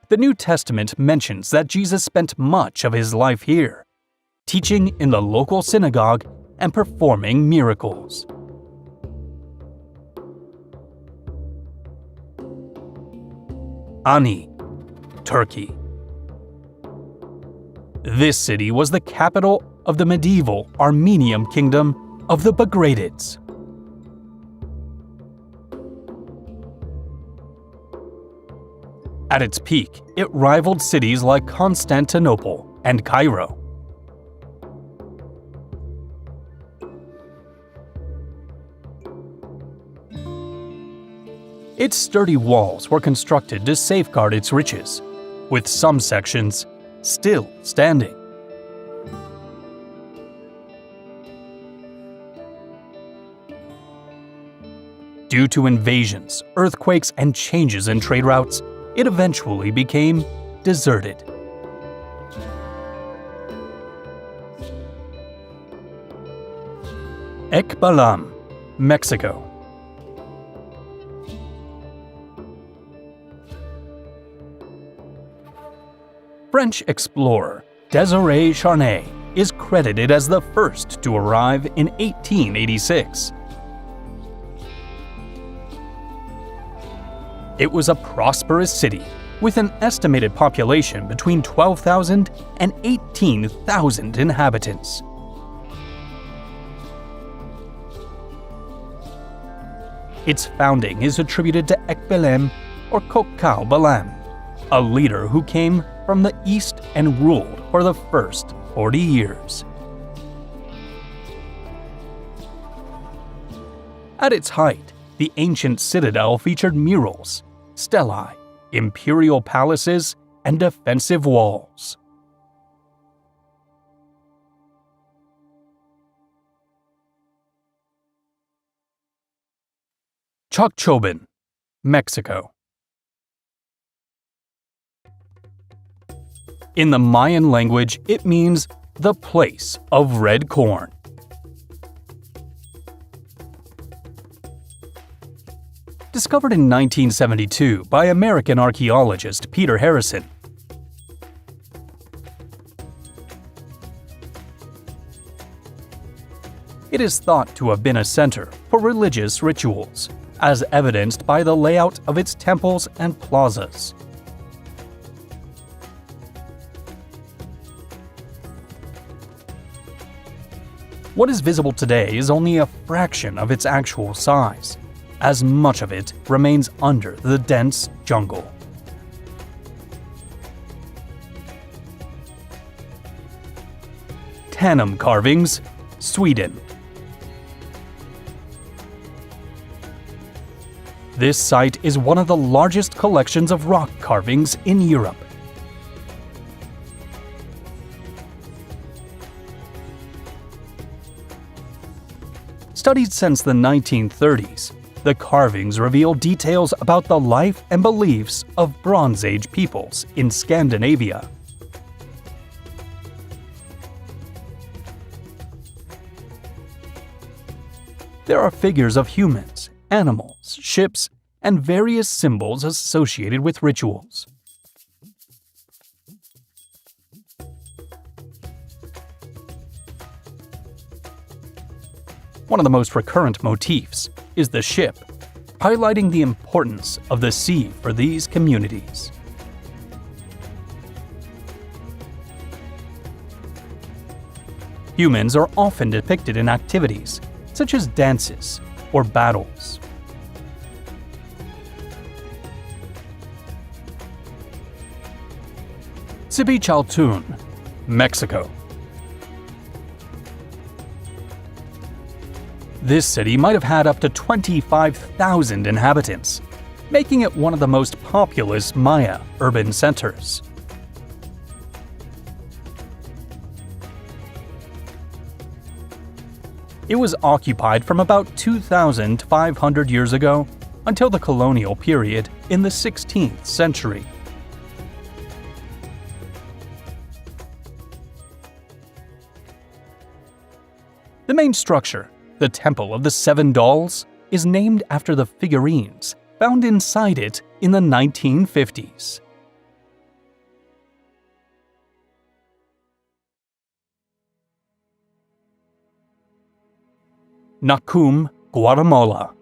The New Testament mentions that Jesus spent much of his life here, teaching in the local synagogue and performing miracles. Ani, Turkey. This city was the capital of the medieval Armenian kingdom of the Bagratids. At its peak, it rivaled cities like Constantinople and Cairo. Its sturdy walls were constructed to safeguard its riches, with some sections still standing. Due to invasions, earthquakes, and changes in trade routes, it eventually became deserted. Ekbalam, Mexico. French explorer Désiré Charnay is credited as the first to arrive in 1886. It was a prosperous city with an estimated population between 12,000 and 18,000 inhabitants. Its founding is attributed to Ekbalem or Kokau Balam, a leader who came from the east and ruled for the first 40 years. At its height, the ancient citadel featured murals, stelae, imperial palaces, and defensive walls. Chocchoban, Mexico. In the Mayan language, it means the place of red corn. Discovered in 1972 by American archaeologist Peter Harrison. It is thought to have been a center for religious rituals, as evidenced by the layout of its temples and plazas. What is visible today is only a fraction of its actual size, as much of it remains under the dense jungle. Tanum carvings, Sweden. This site is one of the largest collections of rock carvings in Europe. Studied since the 1930s, the carvings reveal details about the life and beliefs of Bronze Age peoples in Scandinavia. There are figures of humans, animals, ships, and various symbols associated with rituals. One of the most recurrent motifs is the ship, highlighting the importance of the sea for these communities. Humans are often depicted in activities such as dances or battles. Chaltún, Mexico. This city might have had up to 25,000 inhabitants, making it one of the most populous Maya urban centers. It was occupied from about 2,500 years ago until the colonial period in the 16th century. The main structure, the Temple of the Seven Dolls, is named after the figurines found inside it in the 1950s. Nacum, Guatemala.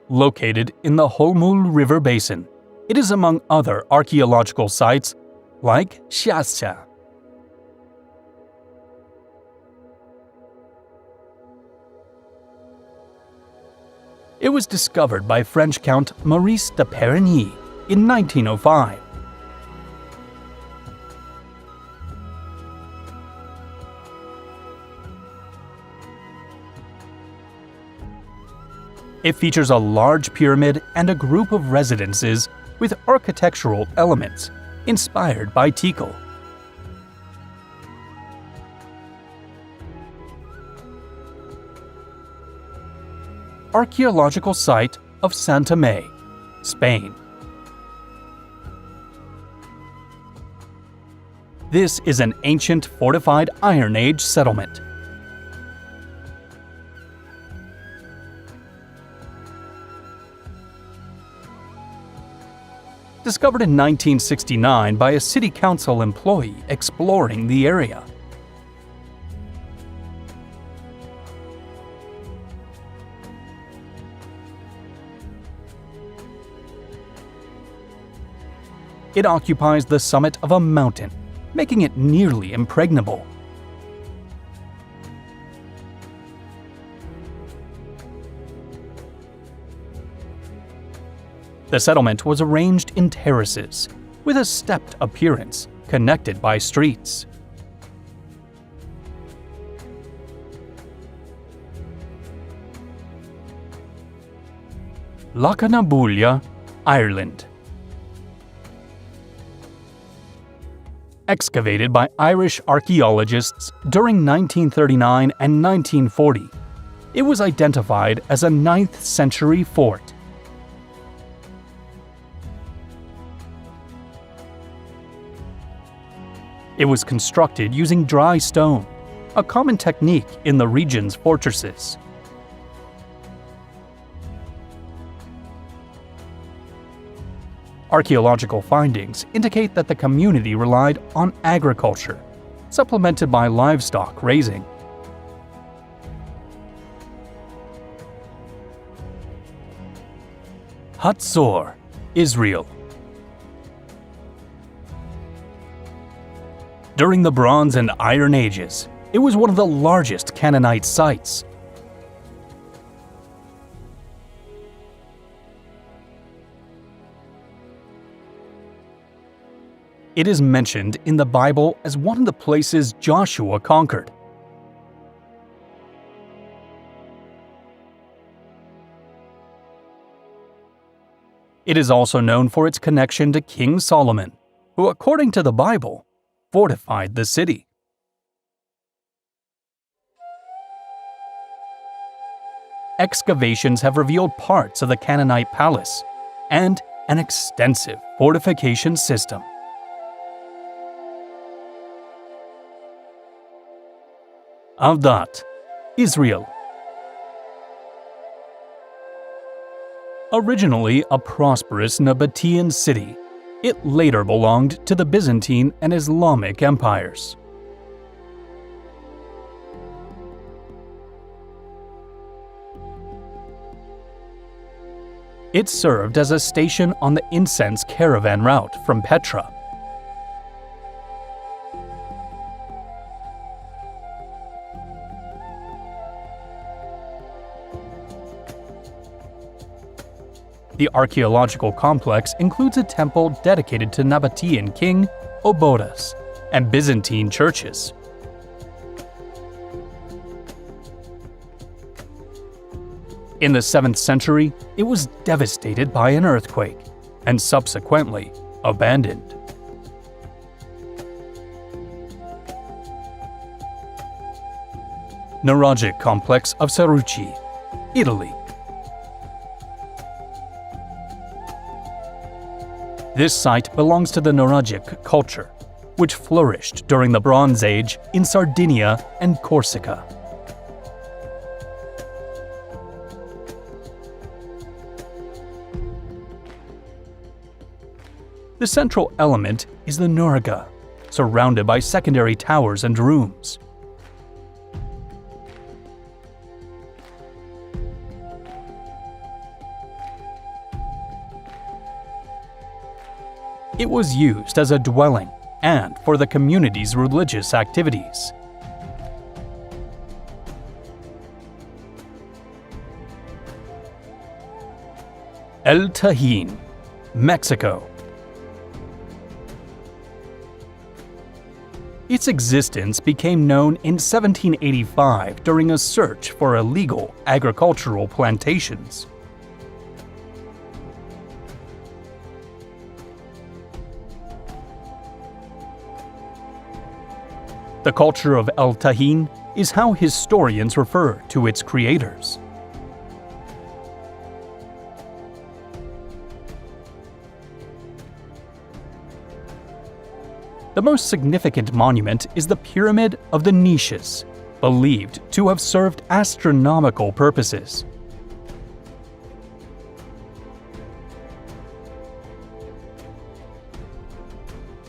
Located in the Holmul River Basin, it is among other archaeological sites like Xasha. It was discovered by French Count Maurice de Perigny in 1905. It features a large pyramid and a group of residences with architectural elements inspired by Tikal. archaeological site of Santa Fe, Spain. This is an ancient fortified Iron Age settlement. Discovered in 1969 by a city council employee exploring the area. It occupies the summit of a mountain, making it nearly impregnable. The settlement was arranged in terraces, with a stepped appearance, connected by streets. Lochnabulia, Ireland. Excavated by Irish archaeologists during 1939 and 1940, it was identified as a 9th century fort. It was constructed using dry stone, a common technique in the region's fortresses. Archaeological findings indicate that the community relied on agriculture, supplemented by livestock raising. Hatzor, Israel. During the Bronze and Iron Ages, it was one of the largest Canaanite sites. It is mentioned in the Bible as one of the places Joshua conquered. It is also known for its connection to King Solomon, who, according to the Bible, fortified the city. Excavations have revealed parts of the Canaanite palace and an extensive fortification system. Avdat, Israel. Originally a prosperous Nabatean city, it later belonged to the Byzantine and Islamic empires. It served as a station on the incense caravan route from Petra. The archaeological complex includes a temple dedicated to Nabatean king Obodas and Byzantine churches. In the 7th century, it was devastated by an earthquake and subsequently abandoned. Nuragic complex of Saruci, Italy. This site belongs to the Nuragic culture, which flourished during the Bronze Age in Sardinia and Corsica. The central element is the Nuragha, surrounded by secondary towers and rooms. It was used as a dwelling and for the community's religious activities. El Tajín, Mexico. Its existence became known in 1785 during a search for illegal agricultural plantations. The culture of El Tajín is how historians refer to its creators. The most significant monument is the Pyramid of the Niches, believed to have served astronomical purposes.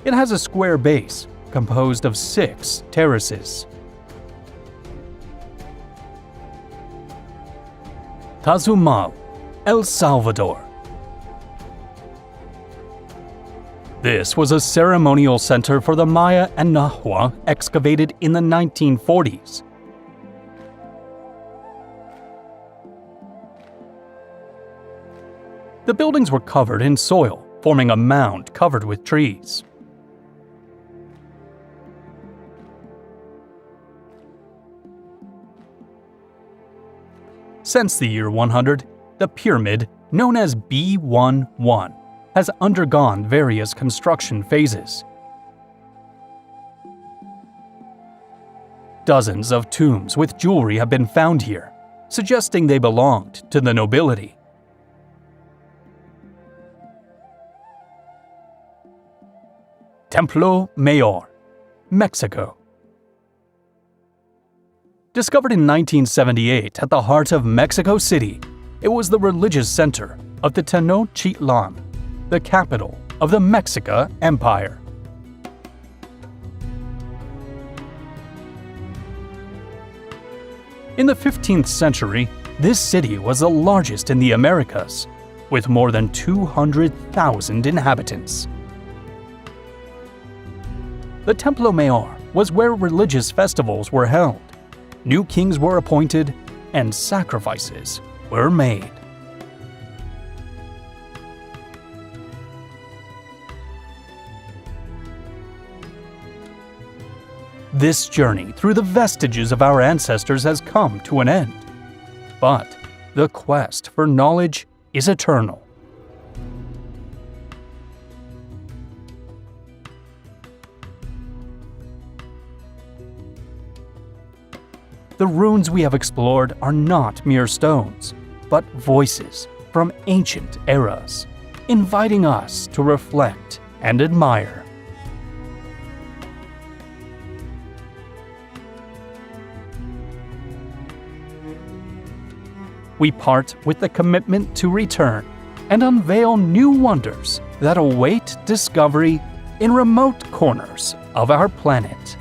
It has a square base, composed of 6 terraces. Tazumal, El Salvador. This was a ceremonial center for the Maya and Nahua excavated in the 1940s. The buildings were covered in soil, forming a mound covered with trees. Since the year 100, the pyramid, known as B11, has undergone various construction phases. Dozens of tombs with jewelry have been found here, suggesting they belonged to the nobility. Templo Mayor, Mexico. Discovered in 1978 at the heart of Mexico City, it was the religious center of the Tenochtitlan, the capital of the Mexica Empire. In the 15th century, this city was the largest in the Americas, with more than 200,000 inhabitants. The Templo Mayor was where religious festivals were held, new kings were appointed, and sacrifices were made. This journey through the vestiges of our ancestors has come to an end, but the quest for knowledge is eternal. The ruins we have explored are not mere stones, but voices from ancient eras, inviting us to reflect and admire. We part with the commitment to return and unveil new wonders that await discovery in remote corners of our planet.